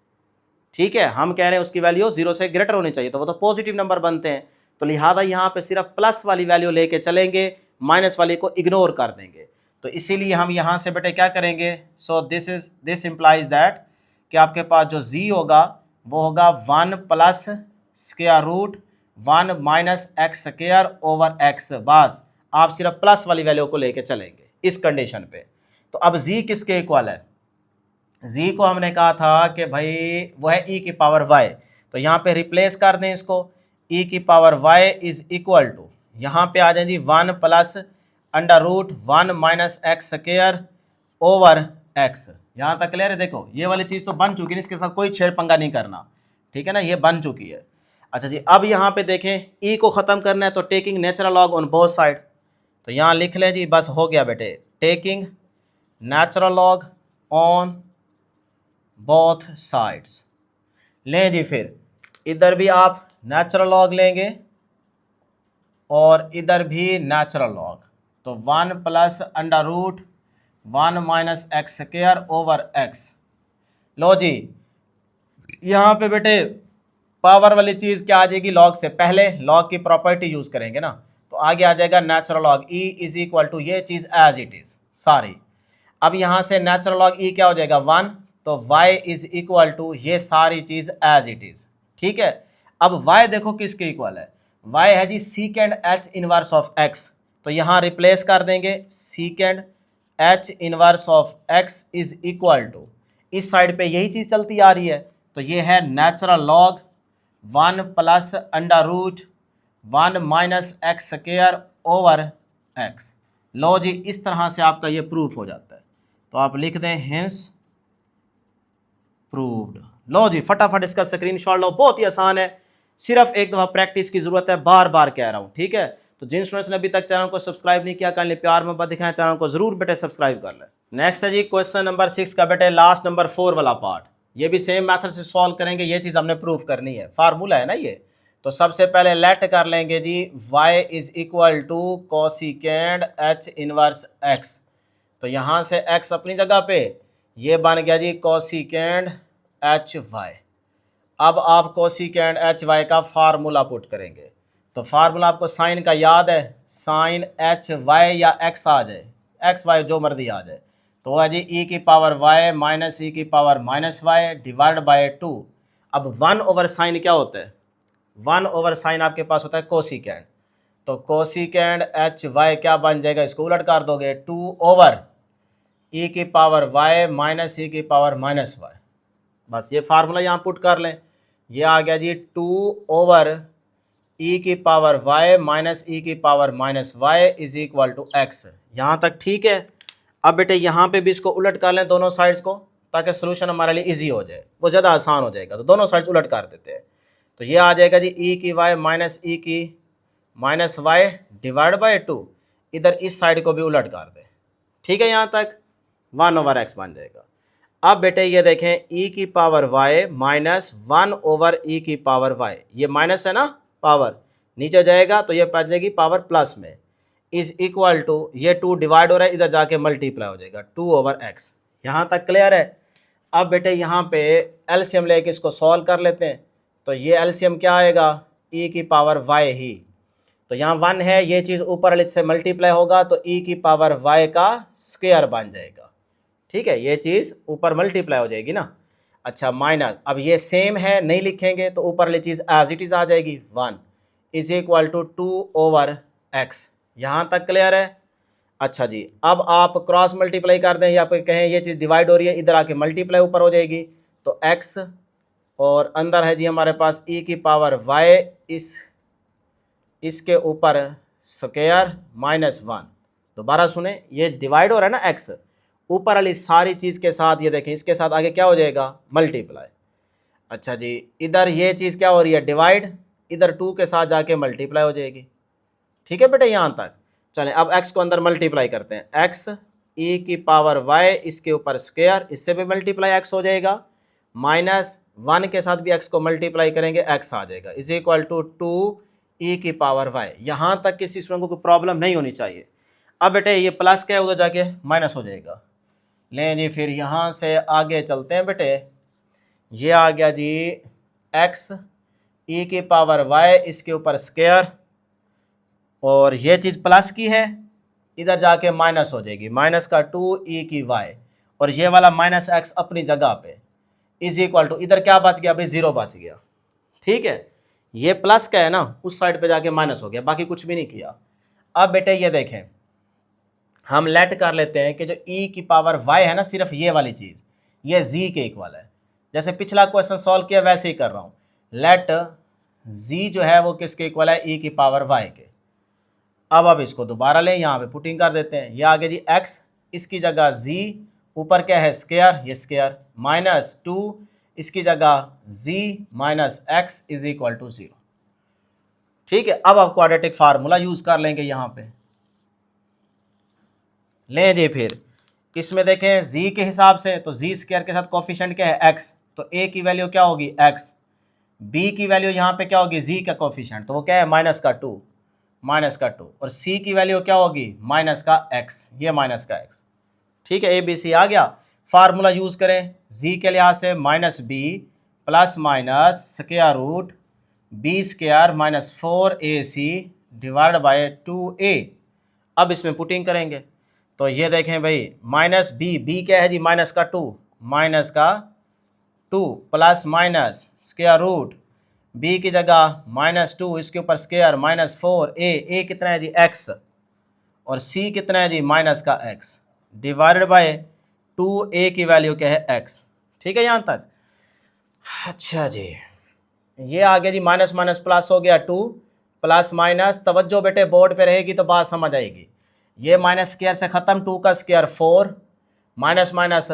ठीक है। हम कह रहे हैं उसकी वैल्यू 0 से ग्रेटर होनी चाहिए, तो वो तो पॉजिटिव नंबर बनते हैं, तो लिहाजा यहाँ पे सिर्फ प्लस वाली वैल्यू लेके चलेंगे, माइनस वाली को इग्नोर कर देंगे। तो इसीलिए हम यहाँ से बेटे क्या करेंगे, सो दिस इम्प्लाइज दैट कि आपके पास जो z होगा वो होगा 1 plus square root 1 minus x square over x, बस आप सिर्फ प्लस वाली वैल्यू को लेके चलेंगे इस कंडीशन पे। तो अब z किसके इक्वल है, z को हमने कहा था कि भाई वो है e की पावर y, तो यहाँ पे रिप्लेस कर दें इसको, e की power y is equal to, यहाँ पे आ जाए जी 1 plus under root 1 minus x square over x। यहाँ तक क्लियर है। देखो ये वाली चीज़ तो बन चुकी है, इसके साथ कोई छेड़ पंगा नहीं करना, ठीक है ना, ये बन चुकी है। अच्छा जी, अब यहाँ पे देखें e को ख़त्म करना है तो taking natural log on both side, तो यहाँ लिख लें जी, बस हो गया बेटे, taking natural log on both sides. लें जी, फिर इधर भी आप नेचुरल लॉग लेंगे और इधर भी नेचुरल लॉग, तो 1 plus under root 1 minus x square over X. लो जी, यहाँ पे बेटे पावर वाली चीज़ क्या आ जाएगी, लॉग से पहले लॉग की प्रॉपर्टी यूज़ करेंगे ना, तो आगे आ जाएगा natural log e is equal to ये चीज़ एज इट इज़ सारी। अब यहाँ से नेचुरल लॉग ई क्या हो जाएगा 1, तो y इज इक्वल टू ये सारी चीज़ एज इट इज़। ठीक है, अब y देखो किसके इक्वल है, y है जी secant h inverse of x, तो यहाँ रिप्लेस कर देंगे secant h inverse of x is equal to, इस साइड पे यही चीज़ चलती आ रही है, तो ये है natural log 1 plus under root 1 minus x square over X. लो जी, इस तरह से आपका ये प्रूफ हो जाता है, तो आप लिख दें हिंस प्रूव्ड। लो जी, फटाफट इसका स्क्रीनशॉट लो, बहुत ही आसान है, सिर्फ एक दफ़ा प्रैक्टिस की ज़रूरत है, बार बार कह रहा हूँ। ठीक है, तो जिन स्टूडेंट्स ने अभी तक चैनल को सब्सक्राइब नहीं किया, कर ले, प्यार मोहब्बत दिखाएं, चैनल को जरूर बेटे सब्सक्राइब कर लें। नेक्स्ट है जी क्वेश्चन नंबर 6 का बेटे लास्ट नंबर 4 वाला पार्ट, ये भी सेम मेथड से सॉल्व करेंगे, ये चीज़ हमने प्रूफ करनी है, फार्मूला है ना ये। तो सबसे पहले लेट कर लेंगे जी y is equal to cosecant h inverse x, तो यहाँ से x अपनी जगह पे, ये बन गया जी कोसिकेंड एच वाई। अब आप कोसिकेंड एच वाई का फार्मूला पुट करेंगे, तो फार्मूला आपको साइन का याद है, साइन एच वाई या एक्स आ जाए, एक्स वाई जो मर्जी आ जाए, तो वो है जी ई की पावर वाई माइनस ई की power minus y divide by 2। अब 1 ओवर साइन क्या होता है, 1 ओवर साइन आपके पास होता है कोसिकेंड, तो कोसिकेंड एच वाई क्या बन जाएगा, इसको उलट कर दोगे 2 ओवर ई की पावर वाई माइनस ई की पावर माइनस वाई। बस ये फार्मूला यहाँ पुट कर लें, ये आ गया जी 2 ओवर ई की पावर वाई माइनस ई की power minus y is equal to x. यहाँ तक ठीक है। अब बेटे यहाँ पे भी इसको उलट कर लें दोनों साइड्स को, ताकि सोल्यूशन हमारे लिए इजी हो जाए, वो ज़्यादा आसान हो जाएगा, तो दोनों साइड्स उलट कर देते हैं, तो ये आ जाएगा जी ई की वाई माइनस ई की माइनस वाई डिवाइड बाई 2, इधर इस साइड को भी उलट कर दें। ठीक है, यहाँ तक 1 ओवर एक्स बन जाएगा। अब बेटे ये देखें ई की पावर वाई माइनस 1 ओवर ई की पावर वाई, ये माइनस है ना, पावर नीचे जाएगा तो ये पड़ जाएगी पावर प्लस में, इज इक्वल टू ये 2 डिवाइड हो रहा है, इधर जाके मल्टीप्लाई हो जाएगा 2 ओवर एक्स। यहाँ तक क्लियर है। अब बेटे यहाँ पे एलसीएम लेके इसको सॉल्व कर लेते हैं, तो ये एलसीएम क्या आएगा, ई की पावर वाई ही, तो यहाँ 1 है, ये चीज़ ऊपर वाले से मल्टीप्लाई होगा तो ई की पावर वाई का स्क्वायर बन जाएगा। ठीक है, ये चीज़ ऊपर मल्टीप्लाई हो जाएगी ना। अच्छा माइनस, अब ये सेम है, नहीं लिखेंगे तो ऊपर वाली चीज़ एज इट इज़ आ जाएगी, 1 is equal to 2 over x. यहाँ तक क्लियर है। अच्छा जी, अब आप क्रॉस मल्टीप्लाई कर दें या फिर कहें ये चीज़ डिवाइड हो रही है, इधर आके मल्टीप्लाई ऊपर हो जाएगी, तो एक्स और अंदर है जी हमारे पास ई की पावर वाई, इसके ऊपर स्क्वायर माइनस 1। दोबारा सुने, ये डिवाइड हो रहा है ना एक्स, ऊपर वाली सारी चीज़ के साथ ये देखें, इसके साथ आगे क्या हो जाएगा, मल्टीप्लाई। अच्छा जी, इधर ये चीज़ क्या हो रही है, डिवाइड, इधर 2 के साथ जाके मल्टीप्लाई हो जाएगी। ठीक है बेटे, यहाँ तक चलें। अब x को अंदर मल्टीप्लाई करते हैं, x ई की पावर y इसके ऊपर स्क्वायर, इससे भी मल्टीप्लाई x हो जाएगा, माइनस 1 के साथ भी x को मल्टीप्लाई करेंगे, x आ जाएगा, इज इक्वल टू 2 ई की पावर y। यहाँ तक किसी स्टूडेंट को कोई प्रॉब्लम नहीं होनी चाहिए। अब बेटे ये प्लस क्या है, उधर जाके माइनस हो जाएगा। लें जी, फिर यहाँ से आगे चलते हैं बेटे, ये आ गया जी x ई की पावर y इसके ऊपर स्क्वायर, और ये चीज़ प्लस की है, इधर जाके माइनस हो जाएगी, माइनस का 2 ई की वाई, और ये वाला माइनस एक्स अपनी जगह पे, इज इक्वल टू इधर क्या बच गया, अभी 0 बच गया। ठीक है, ये प्लस का है ना, उस साइड पे जाके माइनस हो गया, बाकी कुछ भी नहीं किया। अब बेटे ये देखें, हम लेट कर लेते हैं कि जो ई की पावर वाई है ना, सिर्फ ये वाली चीज़, ये जी के इक्वल है। जैसे पिछला क्वेश्चन सॉल्व किया वैसे ही कर रहा हूँ, लेट जी जो है वो किसके इक्वल है, ई की पावर वाई के। अब इसको दोबारा लें, यहाँ पे पुटिंग कर देते हैं, ये आगे जी x, इसकी जगह z, ऊपर क्या है स्क्वायर, ये स्क्वायर, माइनस 2 इसकी जगह z minus x is equal to 0। ठीक है, अब आप क्वाड्रेटिक फार्मूला यूज कर लेंगे यहाँ पे। लें जी, फिर इसमें देखें z के हिसाब से, तो z स्क्वायर के साथ कोफिशिएंट क्या है x, तो a की वैल्यू क्या होगी x, b की वैल्यू यहाँ पे क्या होगी z का कोफिशिएंट, तो वो क्या है माइनस का 2, माइनस का 2 और c की वैल्यू क्या होगी माइनस का x, ये माइनस का x। ठीक है, ए बी सी आ गया। फार्मूला यूज करें z के लिहाज से minus B plus minus square root b square minus 4ac divide by 2a। अब इसमें पुटिंग करेंगे तो ये देखें भाई माइनस बी क्या है जी माइनस का 2 plus minus square root b की जगह माइनस 2 इसके ऊपर स्क्वायर माइनस 4a कितना है जी x और c कितना है जी माइनस का x डिवाइडेड बाय 2a की वैल्यू क्या है x। ठीक है यहाँ तक। अच्छा जी, ये आ गया जी माइनस माइनस प्लस हो गया 2 प्लस माइनस, तवज्जो बेटे बोर्ड पे रहेगी तो बात समझ आएगी। ये माइनस स्क्वायर से ख़त्म, 2 का square 4 minus minus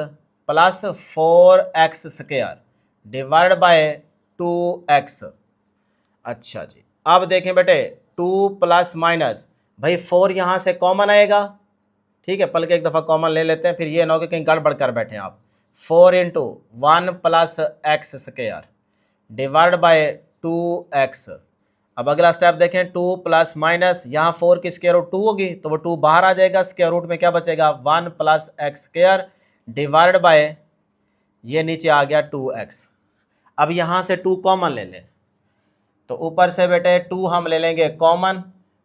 plus 4x square divide bye 2x। अच्छा जी, अब देखें बेटे 2 प्लस माइनस, भाई 4 यहाँ से कॉमन आएगा। ठीक है, पल के एक दफ़ा कॉमन ले लेते हैं, फिर ये ना हो कि कहीं गड़बड़ कर बैठे आप। 4 into 1 plus x square divide bye 2x। अब अगला स्टेप देखें 2 प्लस माइनस, यहाँ 4 की स्क्वायर रूट 2 होगी तो वो 2 बाहर आ जाएगा, स्क्वायर रूट में क्या बचेगा 1 plus x square divide bye ये नीचे आ गया 2x। अब यहाँ से 2 कॉमन ले लें तो ऊपर से बेटे 2 हम ले लेंगे कॉमन,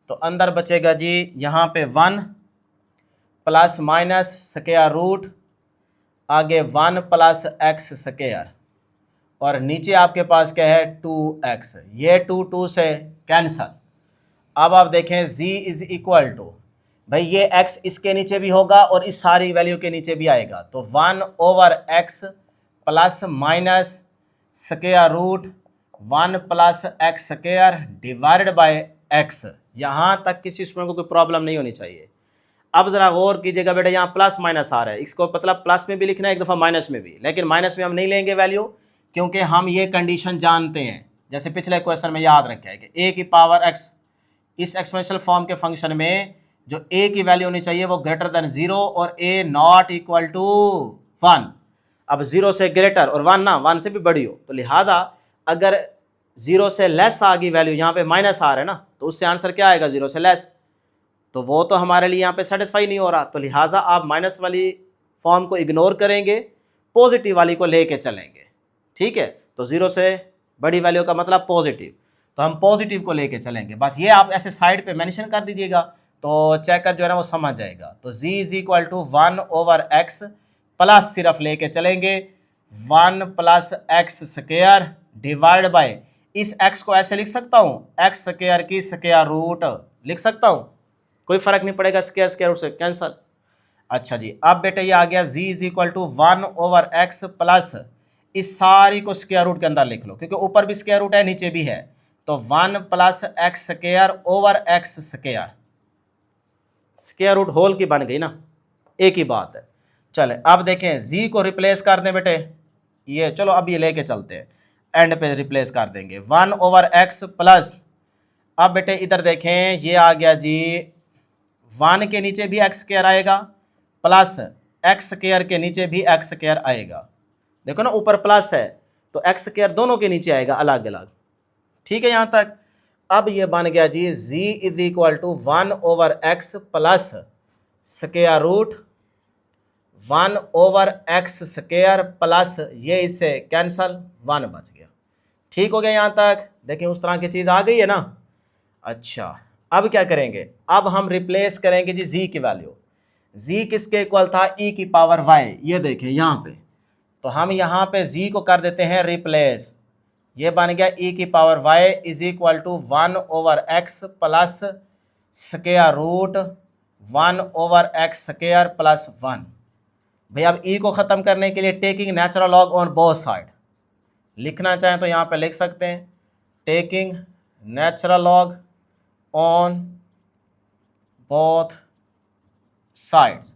तो अंदर बचेगा जी यहाँ पे 1 प्लस माइनस स्क्वायर रूट आगे 1 प्लस एक्स स्क्वायर और नीचे आपके पास क्या है 2x। ये 2 से कैंसल। अब आप देखें z इज इक्वल टू, भाई ये x इसके नीचे भी होगा और इस सारी वैल्यू के नीचे भी आएगा, तो 1 over x plus minus square root 1 plus x square divided by x। यहाँ तक किसी स्टूडेंट को कोई प्रॉब्लम नहीं होनी चाहिए। अब जरा गौर कीजिएगा बेटा, यहाँ प्लस माइनस आ रहा है, इसको मतलब प्लस में भी लिखना है एक दफ़ा माइनस में भी, लेकिन माइनस में हम नहीं लेंगे वैल्यू क्योंकि हम ये कंडीशन जानते हैं, जैसे पिछले क्वेश्चन में याद रखा है कि a की पावर x इस एक्सपोनेंशियल फॉर्म के फंक्शन में जो a की वैल्यू होनी चाहिए वो ग्रेटर देन 0 और a नॉट इक्वल टू 1। अब 0 से ग्रेटर और 1 ना 1 से भी बड़ी हो, तो लिहाजा अगर 0 से लेस आ गई वैल्यू, यहाँ पे माइनस आ रहा है ना, तो उससे आंसर क्या आएगा 0 से लेस, तो वो तो हमारे लिए यहाँ पे सेटिस्फाई नहीं हो रहा, तो लिहाजा आप माइनस वाली फॉर्म को इग्नोर करेंगे, पॉजिटिव वाली को लेके चलेंगे। ठीक है, तो 0 से बड़ी वैल्यू का मतलब पॉजिटिव, तो हम पॉजिटिव को लेके चलेंगे। बस ये आप ऐसे साइड पे मेंशन कर दीजिएगा तो चेकर जो है ना वो समझ जाएगा। तो z is equal to 1 over x plus सिर्फ लेके चलेंगे 1 plus x square divide by, इस x को ऐसे लिख सकता हूँ x स्क्वायर की स्क्वायर रूट लिख सकता हूँ, कोई फर्क नहीं पड़ेगा, स्क्वायर स्क्वायर रूट से कैंसल। अच्छा जी, अब बेटे ये आ गया z is equal to 1 over x plus, इस सारी को स्क्वायर रूट के अंदर लिख लो क्योंकि ऊपर भी स्क्वायर रूट है नीचे भी है, तो 1 plus x square over x square, square root whole की बन गई ना, एक ही बात है। चले अब देखें z को रिप्लेस कर दें बेटे, ये चलो अब ये लेके चलते हैं, एंड पे रिप्लेस कर देंगे 1 ओवर x प्लस, अब बेटे इधर देखें ये आ गया जी 1 के नीचे भी एक्स स्क्वायर आएगा प्लस एक्स स्क्वायर के नीचे भी एक्स स्क्वायर आएगा, देखो ना ऊपर प्लस है तो एक्स स्क्वायर दोनों के नीचे आएगा अलग अलग। ठीक है यहाँ तक। अब ये बन गया जी z is equal to 1 over x plus square root 1 over x square plus ये इससे कैंसल 1 बच गया। ठीक हो गया यहाँ तक, देखिए उस तरह की चीज़ आ गई है ना। अच्छा अब क्या करेंगे, अब हम रिप्लेस करेंगे जी z की वैल्यू, z किसके इक्वल था e की पावर y, ये देखें यहाँ पे, तो हम यहाँ पे z को कर देते हैं रिप्लेस, ये बन गया e की power y is equal to 1 over x plus square root 1 over x square plus 1। भाई अब e को ख़त्म करने के लिए taking natural log on both side, लिखना चाहें तो यहाँ पे लिख सकते हैं taking natural log on both sides.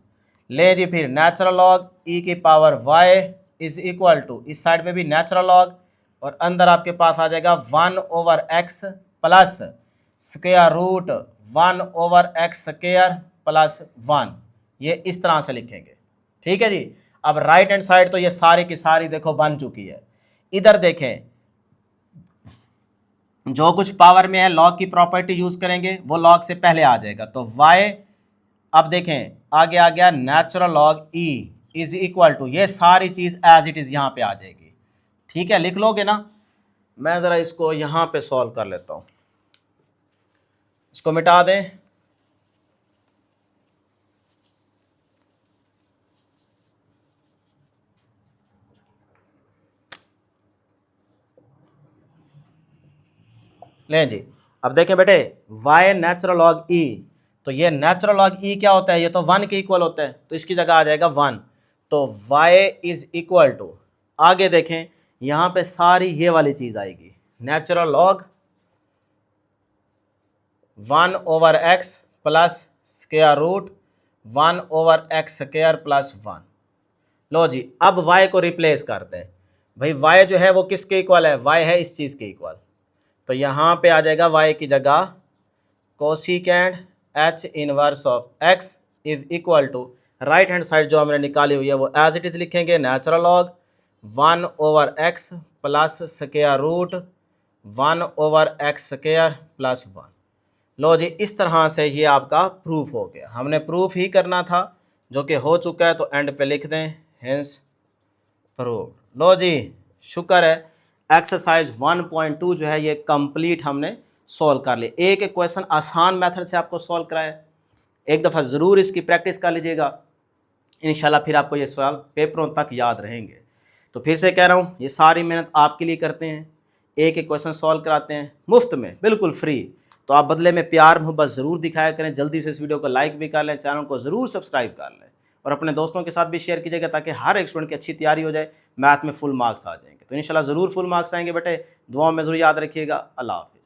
ले जी फिर नेचुरल लॉग e की power y is equal to, इस साइड पे भी नेचुरल लॉग और अंदर आपके पास आ जाएगा 1 over x plus square root 1 over x square plus 1, ये इस तरह से लिखेंगे। ठीक है जी। अब राइट हैंड साइड तो ये सारी की सारी देखो बन चुकी है। इधर देखें जो कुछ पावर में है लॉग की प्रॉपर्टी यूज करेंगे वो लॉग से पहले आ जाएगा। तो y, अब देखें आगे आ गया natural log e is equal to, ये सारी चीज एज इट इज यहां पे आ जाएगी। ठीक है, लिख लोगे ना। मैं जरा इसको यहां पे सॉल्व कर लेता हूं, इसको मिटा दें। लें जी, अब देखें बेटे y नेचुरल लॉग e, तो ये नेचुरल लॉग e क्या होता है, ये तो 1 के इक्वल होता है, तो इसकी जगह आ जाएगा 1। तो y इज इक्वल टू, आगे देखें यहां पे सारी ये वाली चीज आएगी, natural log 1/x plus square root 1/x² plus 1। लो जी, अब y को रिप्लेस करते हैं। भाई y जो है वो किसके इक्वल है, y है इस चीज के इक्वल, तो यहां पे आ जाएगा y की जगह cosecant h inverse of x is equal to, right hand side जो हमने निकाली हुई है वो एज इट इज लिखेंगे, natural log 1/x plus square root 1/x² plus 1। लो जी, इस तरह से ये आपका प्रूफ हो गया। हमने प्रूफ ही करना था जो कि हो चुका है, तो एंड पे लिख दें हेंस प्रूव्ड। लो जी, शुक्र है एक्सरसाइज 1.2 जो है ये कंप्लीट हमने सॉल्व कर लिया। एक एक क्वेश्चन आसान मेथड से आपको सॉल्व कराया, एक दफ़ा ज़रूर इसकी प्रैक्टिस कर लीजिएगा, इंशाल्लाह फिर आपको ये सवाल पेपरों तक याद रहेंगे। तो फिर से कह रहा हूँ, ये सारी मेहनत आपके लिए करते हैं, एक एक क्वेश्चन सॉल्व कराते हैं मुफ्त में, बिल्कुल फ्री। तो आप बदले में प्यार मोहब्बत ज़रूर दिखाया करें। जल्दी से इस वीडियो को लाइक भी कर लें, चैनल को ज़रूर सब्सक्राइब कर लें और अपने दोस्तों के साथ भी शेयर कीजिएगा, ताकि हर एक स्टूडेंट की अच्छी तैयारी हो जाए, मैथ में फुल मार्क्स आ जाएंगे। तो इंशाल्लाह ज़रूर फुल मार्क्स आएंगे बेटे, दुआओं में ज़रूर याद रखिएगा। अल्लाह हाफ़िज़।